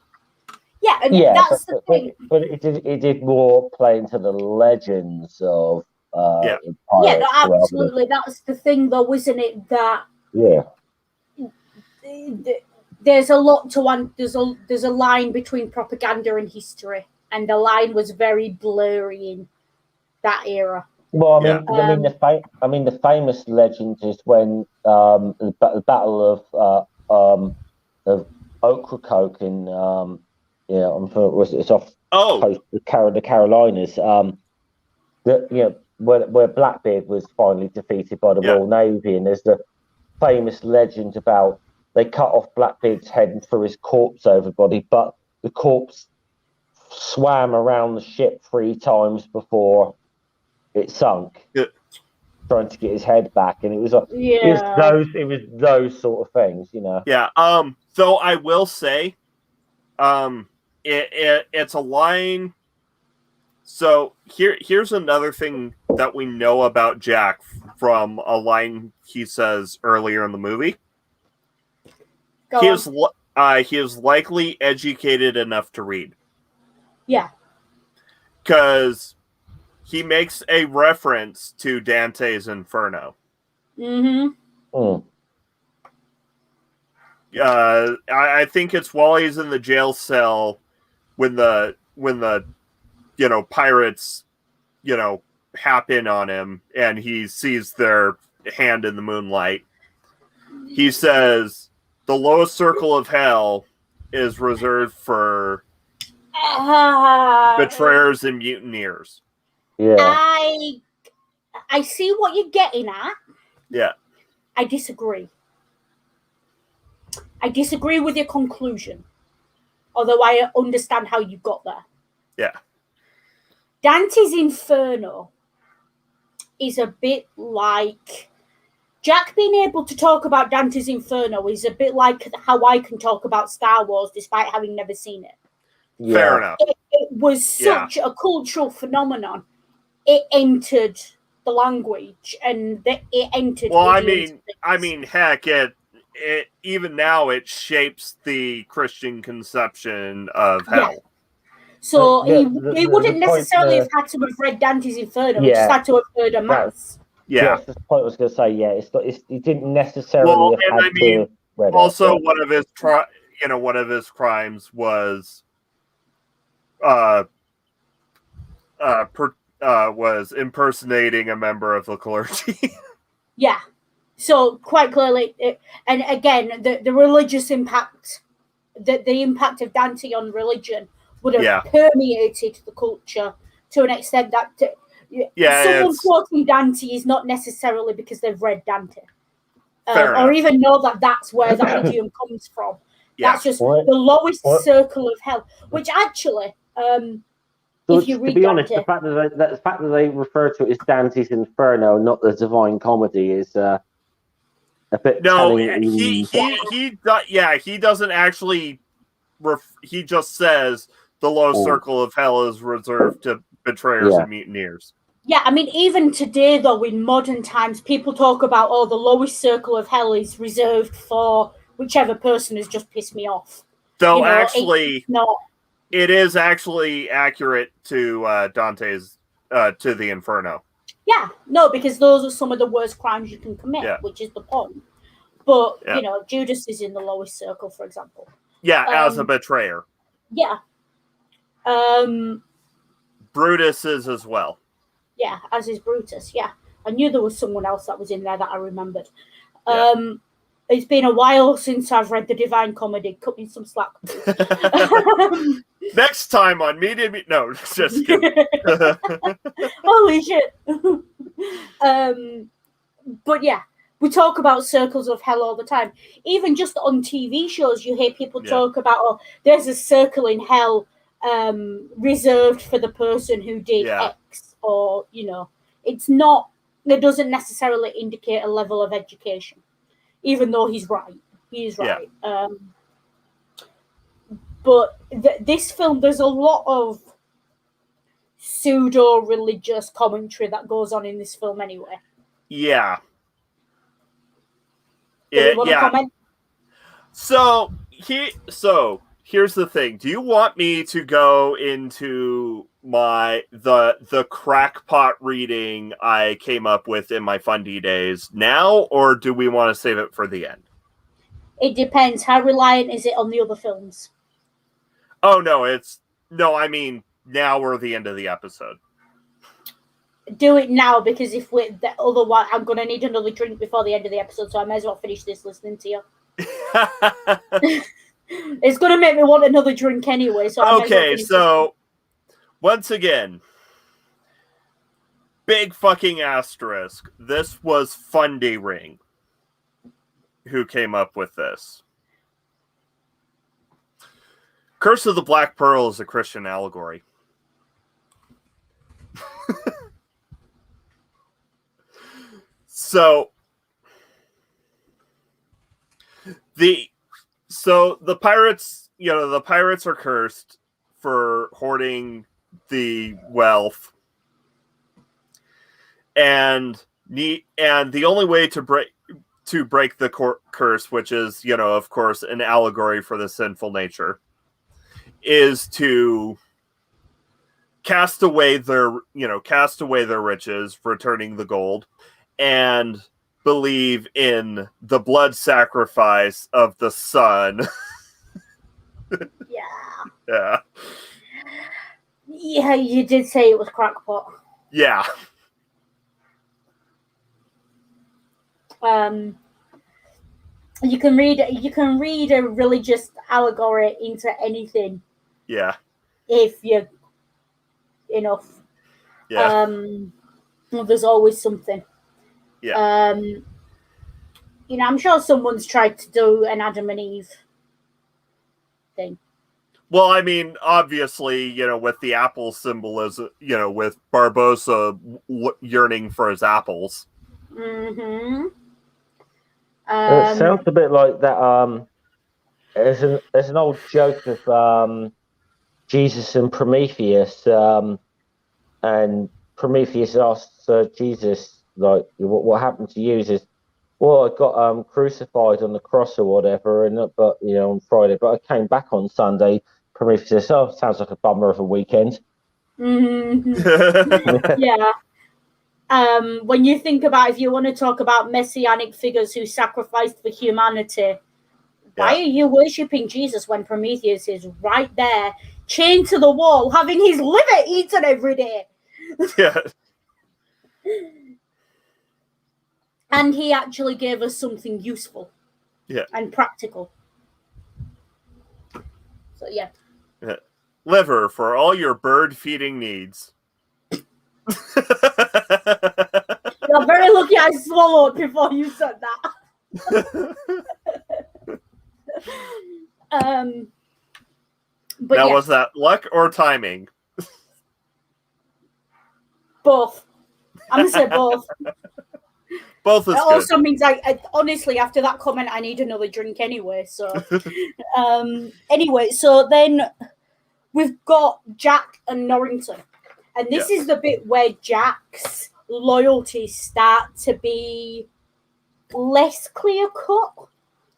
Yeah, and that's the thing. But it did more play into the legends of. Pirates, absolutely. That's the thing, though, isn't it? That there's a lot to there's a line between propaganda and history, and the line was very blurry in that era. Well, the famous legend is when the Battle of Ocracoke in I'm sure it's off coast the Carolinas. Where Blackbeard was finally defeated by the Royal Navy, and there's the famous legend about they cut off Blackbeard's head and threw his corpse overbody, but the corpse swam around the ship 3 times before it sunk, trying to get his head back, and it was those sort of things, Yeah. Though I will say, it's a line. So here's another thing that we know about Jack from a line he says earlier in the movie. He is likely educated enough to read. Yeah. Because he makes a reference to Dante's Inferno. Mm-hmm. Oh. I think it's while he's in the jail cell when the pirates, hap in on him and he sees their hand in the moonlight. He says, the lowest circle of hell is reserved for betrayers and mutineers. Yeah. I see what you're getting at. Yeah. I disagree. I disagree with your conclusion, although I understand how you got there. Yeah. Dante's Inferno is a bit like... Jack being able to talk about Dante's Inferno is a bit like how I can talk about Star Wars despite having never seen it. Yeah. Fair enough. It was such a cultural phenomenon. It entered the language and it entered... Well, I mean, heck, it even now it shapes the Christian conception of hell. Yeah. So he wouldn't necessarily have had to have read Dante's Inferno. He just had to have heard a mass. Yeah, that's the point I was going to say. Yeah, he didn't necessarily have had to read also, one of his crimes was was impersonating a member of the clergy. Yeah. So quite clearly, and again, the religious impact, the impact of Dante on religion would have permeated the culture to an extent that someone quoting Dante is not necessarily because they've read Dante. or even know that that's where that idiom comes from. Yeah. That's just the lowest circle of hell, which actually, if you read to be honest, Dante, the fact that they refer to it as Dante's Inferno, not the Divine Comedy, is a bit telling. He doesn't actually. He just says the low circle of hell is reserved to betrayers and mutineers. Yeah, I mean, even today, though, in modern times, people talk about, the lowest circle of hell is reserved for whichever person has just pissed me off. Though, actually, it is actually accurate to Dante's, to the Inferno. Yeah, no, because those are some of the worst crimes you can commit, which is the point. But, Judas is in the lowest circle, for example. Yeah, as a betrayer. Yeah. Brutus is as well. Yeah, as is Brutus, yeah. I knew there was someone else that was in there that I remembered. It's been a while since I've read the Divine Comedy. Cut me some slack. Next time on Media... No, just kidding. Holy shit. But yeah, we talk about circles of hell all the time. Even just on TV shows, you hear people talk about, there's a circle in hell reserved for the person who did X. Or, it's not, it doesn't necessarily indicate a level of education, even though he's right. He is right. Yeah. But this film, there's a lot of pseudo-religious commentary that goes on in this film anyway. Yeah. Do you want to comment? So here's the thing. Do you want me to go into the crackpot reading I came up with in my Fundy days now, or do we want to save it for the end? It depends. How reliant is it on the other films? Oh, no, I mean now or the end of the episode. Do it now, because otherwise I'm going to need another drink before the end of the episode, so I may as well finish this listening to you. It's going to make me want another drink anyway. So once again, big fucking asterisk. This was Fundy Ring who came up with this. Curse of the Black Pearl is a Christian allegory. So the pirates, the pirates are cursed for hoarding the wealth, and the only way to break the curse, which is, of course, an allegory for the sinful nature, is to cast away their riches, returning the gold, and believe in the blood sacrifice of the son. Yeah. Yeah, you did say it was crackpot. Yeah. You can read a religious allegory into anything. Yeah. If you're enough. Yeah. There's always something. Yeah. I'm sure someone's tried to do an Adam and Eve thing. Well, I mean, obviously, with the apple symbolism, with Barbossa yearning for his apples. Mm-hmm. It sounds a bit like that. There's an old joke of Jesus and Prometheus, and Prometheus asks Jesus, like, what happened to you? He says, well, I got crucified on the cross or whatever, on Friday, but I came back on Sunday. Prometheus says, oh, sounds like a bummer of a weekend. Mm-hmm. Yeah. When you think about, if you want to talk about messianic figures who sacrificed for humanity, why are you worshipping Jesus when Prometheus is right there, chained to the wall, having his liver eaten every day? Yeah. And he actually gave us something useful. Yeah. And practical. So, yeah. Liver for all your bird feeding needs. You're very lucky I swallowed before you said that. But now, yeah, was that luck or timing? both. I'm gonna say both. Both is It good. also means I honestly, after that comment, I need another drink anyway. So, anyway, so then we've got Jack and Norrington, and this is the bit where Jack's loyalties start to be less clear cut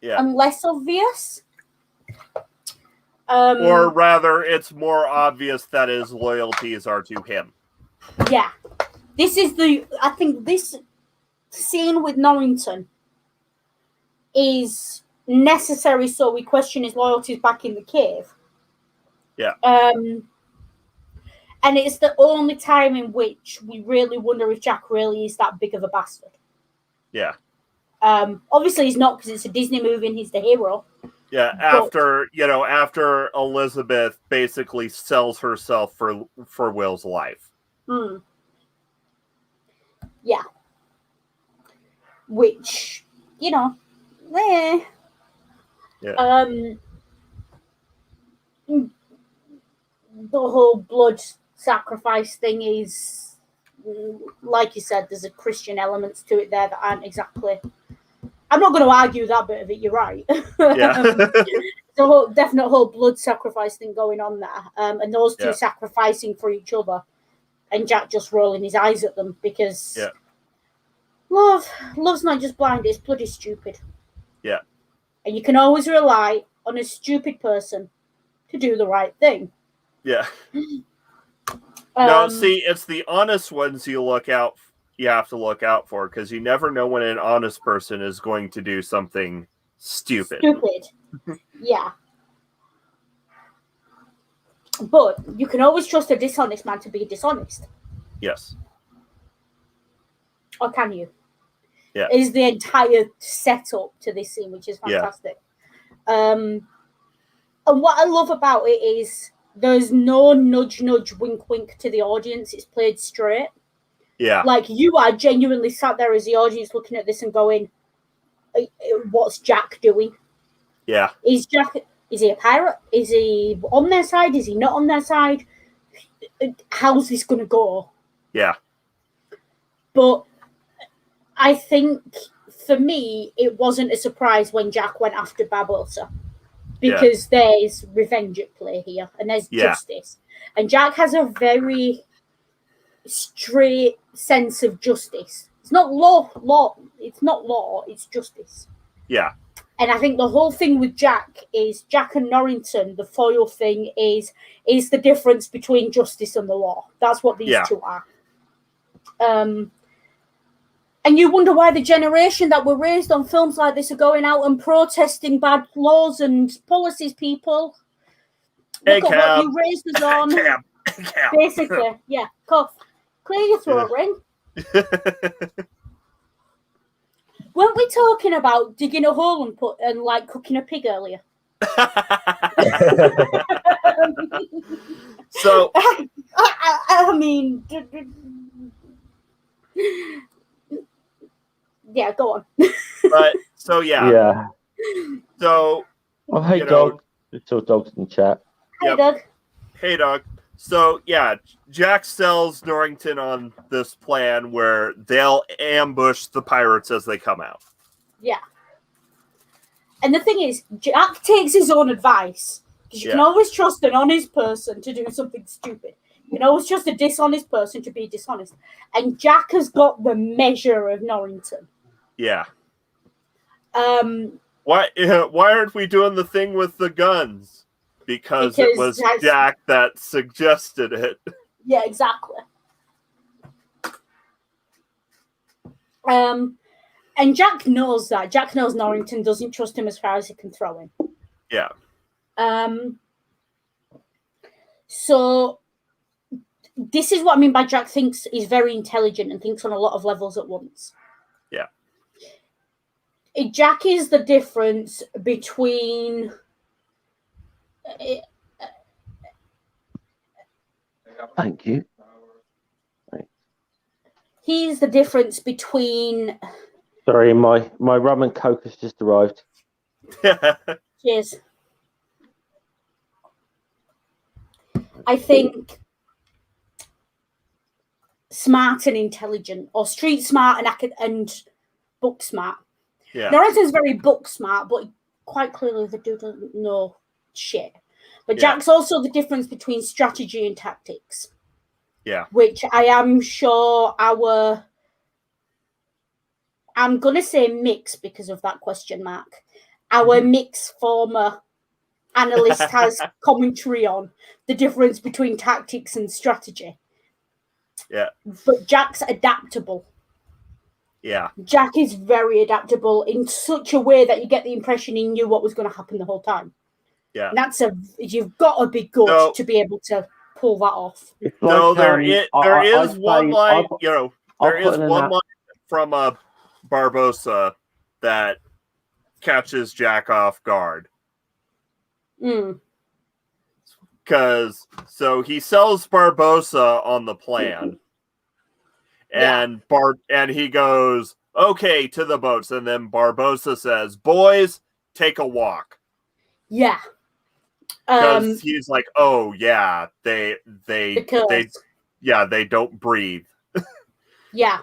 and less obvious. Or rather, it's more obvious that his loyalties are to him. Yeah, I think this scene with Norrington is necessary so we question his loyalties back in the cave. Yeah. And it's the only time in which we really wonder if Jack really is that big of a bastard. Yeah. Obviously he's not, because it's a Disney movie and he's the hero. Yeah, after Elizabeth basically sells herself for Will's life. Yeah. Which, Yeah. The whole blood sacrifice thing is, like you said, there's a Christian elements to it there that aren't exactly. I'm not going to argue that bit of it. You're right. Yeah. The definite whole blood sacrifice thing going on there, and those two sacrificing for each other, and Jack just rolling his eyes at them because love's not just blind; it's bloody stupid. Yeah. And you can always rely on a stupid person to do the right thing. Yeah. No, see, it's the honest ones you have to look out for, because you never know when an honest person is going to do something stupid. Yeah. But you can always trust a dishonest man to be dishonest. Yes. Or can you? Yeah. Is the entire setup to this scene, which is fantastic. And what I love about it is there's no nudge, wink, wink to the audience. It's played straight. Yeah. Like, you are genuinely sat there as the audience looking at this and going, what's Jack doing? Yeah. Is he a pirate? Is he on their side? Is he not on their side? How's this going to go? Yeah. But I think, for me, it wasn't a surprise when Jack went after Barbossa. Because there's revenge at play here, and there's justice. And Jack has a very straight sense of justice. It's not law. It's not law. It's justice. Yeah. And I think the whole thing with Jack and Norrington, the foil thing is the difference between justice and the law. That's what these two are. And you wonder why the generation that were raised on films like this are going out and protesting bad laws and policies, people. Look at what you raised us on. Basically, yeah. Cough. Clear your throat, Ring. Weren't we talking about digging a hole and cooking a pig earlier? So, I mean, yeah, go on. But so Yeah. So, oh, hey, dog. Saw dogs in the chat. Hey, Doug. Hey, dog. So Jack sells Norrington on this plan where they'll ambush the pirates as they come out. Yeah. And the thing is, Jack takes his own advice, because you can always trust an honest person to do something stupid. You can always trust a dishonest person to be dishonest. And Jack has got the measure of Norrington. Yeah. Why aren't we doing the thing with the guns? Because it was Jack that suggested it. Yeah, exactly. And Jack knows that. Jack knows Norrington doesn't trust him as far as he can throw him. Yeah. So this is what I mean by Jack thinks he's very intelligent and thinks on a lot of levels at once. Yeah. Jack is the difference between thank you. He's the difference between Sorry, my rum and coke has just arrived. Cheers. I think smart and intelligent, or street smart and book smart. Yeah. Norrington's very book smart, but quite clearly the dude doesn't know shit. But Yeah. Jack's also the difference between strategy and tactics. Yeah. Which I am sure I'm going to say mix because of that question mark. Our mix former analyst has commentary on the difference between tactics and strategy. Yeah. But Jack's adaptable. Yeah. Jack is very adaptable in such a way that you get the impression he knew what was going to happen the whole time. Yeah. And you've got to be good to be able to pull that off. No, there is one line from Barbossa that catches Jack off guard. Because he sells Barbossa on the plan, and he goes, "Okay, to the boats," and then Barbossa says, "Boys, take a walk." Yeah. Because he's like, "Oh yeah, they don't breathe." Yeah.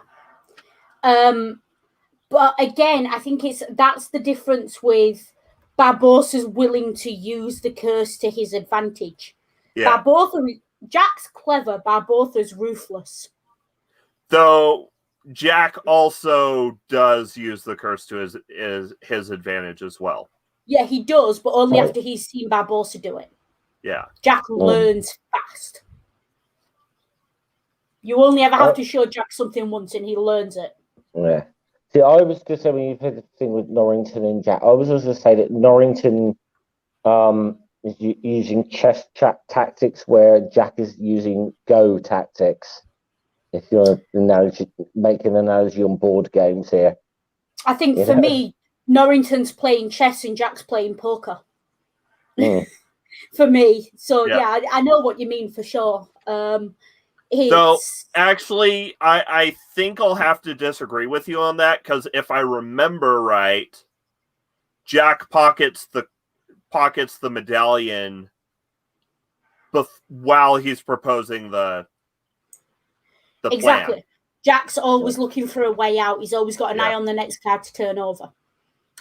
But again, I think that's the difference with Barbossa's willing to use the curse to his advantage. Yeah. Jack's clever, Barbossa's ruthless. Though Jack also does use the curse to his advantage as well. Yeah, he does, but only after he's seen Barbossa do it. Yeah. Jack learns fast. You only ever have to show Jack something once and he learns it. Yeah. See, I was going to say, when you've had the thing with Norrington and Jack, I was also going to say that Norrington is using chess tactics where Jack is using go tactics. If you're make an analogy on board games here. I think for me, Norrington's playing chess and Jack's playing poker. For me. So, yeah, I know what you mean for sure. So, actually, I think I'll have to disagree with you on that, because if I remember right, Jack pockets the medallion while he's proposing the exactly. plan. Jack's always looking for a way out. He's always got an eye on the next card to turn over.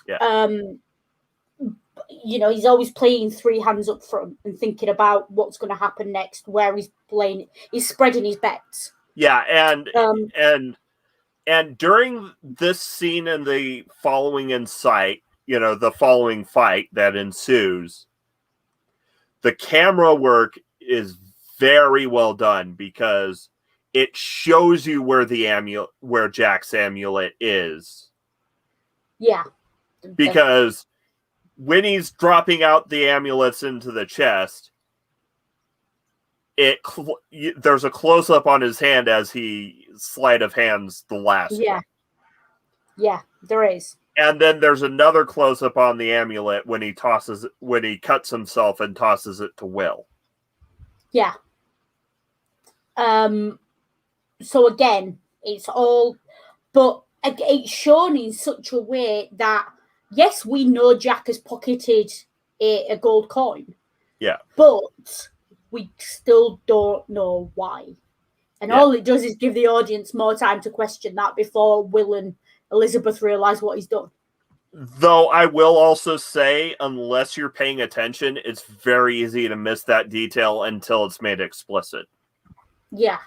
Yeah. He's always playing three hands up front and thinking about what's going to happen next, where he's playing. He's spreading his bets. Yeah, and during this scene and the following the following fight that ensues, the camera work is very well done, because it shows you where Jack's amulet is. Yeah. Because when he's dropping out the amulets into the chest, there's a close-up on his hand as he sleight of hands the last one. Yeah, there is. And then there's another close-up on the amulet when he cuts himself and tosses it to Will. Yeah. So again, it's all, but it's shown in such a way that, yes, we know Jack has pocketed a gold coin. Yeah. But we still don't know why. And all it does is give the audience more time to question that before Will and Elizabeth realize what he's done. Though I will also say, unless you're paying attention, it's very easy to miss that detail until it's made explicit. Yeah,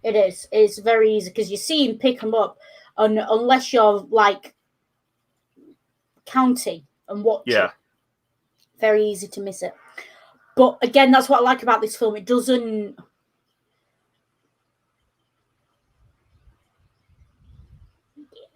it is. It's very easy because you see him pick them up, and unless you're like counting and watching, very easy to miss it. But again, that's what I like about this film. It doesn't.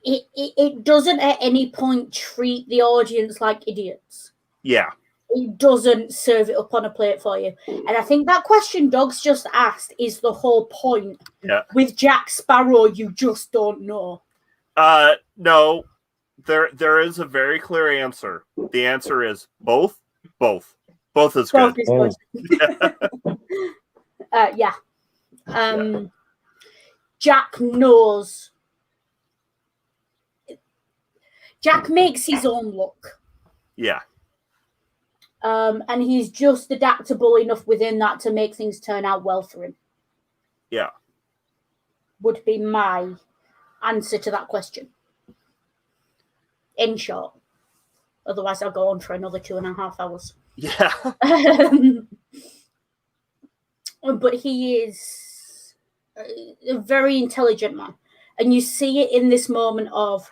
It doesn't at any point treat the audience like idiots. Yeah. It doesn't serve it up on a plate for you. And I think that question Doug's just asked is the whole point. Yeah. With Jack Sparrow, you just don't know. No. There is a very clear answer. The answer is both. Both is good. Both is good. Yeah. Jack knows Jack makes his own luck. Yeah. And he's just adaptable enough within that to make things turn out well for him. Yeah. Would be my answer to that question. In short. Otherwise, I'll go on for another 2.5 hours. Yeah. But he is a very intelligent man. And you see it in this moment of,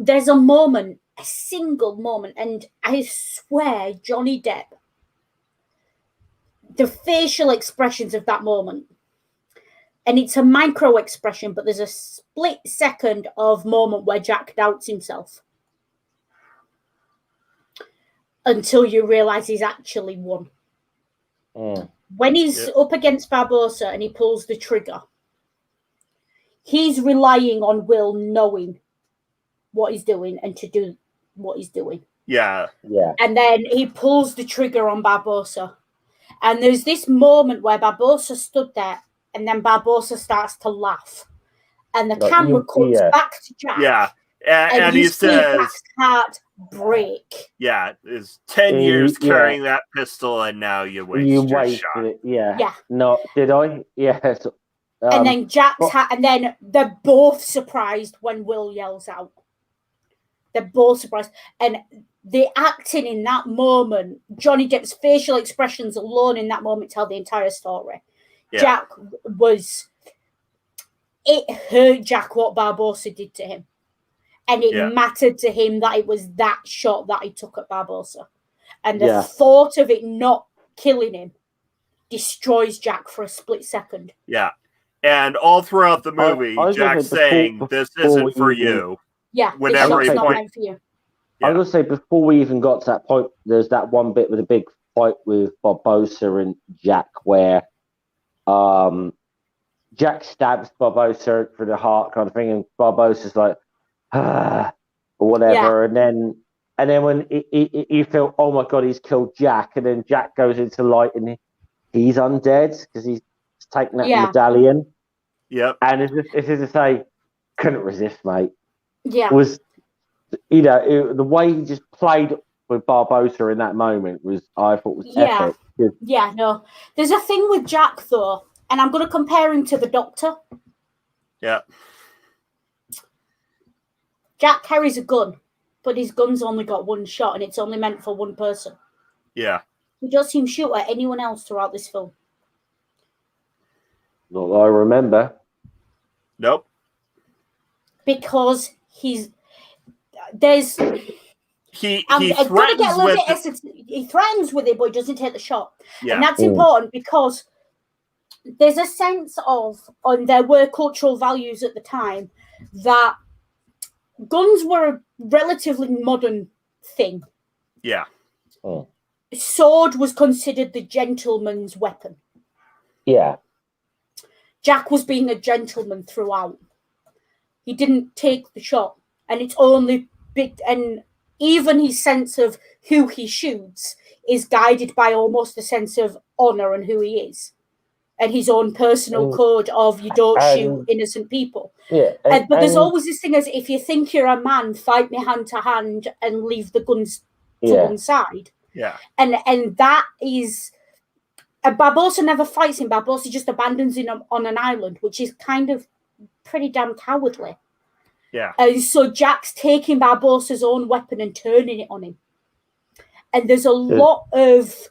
there's a single moment, and I swear Johnny Depp, the facial expressions of that moment, and it's a micro expression, but there's a split second of moment where Jack doubts himself until you realize he's actually won. When he's up against Barbossa and he pulls the trigger, he's relying on Will knowing what he's doing and to do what he's doing. Yeah. And then he pulls the trigger on Barbossa. And there's this moment where Barbossa stood there, and then Barbossa starts to laugh. And the camera cuts back to Jack. Yeah. And he he says, Jack's heart break. Yeah, is 10 years carrying that pistol, and now you waste your shot. It. Yeah. Yeah. No, did I? Yeah. So, and then Jack's and then they're both surprised when Will yells out. They're both surprised. And the acting in that moment, Johnny Depp's facial expressions alone in that moment tell the entire story. Yeah. It hurt Jack what Barbossa did to him. And it mattered to him that it was that shot that he took at Barbossa. And the thought of it not killing him destroys Jack for a split second. Yeah. And all throughout the movie, Jack's saying, this isn't for you. Yeah, whenever it's not meant for you. I was going to say, before we even got to that point, there's that one bit with a big fight with Barbossa and Jack where Jack stabs Barbossa through the heart kind of thing, and Barbossa's like, or whatever. Yeah. And then when you feel, oh my God, he's killed Jack, and then Jack goes into light and he's undead because he's taken that medallion. Yep. And it's just to say, couldn't resist, mate. Yeah. Was, the way he just played with Barbossa in that moment I thought was epic. Yeah, no. There's a thing with Jack though, and I'm going to compare him to the Doctor. Yeah. Jack carries a gun, but his gun's only got one shot, and it's only meant for one person. Yeah. He does seem shoot at anyone else throughout this film. Not that I remember. Nope. Because he threatens with it, but he doesn't take the shot. Yeah. And that's important because there's a sense of, and there were cultural values at the time, that guns were a relatively modern thing. Yeah. Sword was considered the gentleman's weapon. Yeah. Jack was being a gentleman throughout. He didn't take the shot. And it's only big, and even his sense of who he shoots is guided by almost a sense of honor and who he is, and his own personal code of you don't shoot innocent people. Yeah, but there's always this thing as, if you think you're a man, fight me hand to hand and leave the guns to one side. Yeah, and that is. Barbossa never fights him. Barbossa just abandons him on an island, which is kind of pretty damn cowardly. Yeah. And so Jack's taking Barbossa's own weapon and turning it on him. And there's a lot of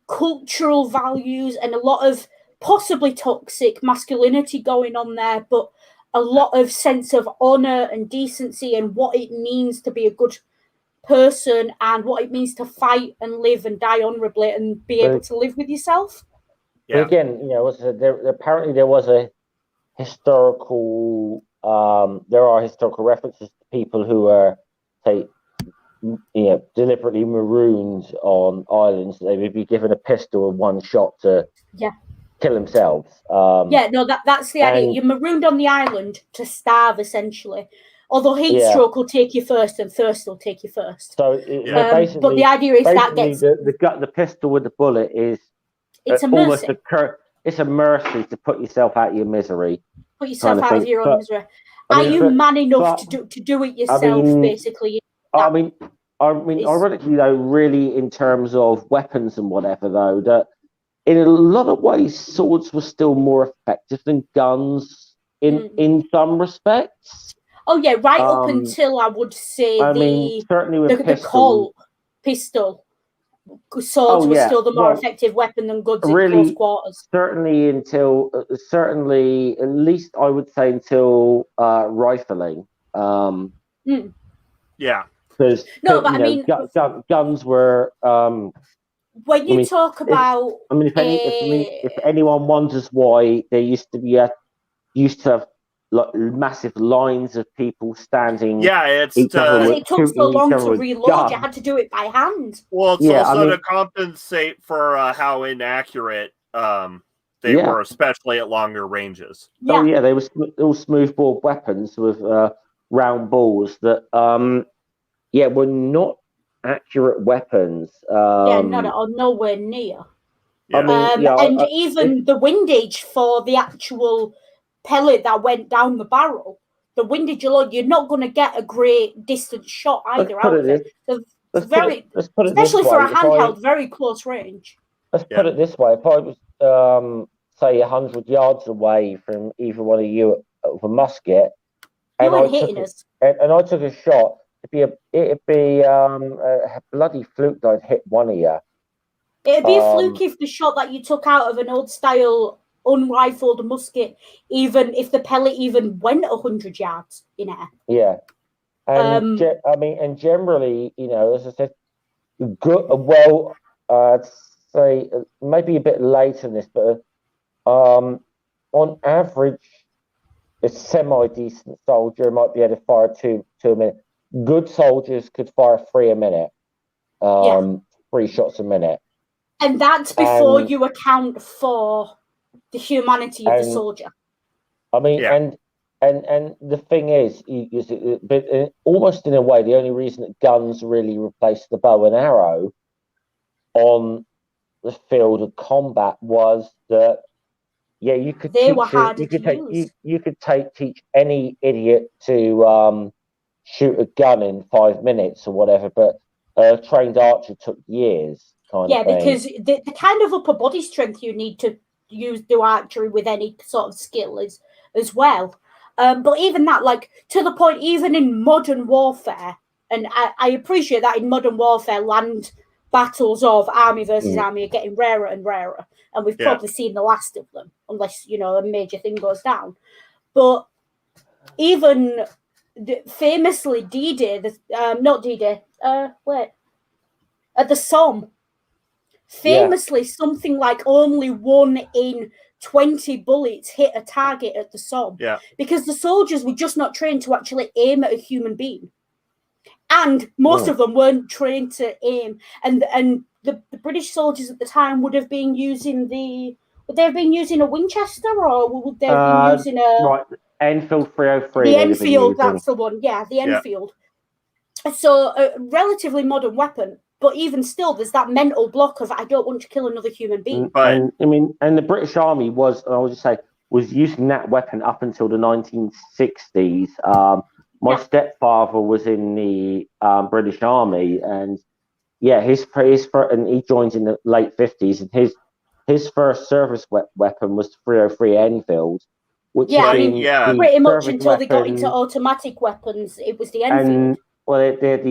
cultural values and a lot of possibly toxic masculinity going on there, but a lot of sense of honor and decency and what it means to be a good person and what it means to fight and live and die honorably and be able to live with yourself. Yeah. But again, apparently there was a historical there are historical references to people who are, say, deliberately marooned on islands. They would be given a pistol and one shot to kill themselves. That's the idea. You're marooned on the island to starve, essentially. Although heat stroke will take you first and thirst will take you first. So, basically, but the idea is that gets the pistol with the bullet is it's a mercy. It's a mercy to put yourself out of your misery. Put yourself out of your own misery. Are you man enough to do it yourself, basically? I mean, ironically, though, really, in terms of weapons and whatever, though, that in a lot of ways, swords were still more effective than guns in some respects. Oh yeah, right up until I would say certainly with the Colt pistol. Swords were still the more effective weapon than guns in close quarters. Certainly at least I would say until rifling. Yeah. Because guns were. When you talk about, if anyone wonders why there used to have like massive lines of people standing. Yeah, it took so long to reload. You had to do it by hand. Well, it's also to compensate for how inaccurate they were, especially at longer ranges. Yeah. Oh yeah, they were all smoothbore weapons with round balls that were not accurate weapons. Not at all, nowhere near. Yeah. Even the windage for the actual pellet that went down the barrel, the windage alone, you're not going to get a great distance shot either out of it. Especially for a handheld, very close range. Let's put it this way: if I was, say, 100 yards away from either one of you with a musket, and I took a shot, it'd be a bloody fluke that I'd hit one of you. It'd be a fluke if the shot that you took out of an old style unrifled musket, even if the pellet even went 100 yards in air. Yeah. And and generally, as I said, good. Well, I'd say maybe a bit later in this, but on average, a semi-decent soldier might be able to fire two a minute. Good soldiers could fire 3 a minute, 3 shots a minute. And that's before you account for the humanity of the soldier. I mean, and the thing is, almost in a way, the only reason that guns really replaced the bow and arrow on the field of combat was that, you could teach any idiot to shoot a gun in 5 minutes or whatever, but a trained archer took years. Because the kind of upper body strength you need to do archery with any sort of skill is as well. But even that, like, to the point, even in modern warfare, and I appreciate that in modern warfare, land battles of army versus army are getting rarer and rarer, and we've probably seen the last of them, unless, a major thing goes down. But even famously D-Day, not D-Day, at the Somme, famously something like only 1 in 20 bullets hit a target at the Somme. Yeah. Because the soldiers were just not trained to actually aim at a human being. And most of them weren't trained to aim. And the British soldiers at the time would have been using would they have been using a Winchester, or would they have been using a Enfield 303? The Enfield, that's the one. Yeah, the Enfield. So a relatively modern weapon. But even still, there's that mental block of, I don't want to kill another human being. And the British Army was using that weapon up until the 1960s. My stepfather was in the British Army, and and he joined in the late 50s, and his first service weapon was the 303 Enfield, which pretty much until they got into automatic weapons, it was the Enfield. They had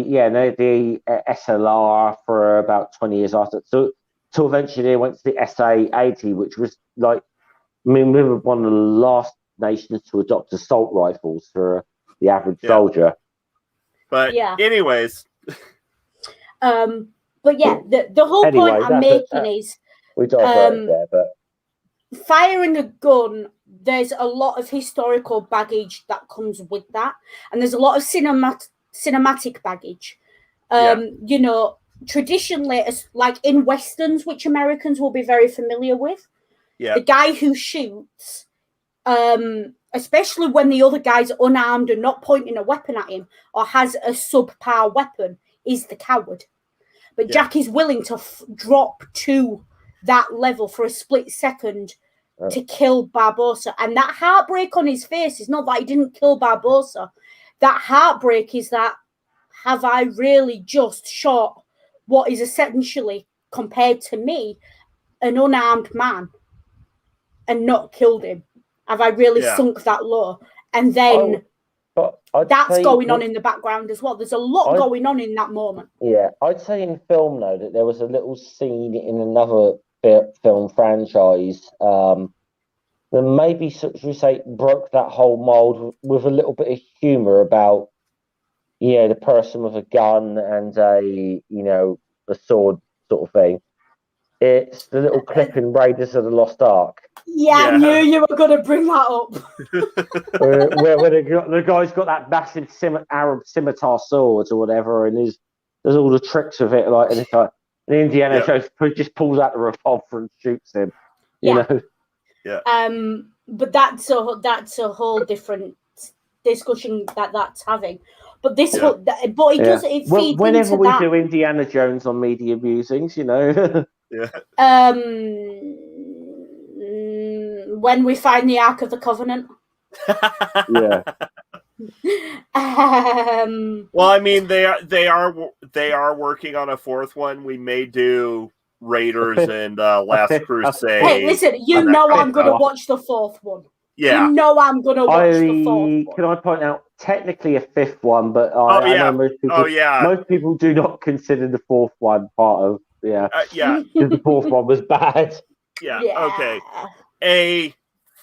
the SLR for about 20 years after. So eventually they went to the SA-80, which was we were one of the last nations to adopt assault rifles for the average soldier. But anyways. The whole point I'm making is we diverted there, but firing a gun, there's a lot of historical baggage that comes with that. And there's a lot of cinematic baggage. Traditionally, like in westerns, which Americans will be very familiar with, the guy who shoots, especially when the other guy's unarmed and not pointing a weapon at him or has a subpar weapon, is the coward. But Jack is willing to drop to that level for a split second to kill Barbossa. And that heartbreak on his face is not that he didn't kill Barbossa. That heartbreak is that, have I really just shot what is essentially, compared to me, an unarmed man and not killed him? Have I really sunk that low? And then that's going on in the background as well. There's a lot going on in that moment. Yeah, I'd say in film, though, that there was a little scene in another film franchise that maybe, should we say, broke that whole mold with a little bit of humour about, the person with a gun and a sword sort of thing. It's the little clip in Raiders of the Lost Ark. Yeah, I knew you were going to bring that up. where the guy's got that massive Arab scimitar sword or whatever, and there's all the tricks of it, and it's like an Indiana Jones just pulls out the revolver and shoots him. You know. Yeah. But that's a whole different discussion that's having. But this, but it does. It feeds whenever into we that. do Indiana Jones on Media Musings, Yeah. When we find the Ark of the Covenant. Yeah. Well, I mean, they are working on a fourth one. We may do Raiders and Last Crusade. Hey, listen, I'm going to watch the fourth one. Yeah. I'm going to watch the fourth one. Can I point out, technically a fifth one, but I know most people do not consider the fourth one part of, because the fourth one was bad. Yeah, okay. A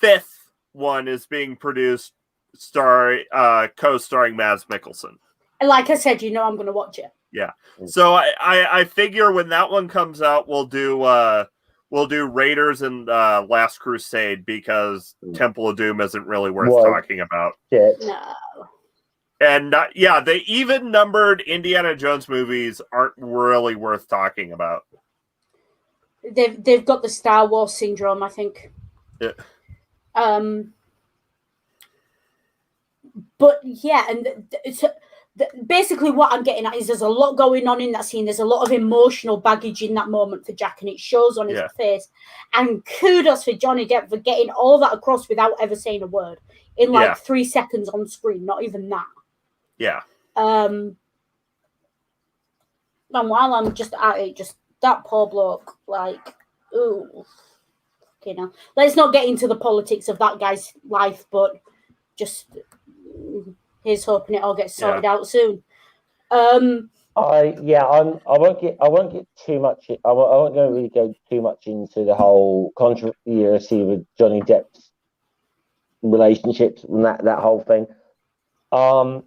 fifth one is being produced, co-starring Mads Mikkelsen. And like I said, I'm going to watch it. Yeah. So I figure when that one comes out, we'll do Raiders and Last Crusade, because Temple of Doom isn't really worth talking about. Shit. No. And the even numbered Indiana Jones movies aren't really worth talking about. They've got the Star Wars syndrome, I think. Yeah. But and basically what I'm getting at is there's a lot going on in that scene. There's a lot of emotional baggage in that moment for Jack, and it shows on his face. And kudos for Johnny Depp for getting all that across without ever saying a word in 3 seconds on screen. Not even that. Yeah. And while I'm just at it, just that poor bloke, ooh, let's not get into the politics of that guy's life, but just here's hoping it all gets sorted out soon. I won't get too much. I won't really go too much into the whole controversy with Johnny Depp's relationships and that whole thing. But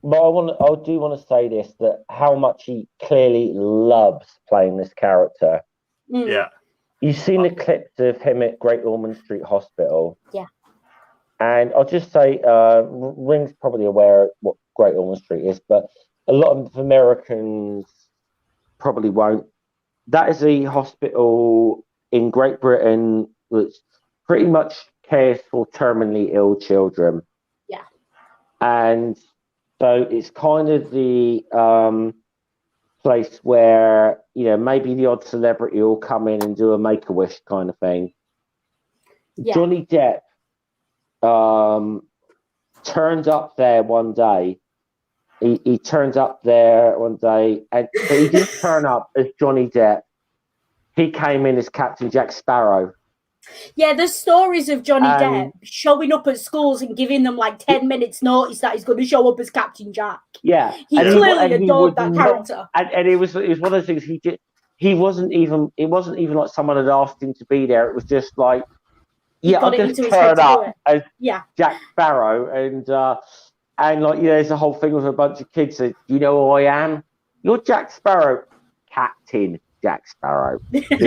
I do want to say this, that how much he clearly loves playing this character. Yeah. You've seen the clips of him at Great Ormond Street Hospital. Yeah. And I'll just say, Ring's probably aware of what Great Ormond Street is, but a lot of Americans probably won't. That is a hospital in Great Britain that pretty much cares for terminally ill children. Yeah. And so it's kind of the place where, maybe the odd celebrity will come in and do a Make-A-Wish kind of thing. Yeah. Johnny Depp turned up there one day. He turned up there one day, but he didn't turn up as Johnny Depp. He came in as Captain Jack Sparrow. Yeah, there's stories of Johnny Depp showing up at schools and giving them 10 minutes notice that he's going to show up as Captain Jack. Yeah. He clearly adored that character. And it was one of those things it wasn't even like someone had asked him to be there. It was just like, I'll just turn up as Jack Sparrow and there's a whole thing with a bunch of kids that, you know who I am? You're Jack Sparrow, Captain Jack Sparrow. Yes,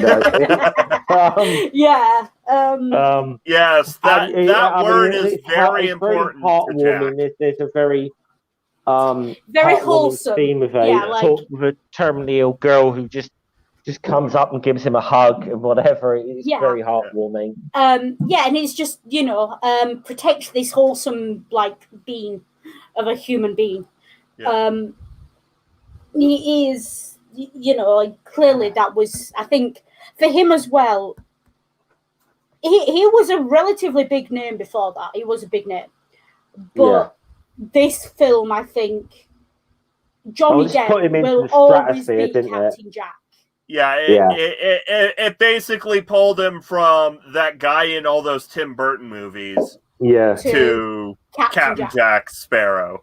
that word is very important. Heartwarming. There's a very very wholesome theme of talk with a terminally ill girl who just comes up and gives him a hug and whatever. It's very heartwarming. And it's just protects this wholesome being of a human being. He is. Clearly that was, I think, for him as well, he was a relatively big name before that. He was a big name. But this film, I think, Johnny Depp will always be Captain Jack. Yeah, it basically pulled him from that guy in all those Tim Burton movies to Captain Jack Sparrow.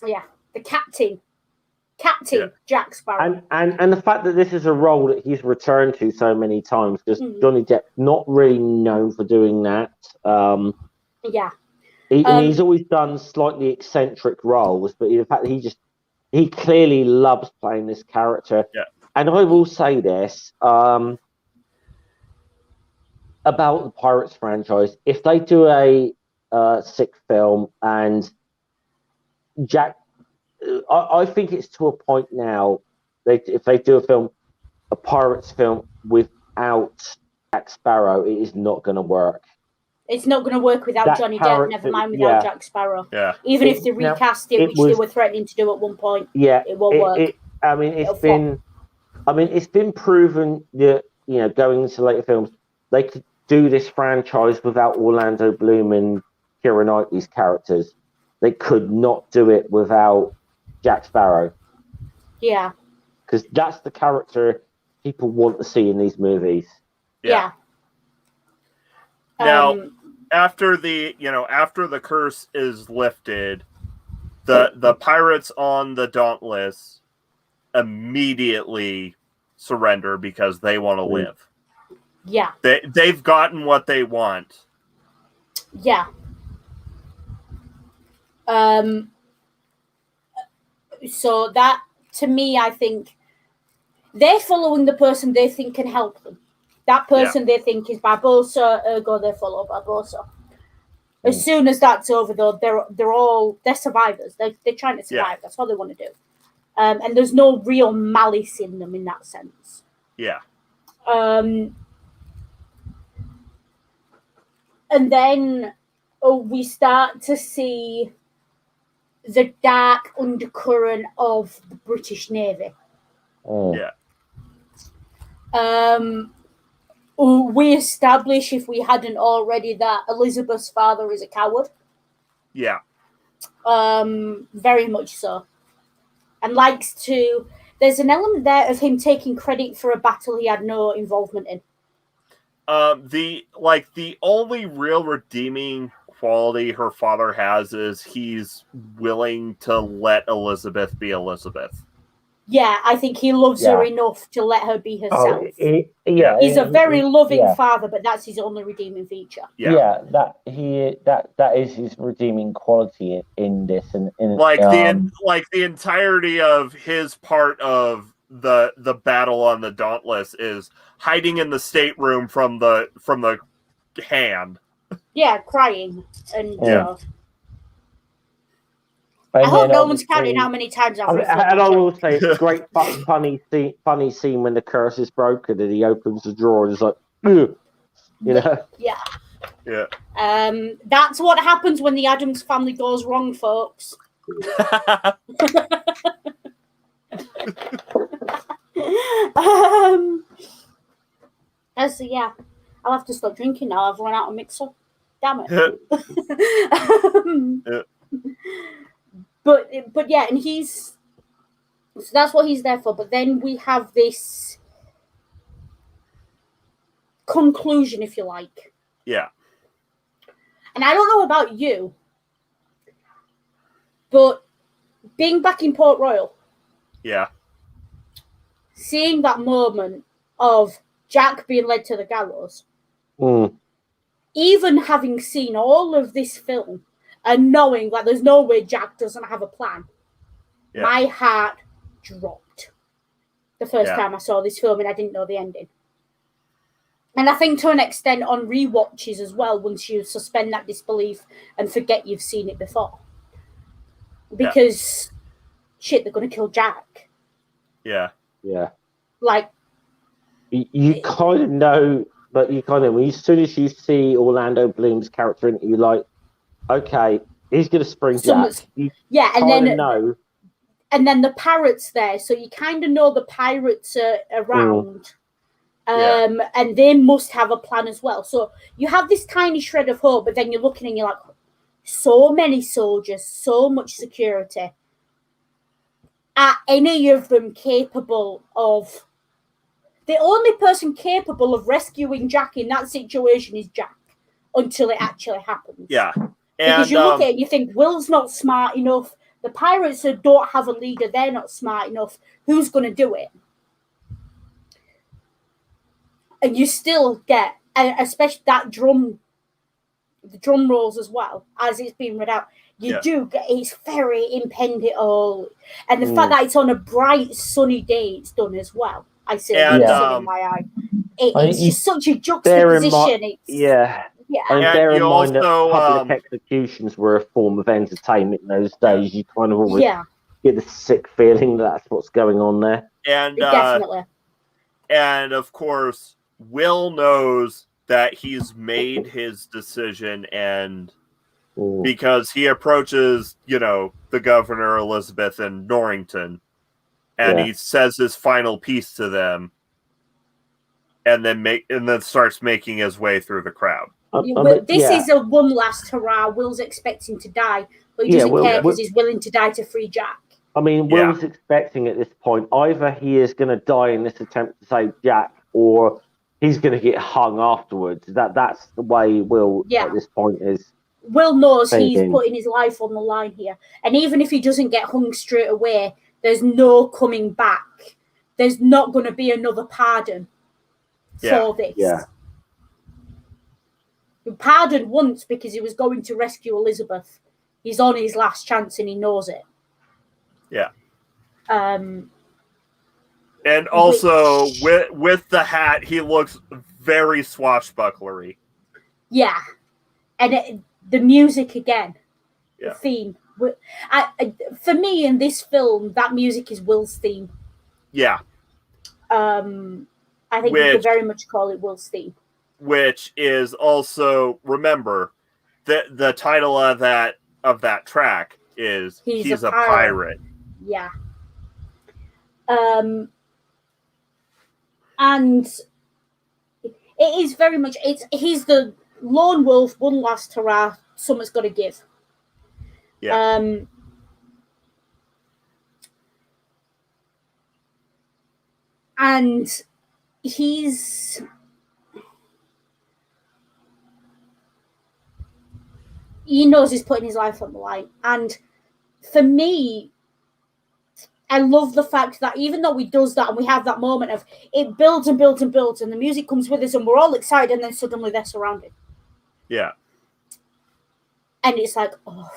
Yeah, the Captain Jack Sparrow. And the fact that this is a role that he's returned to so many times, because Johnny Depp not really known for doing that. He's always done slightly eccentric roles, but the fact that he clearly loves playing this character. Yeah. And I will say this about the Pirates franchise: if they do a sixth film and Jack, I think it's to a point now. If they do a Pirates film without Jack Sparrow, it is not going to work. It's not going to work without Johnny Depp. Never mind without Jack Sparrow. Yeah. Even if they recast it, which they were threatening to do at one point, it won't work. It's been proven that going into later films, they could do this franchise without Orlando Bloom and Keira Knightley's characters. They could not do it without Jack Sparrow. Yeah. Because that's the character people want to see in these movies. Yeah. Now, after the curse is lifted, the pirates on the Dauntless immediately surrender because they want to live. Yeah. They've gotten what they want. Yeah. So that, to me, I think they're following the person they think can help them. That person they think is Barbossa, ergo they follow Barbossa. As soon as that's over, though, they're survivors. They're trying to survive. That's all they want to do. And there's no real malice in them in that sense. Yeah. And then we start to see the dark undercurrent of the British Navy. Yeah. We establish, if we hadn't already, that Elizabeth's father is a coward. Yeah. Very much so. And likes to... There's an element there of him taking credit for a battle he had no involvement in. The only real redeeming quality her father has is he's willing to let Elizabeth be Elizabeth. Yeah, I think he loves her enough to let her be herself. He's a very loving father, but that's his only redeeming feature. That is his redeeming quality in this, and the entirety of his part of the battle on the Dauntless is hiding in the stateroom from the hand. Yeah, crying and. I hope no one's counting how many times I've referred to. And I will say, it's a great funny scene when the curse is broken and he opens the drawer and is like, ugh, Yeah. Yeah. That's what happens when the Addams family goes wrong, folks. I'll have to stop drinking now. I've run out of mixer. Damn it. But yeah, and so that's what he's there for. But then we have this conclusion, if you like. Yeah. And I don't know about you, but being back in Port Royal, seeing that moment of Jack being led to the gallows, even having seen all of this film and knowing that there's no way Jack doesn't have a plan, my heart dropped the first time I saw this film and I didn't know the ending. And I think to an extent on rewatches as well, once you suspend that disbelief and forget you've seen it before. Because, they're going to kill Jack. Yeah. Yeah. Like... You kind of know, but you kind of... As soon as you see Orlando Bloom's character in it, you're like, okay, he's going to spring Jack. And then know. And then the pirate's there, so you kind of know the pirates are around. And they must have a plan as well. So you have this tiny shred of hope, but then you're looking and you're like, so many soldiers, so much security. Are any of them capable of... The only person capable of rescuing Jack in that situation is Jack, until it actually happens. Yeah. Because you look at it and you think, Will's not smart enough. The pirates don't have a leader. They're not smart enough. Who's going to do it? And you still get, especially that the drum rolls as well, as it's being read out. You do get, it's very impending. And the fact that it's on a bright, sunny day, it's done as well. I see it in my eye. It's just such a juxtaposition. Bear in mind that public executions were a form of entertainment in those days. You kind of always get the sick feeling that's what's going on there. And definitely. And of course, Will knows that he's made his decision, and because he approaches, the governor, Elizabeth, and Norrington, and he says his final piece to them, and then starts making his way through the crowd. This is a one last hurrah. Will's expecting to die, but he doesn't care because he's willing to die to free Jack. I mean, Will's expecting at this point either he is going to die in this attempt to save Jack, or he's going to get hung afterwards. That's the way Will at this point is. Will knows he's putting his life on the line here, and even if he doesn't get hung straight away, there's no coming back. There's not going to be another pardon for this. Yeah. He pardoned once because he was going to rescue Elizabeth. He's on his last chance and he knows it. Yeah. And also, with the hat, he looks very swashbucklery. Yeah. And the music again. The theme. For me, in this film, that music is Will's theme. Yeah. I think you could very much call it Will's theme. Which is also, remember, the title of that track is He's a Pirate. Yeah. And it is very much, he's the lone wolf, one last hurrah, something's got to give. Yeah. And he knows he's putting his life on the line. And for me, I love the fact that even though he does that and we have that moment of it builds and builds and builds and the music comes with us and we're all excited and then suddenly they're surrounded. Yeah. And it's like, oh.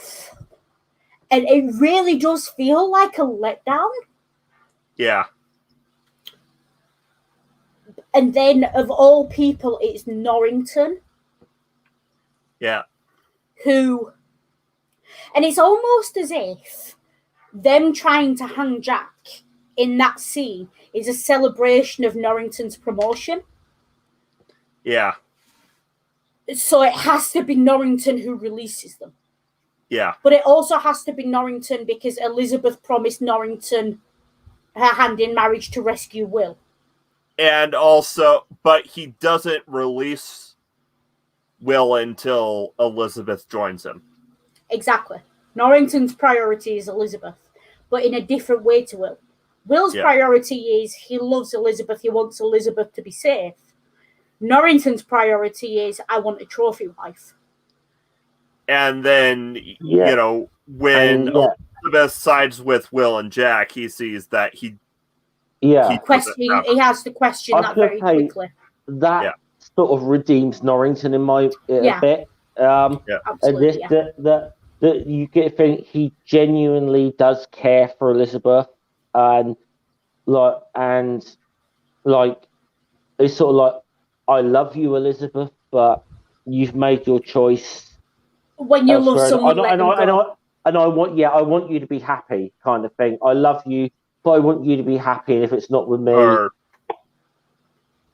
And it really does feel like a letdown. Yeah. And then of all people, it's Norrington. Yeah. And it's almost as if them trying to hang Jack in that scene is a celebration of Norrington's promotion. Yeah. So it has to be Norrington who releases them. Yeah. But it also has to be Norrington because Elizabeth promised Norrington her hand in marriage to rescue Will. And also, but he doesn't release Will until Elizabeth joins him. Exactly. Norrington's priority is Elizabeth, but in a different way to Will. Will's priority is he loves Elizabeth. He wants Elizabeth to be safe. Norrington's priority is I want a trophy wife. And then, when Elizabeth sides with Will and Jack, he sees that he has to question that very quickly. That sort of redeems Norrington in my a bit. Absolutely. That you get to think he genuinely does care for Elizabeth, and it's sort of like, I love you, Elizabeth, but you've made your choice. When you love someone, I want you to be happy, kind of thing. I love you, but I want you to be happy, and if it's not with me,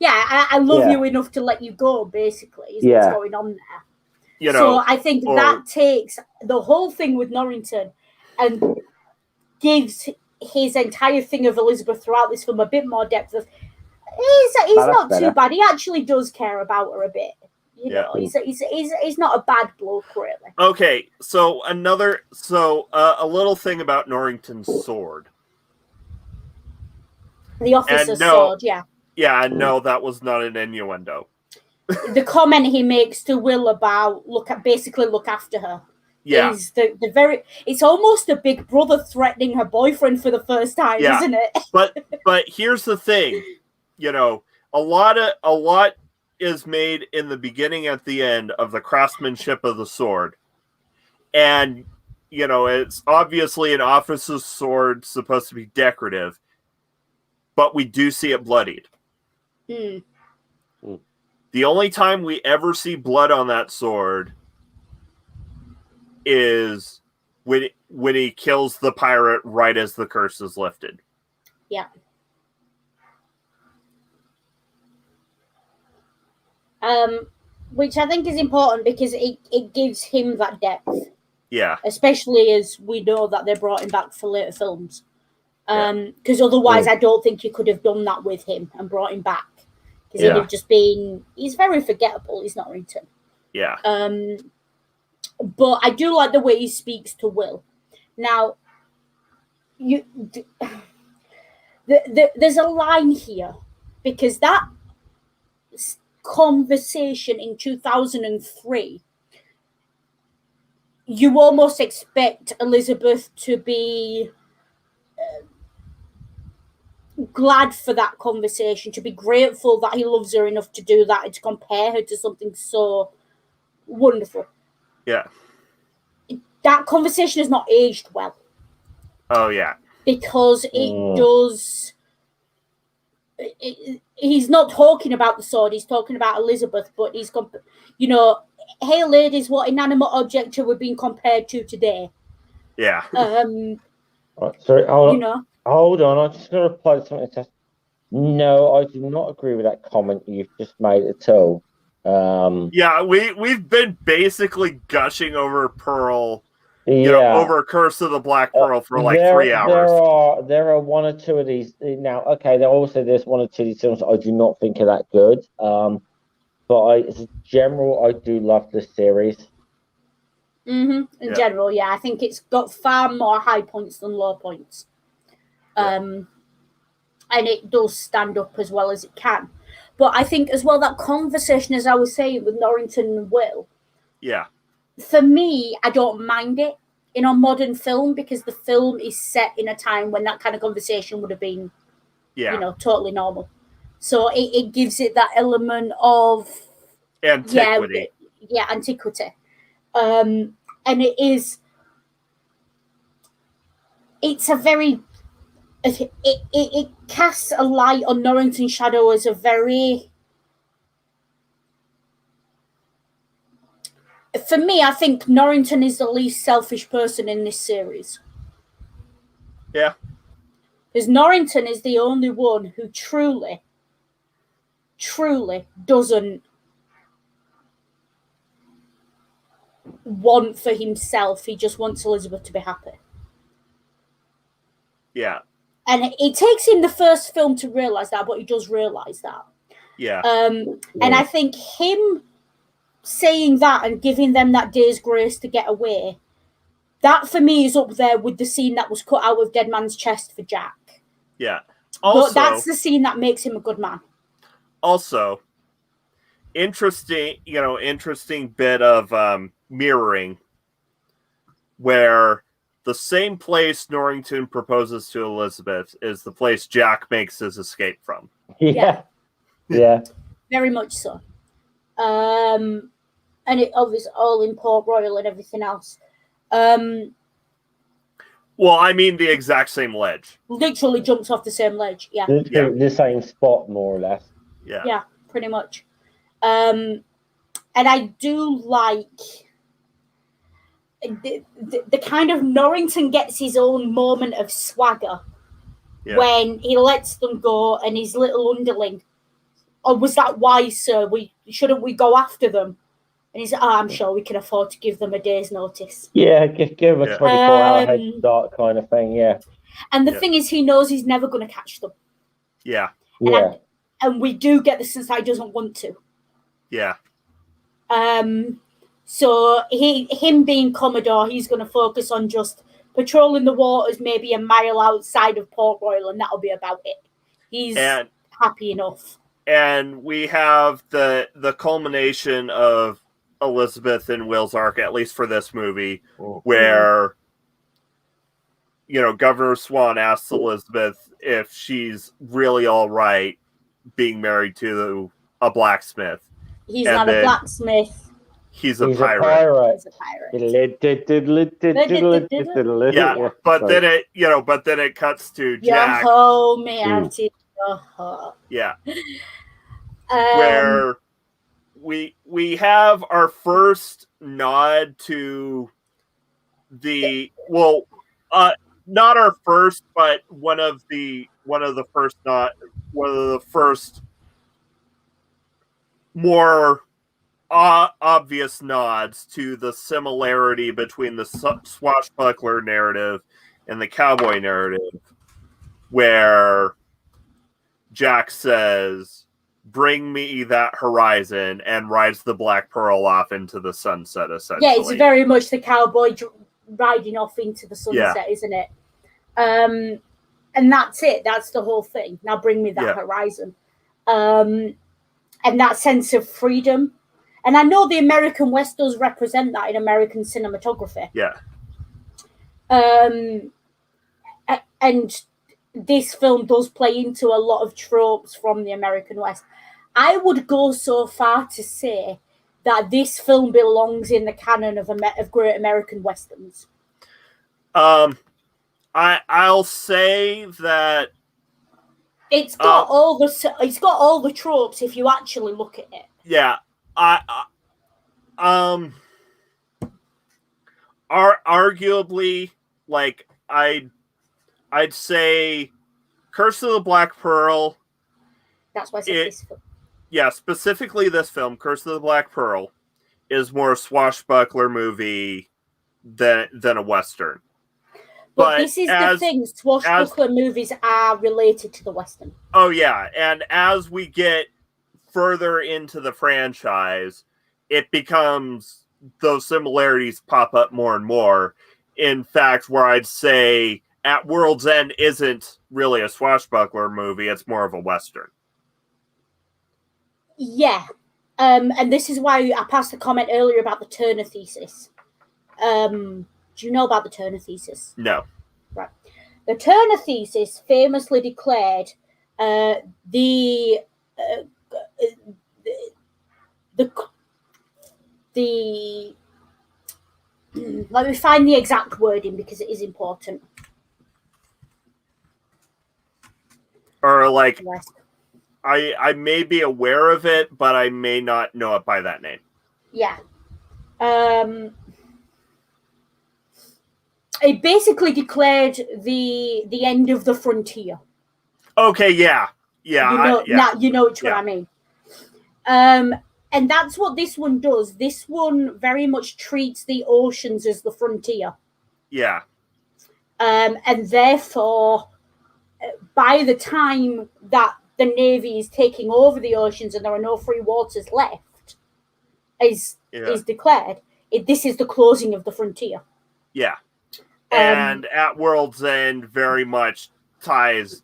I love you enough to let you go. Basically, is what's going on there. So I think that takes the whole thing with Norrington and gives his entire thing of Elizabeth throughout this film a bit more depth of He's not better. too bad. He actually does care about her a bit. You know, he's not a bad bloke, really. Okay, so a little thing about Norrington's sword. The officer's sword, yeah. Yeah, no, that was not an innuendo. The comment he makes to Will about look after her. Yeah. Is the very, it's almost a big brother threatening her boyfriend for the first time, isn't it? But here's the thing, you know, a lot is made in the beginning at the end of the craftsmanship of the sword. And, you know, it's obviously an officer's sword supposed to be decorative, but we do see it bloodied. Mm. The only time we ever see blood on that sword is when he kills the pirate right as the curse is lifted. Yeah. Which I think is important because it gives him that depth. Yeah. Especially as we know that they brought him back for later films. Because otherwise I don't think you could have done that with him and brought him back. Because he'd have just been... He's very forgettable, he's Norrington. Yeah. But I do like the way he speaks to Will. Now, there's a line here. Because that conversation in 2003... You almost expect Elizabeth to be glad for that conversation, to be grateful that he loves her enough to do that and to compare her to something so wonderful. Yeah. That conversation has not aged well. Oh, yeah. Because it does... he's not talking about the sword, he's talking about Elizabeth, but he's... You know... Hey, ladies, what inanimate object are we being compared to today? Yeah. Right, sorry, hold on. I'm just going to reply to something that says, no, I do not agree with that comment you've just made at all. Yeah, we've been basically gushing over Pearl, over Curse of the Black Pearl for like 3 hours. There are one or two of these now. Okay, there's one or two of these films I do not think are that good. But as a general, I do love the series. In general, yeah. I think it's got far more high points than low points. And it does stand up as well as it can. But I think as well that conversation, as I was saying, with Norrington and Will. Yeah. For me, I don't mind it in a modern film because the film is set in a time when that kind of conversation would have been, totally normal. So it gives it that element of antiquity. Yeah, antiquity. And it's a very it casts a light on Norrington's shadow as a very, for me, I think Norrington is the least selfish person in this series. Yeah. Because Norrington is the only one who truly doesn't want for himself. He just wants Elizabeth to be happy. Yeah. And it takes him the first film to realise that, but he does realise that. Yeah. And I think him saying that and giving them that day's grace to get away, that for me is up there with the scene that was cut out of Dead Man's Chest for Jack. Yeah. Also, but that's the scene that makes him a good man. Also, interesting bit of mirroring where the same place Norrington proposes to Elizabeth is the place Jack makes his escape from. Yeah. Very much so. And it obviously all in Port Royal and everything else. Well, I mean the exact same ledge. Literally jumps off the same ledge. Yeah. The same spot, more or less. Yeah. Yeah, pretty much. And I do like the kind of Norrington gets his own moment of swagger when he lets them go and his little underling. Oh, was that wise, sir? Shouldn't we go after them? And he's like, I'm sure we can afford to give them a day's notice. Yeah, give them a 24-hour head start kind of thing, yeah. And the thing is, he knows he's never going to catch them. Yeah. And and we do get the sense that he doesn't want to. Yeah. So him being Commodore, he's going to focus on just patrolling the waters, maybe a mile outside of Port Royal, and that'll be about it. He's happy enough. And we have the culmination of Elizabeth and Will's arc, at least for this movie, where Governor Swan asks Elizabeth if she's really all right being married to a blacksmith. He's not a blacksmith. He's a pirate. He's a pirate. Yeah, but then it cuts to Jack. Yeah. Where we have our first nod to not our first, but one of the first more obvious nods to the similarity between the swashbuckler narrative and the cowboy narrative, where Jack says, "Bring me that horizon," and rides the Black Pearl off into the sunset, essentially. Yeah, it's very much the cowboy riding off into the sunset, isn't it? And that's it. That's the whole thing. Now bring me that horizon. And that sense of freedom. And I know the American West does represent that in American cinematography. Yeah. And this film does play into a lot of tropes from the American West. I would go so far to say that this film belongs in the canon of great American Westerns. I'll say that it's got all the tropes if you actually look at it. Yeah. Arguably, like I'd say Curse of the Black Pearl. That's why I said this film. Yeah, specifically this film, Curse of the Black Pearl, is more a swashbuckler movie than a Western. But this is the thing, swashbuckler movies are related to the Western. Oh, yeah, and as we get further into the franchise, it becomes, those similarities pop up more and more. In fact, where I'd say At World's End isn't really a swashbuckler movie, it's more of a Western. Yeah. And this is why I passed a comment earlier about the Turner thesis. Do you know about the Turner thesis? No. Right. The Turner thesis famously declared the let me find the exact wording because it is important. Or like, I may be aware of it, but I may not know it by that name. Yeah. It basically declared the end of the frontier. Okay, yeah. Yeah. Now you know what I mean. And that's what this one does. This one very much treats the oceans as the frontier. Yeah. And therefore, by the time that the Navy is taking over the oceans and there are no free waters left, is declared, this is the closing of the frontier. Yeah. And At World's End very much ties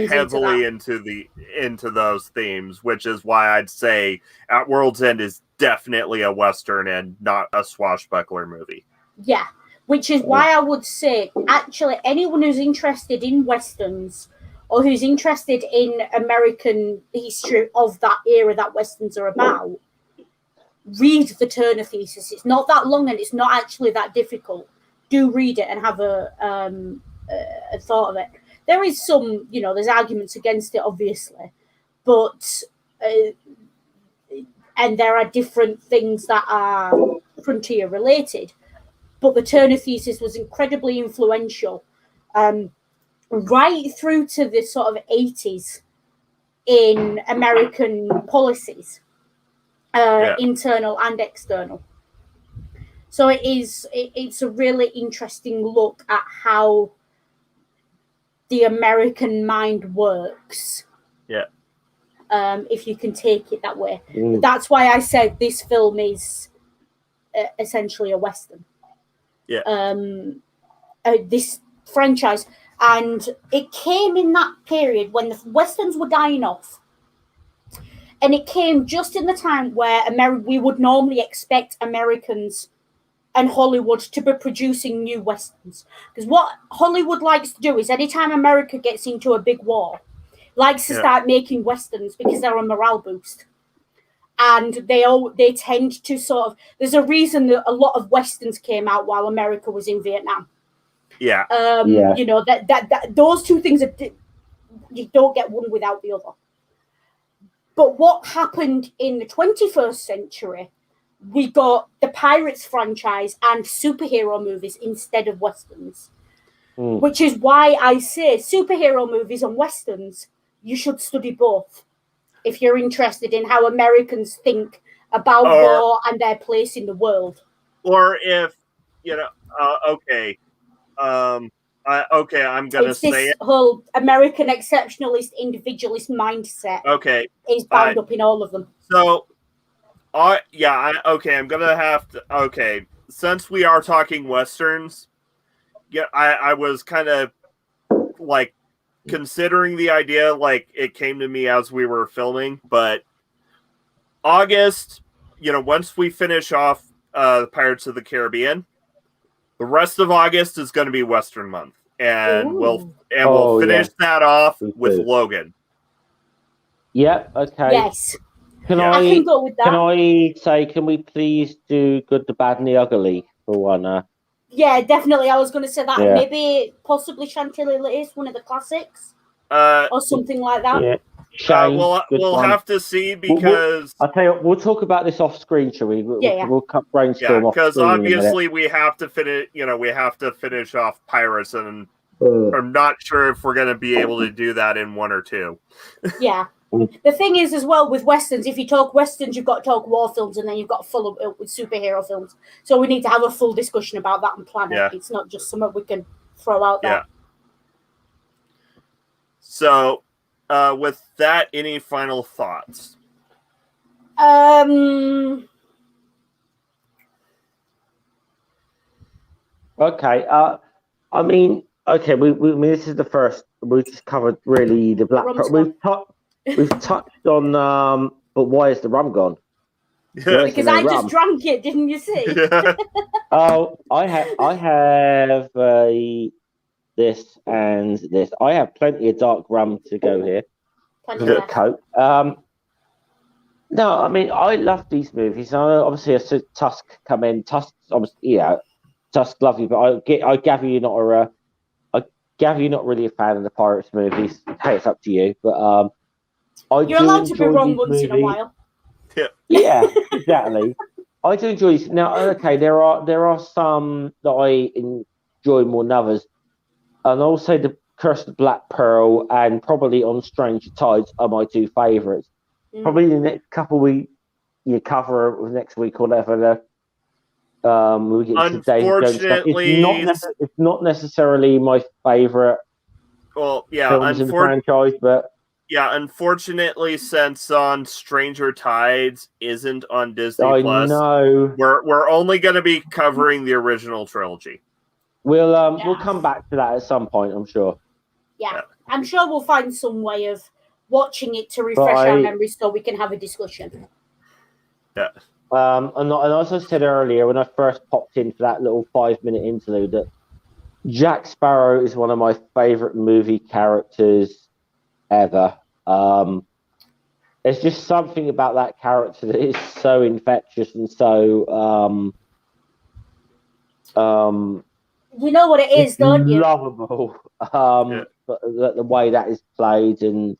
heavily into those themes, which is why I'd say At World's End is definitely a Western and not a swashbuckler movie. Yeah, which is why I would say, actually, anyone who's interested in Westerns or who's interested in American history of that era that Westerns are about, read the Turner thesis. It's not that long and it's not actually that difficult. Do read it and have a thought of it. There is some, there's arguments against it, obviously, but and there are different things that are frontier related. But the Turner thesis was incredibly influential, right through to the sort of 80s in American policies, internal and external. So it's a really interesting look at how the American mind works. Yeah. if you can take it that way. That's why I said this film is essentially a Western. Yeah. This franchise. And it came in that period when the Westerns were dying off. And it came just in the time where we would normally expect Americans and Hollywood to be producing new Westerns. Because what Hollywood likes to do is anytime America gets into a big war, likes to start making Westerns because they're a morale boost. And they tend to sort of... There's a reason that a lot of Westerns came out while America was in Vietnam. Yeah. You know, that those two things, you don't get one without the other. But what happened in the 21st century, we got the Pirates franchise and superhero movies instead of Westerns. Which is why I say superhero movies and Westerns, you should study both if you're interested in how Americans think about war and their place in the world. Or if, okay. I'm gonna say this whole American exceptionalist, individualist mindset. Okay, is bound up in all of them. So, I'm gonna have to. Okay, since we are talking Westerns, I was kind of like considering the idea, like it came to me as we were filming, but August, once we finish off the Pirates of the Caribbean, the rest of August is going to be Western month, and we'll finish that off with Logan. Yep. Okay. Yes. I can go with that. Can I say? Can we please do Good, the Bad, and the Ugly for one? Yeah, definitely. I was going to say that. Yeah. Maybe, possibly Chantilly Lace, one of the classics, or something like that. Yeah. We'll have to see because I'll tell you what, we'll talk about this off screen, shall we? We'll brainstorm off because obviously we have to finish. We have to finish off Pirates, and I'm not sure if we're going to be able to do that in one or two. Yeah. The thing is, as well, with Westerns, if you talk Westerns, you've got to talk war films, and then you've got to follow up with superhero films. So we need to have a full discussion about that and plan it. It's not just something we can throw out there. Yeah. So, with that, any final thoughts? Okay. I mean, this is the first. We just covered really the Black Pearl. We've touched on, but why is the rum gone? Because I just drank it, didn't you see? I have this and this. I have plenty of dark rum to go here. Plenty of Coke. No, I mean, I love these movies. Obviously, I said Tusk come in. Tusk, obviously, Tusk lovely, but I gather you're not really a fan of the Pirates movies. Hey, it's up to you, but you're allowed to be wrong once in a while. Yeah, exactly. I do enjoy these. Now, okay, there are some that I enjoy more than others, and I'll say the Curse of the Black Pearl and probably On Stranger Tides are my two favourites. Probably the next couple we cover next week or whatever. We get to Unfortunately, it's not necessarily my favourite. Well, yeah, films in the franchise, but. Yeah, unfortunately, since On Stranger Tides isn't on Disney Plus, know. We're only going to be covering the original trilogy. We'll come back to that at some point, I'm sure. Yeah, I'm sure we'll find some way of watching it to refresh our memories so we can have a discussion. Yeah. And as I said earlier, when I first popped in for that little 5-minute interlude, that Jack Sparrow is one of my favourite movie characters ever. There's just something about that character that is so infectious and so you know what it is, don't you? Lovable. But the way that is played, and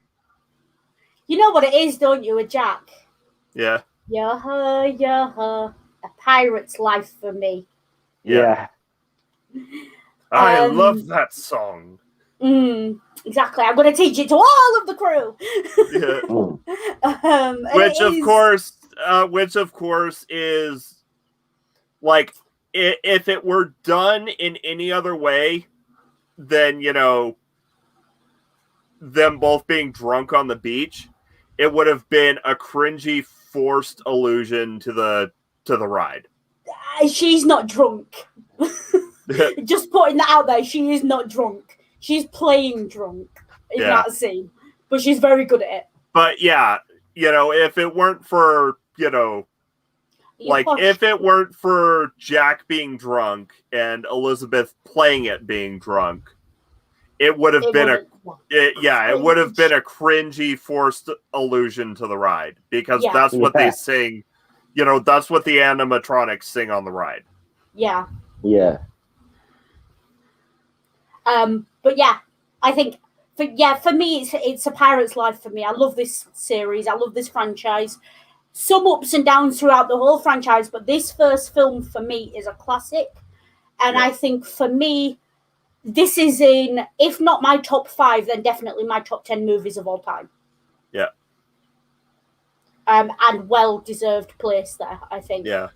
you know what it is, don't you, with Jack? Yeah. A pirate's life for me. Yeah. I love that song. Exactly. I'm going to teach it to all of the crew. Which of course is like, if it were done in any other way than them both being drunk on the beach, it would have been a cringy, forced allusion to the ride. She's not drunk. Just putting that out there, she is not drunk. She's playing drunk in that scene, but she's very good at it. But yeah, if it weren't for, if it weren't for Jack being drunk and Elizabeth playing it being drunk, it would have been it would have been a cringy, forced allusion to the ride, because that's what they sing. That's what the animatronics sing on the ride. Yeah. Yeah. But yeah, I think for me it's a pirate's life for me. I love this series. I love this franchise. Some ups and downs throughout the whole franchise, but this first film for me is a classic. And I think for me, this is if not my top 5, then definitely my top 10 movies of all time. Yeah. And well-deserved place there, I think. Yeah.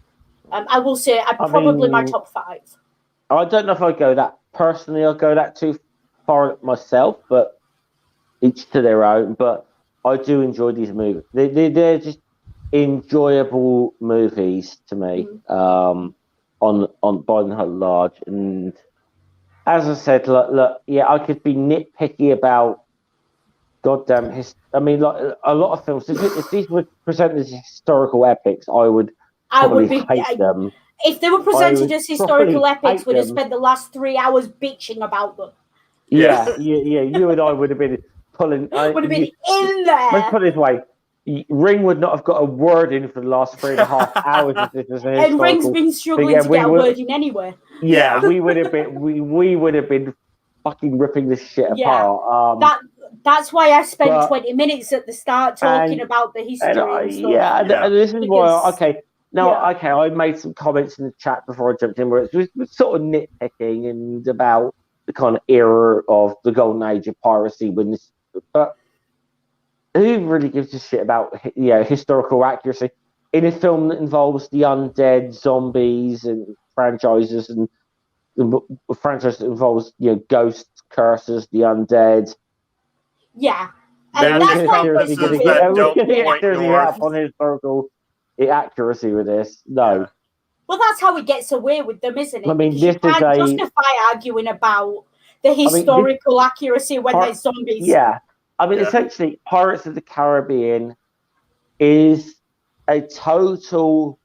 I will say probably my top 5. I don't know if I'd go that, personally, I'll go that too far myself, but each to their own. But I do enjoy these movies. They're just enjoyable movies to me, on by and large. And as I said, look, I could be nitpicky about goddamn a lot of films. If these were presented as historical epics, I would hate them. If they were presented as historical epics, we'd have spent the last 3 hours bitching about them. Yeah. You and I would have been pulling. Would have been in there. Let's put it this way: Ring would not have got a word in for the last 3.5 hours. If this was and Ring's been struggling to get a word in anyway. Yeah, we would have been. We would have been fucking ripping this shit apart. That's why I spent 20 minutes at the start talking about the history. And this is why. I made some comments in the chat before I jumped in, where it was sort of nitpicking and about the kind of era of the golden age of piracy. But who really gives a shit about historical accuracy in a film that involves the undead, zombies, and franchises, and a franchise that involves ghosts, curses, the undead. Yeah, and that's why on historical accuracy with this. No. Well, that's how it gets away with them, isn't it? I mean, you can't justify arguing about the historical accuracy when there's zombies. Yeah. I mean, essentially, Pirates of the Caribbean is a total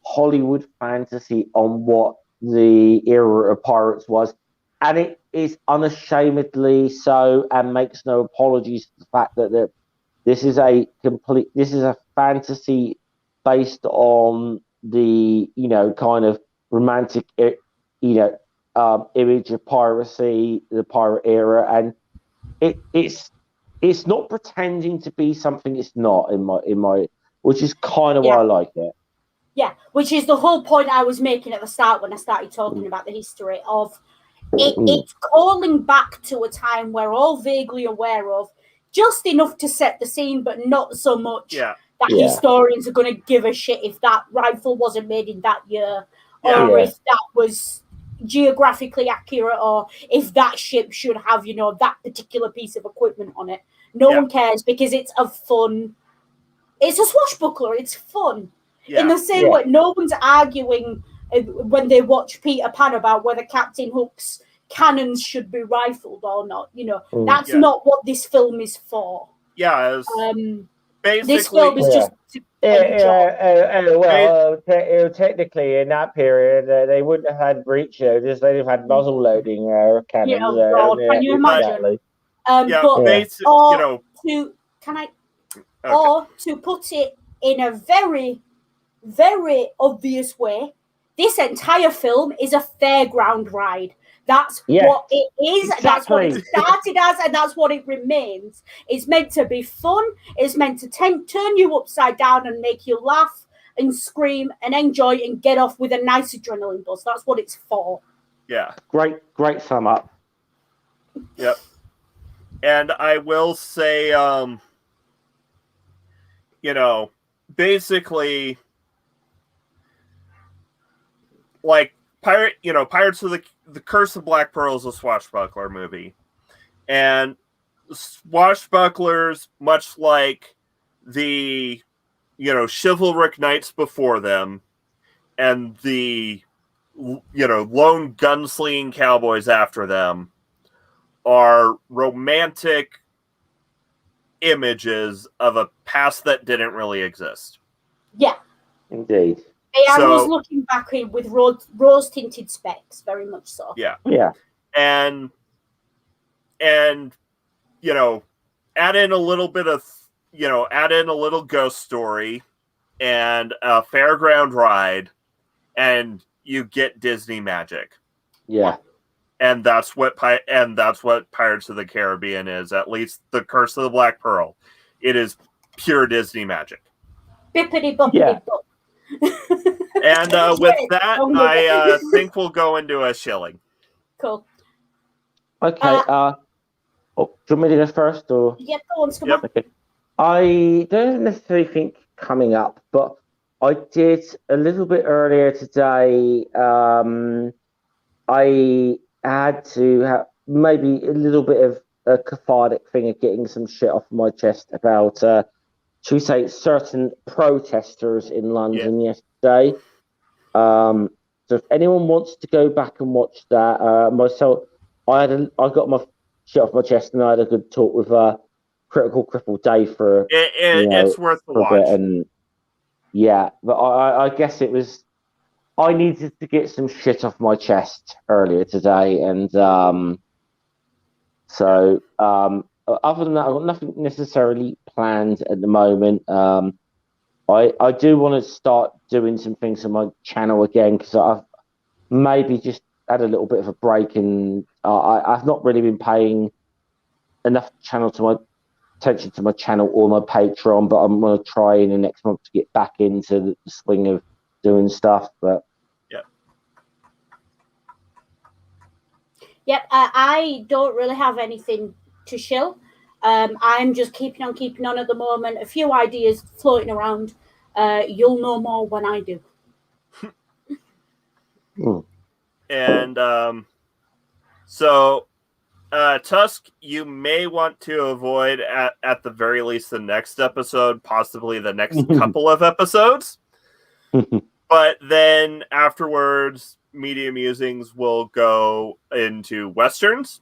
Hollywood fantasy on what the era of pirates was. And it is unashamedly so, and makes no apologies for the fact that this is a fantasy based on the kind of romantic image of piracy, the pirate era, and it's not pretending to be something it's not in my which is kind of why I like it. Yeah, which is the whole point I was making at the start when I started talking about the history of it. It's calling back to a time we're all vaguely aware of, just enough to set the scene, but not so much that historians are going to give a shit if that rifle wasn't made in that year, or if that was geographically accurate, or if that ship should have, that particular piece of equipment on it. No one cares, because it's a swashbuckler. It's fun. In the same way, no one's arguing when they watch Peter Pan about whether Captain Hook's cannons should be rifled or not. That's not what this film is for. Yeah, basically, this film is just to technically, in that period, they wouldn't have had breech loaders; they'd have had muzzle loading cannons. Can you imagine? Or to put it in a very, very obvious way, this entire film is a fairground ride. That's what it is. Exactly. That's what it started as, and that's what it remains. It's meant to be fun. It's meant to turn you upside down and make you laugh and scream and enjoy and get off with a nice adrenaline buzz. That's what it's for. Yeah. Great sum up. Yep. And I will say, basically, like Pirates of the Curse of Black Pearl is a swashbuckler movie, and swashbucklers, much like the, chivalric knights before them and the, lone gunslinging cowboys after them are romantic images of a past that didn't really exist. Yeah. Indeed. I was looking back with rose-tinted specs, very much so. Yeah. Yeah. And add in a little bit of, add in a little ghost story and a fairground ride, and you get Disney magic. Yeah. And that's what Pirates of the Caribbean is. At least the Curse of the Black Pearl. It is pure Disney magic. Bippity boppity bop. And with that, I think we'll go into a shilling. Cool. Okay. Do you want me to go first, or? Yeah, go on, Scummer. Okay. I don't necessarily think coming up, but I did a little bit earlier today. I had to have maybe a little bit of a cathartic thing of getting some shit off my chest about, should we say, certain protesters in London yesterday. So if anyone wants to go back and watch that, myself, I got my shit off my chest, and I had a good talk with Critical Cripple Dave for it's worth the watch. And yeah, but I guess it was. I needed to get some shit off my chest earlier today, and other than that, I've got nothing necessarily planned at the moment. I do want to start doing some things on my channel again, because I've maybe just had a little bit of a break, and I've not really been paying enough attention to my channel or my Patreon, but I'm going to try in the next month to get back into the swing of doing stuff. But Yep, I don't really have anything to shill. I'm just keeping on at the moment. A few ideas floating around. You'll know more when I do. And so, Tusk, you may want to avoid at the very least the next episode, possibly the next couple of episodes. But then afterwards, Media Musings will go into Westerns.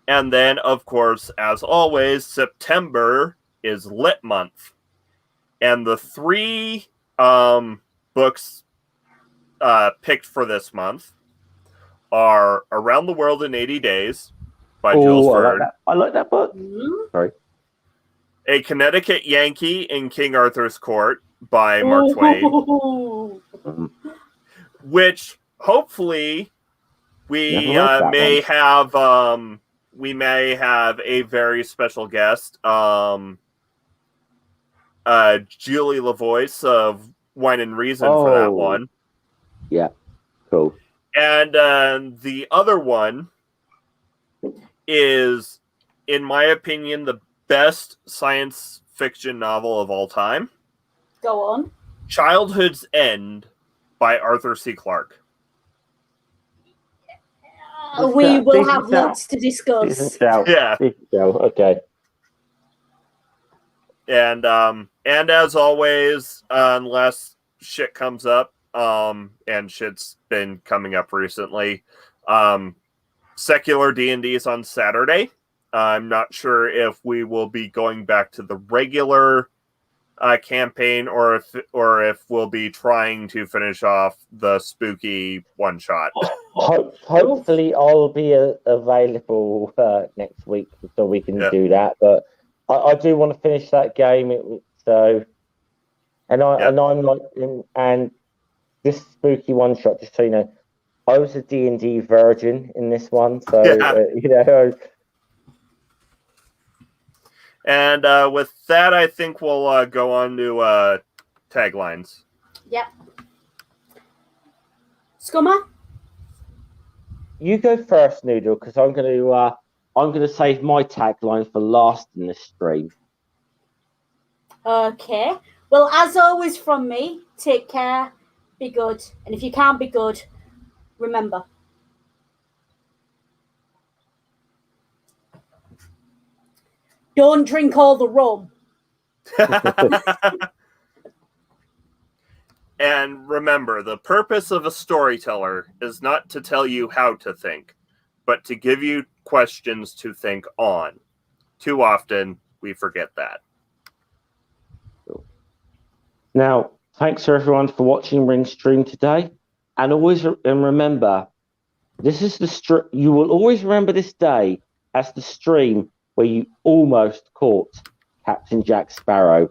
And then, of course, as always, September is Lit Month. And the 3 books picked for this month are Around the World in 80 Days by Jules Verne. I like that book. Sorry. A Connecticut Yankee in King Arthur's Court by Mark Twain. Which hopefully we may have a very special guest, Julie LaVoice of Wine and Reason for that one. Yeah, cool. And the other one is, in my opinion, the best science fiction novel of all time. Go on. Childhood's End by Arthur C. Clarke. We will have lots to discuss. Yeah. Okay. And as always, unless shit comes up, and shit's been coming up recently, secular D&D is on Saturday. I'm not sure if we will be going back to the regular campaign, or if we'll be trying to finish off the spooky one shot. Hopefully, I'll be available next week, so we can do that. But I do want to finish that game. And this spooky one shot. Just so you know, I was a D&D virgin in this one, so And with that, I think we'll go on to taglines. Yep. Scummer? You go first, Noodle, because I'm going to save my tagline for last in this stream. Okay. Well, as always from me, take care, be good, and if you can't be good, remember. Don't drink all the rum. And remember, the purpose of a storyteller is not to tell you how to think, but to give you questions to think on. Too often, we forget that. Now, thanks for everyone for watching Ring Stream today. And remember, this is you will always remember this day as the stream where you almost caught Captain Jack Sparrow.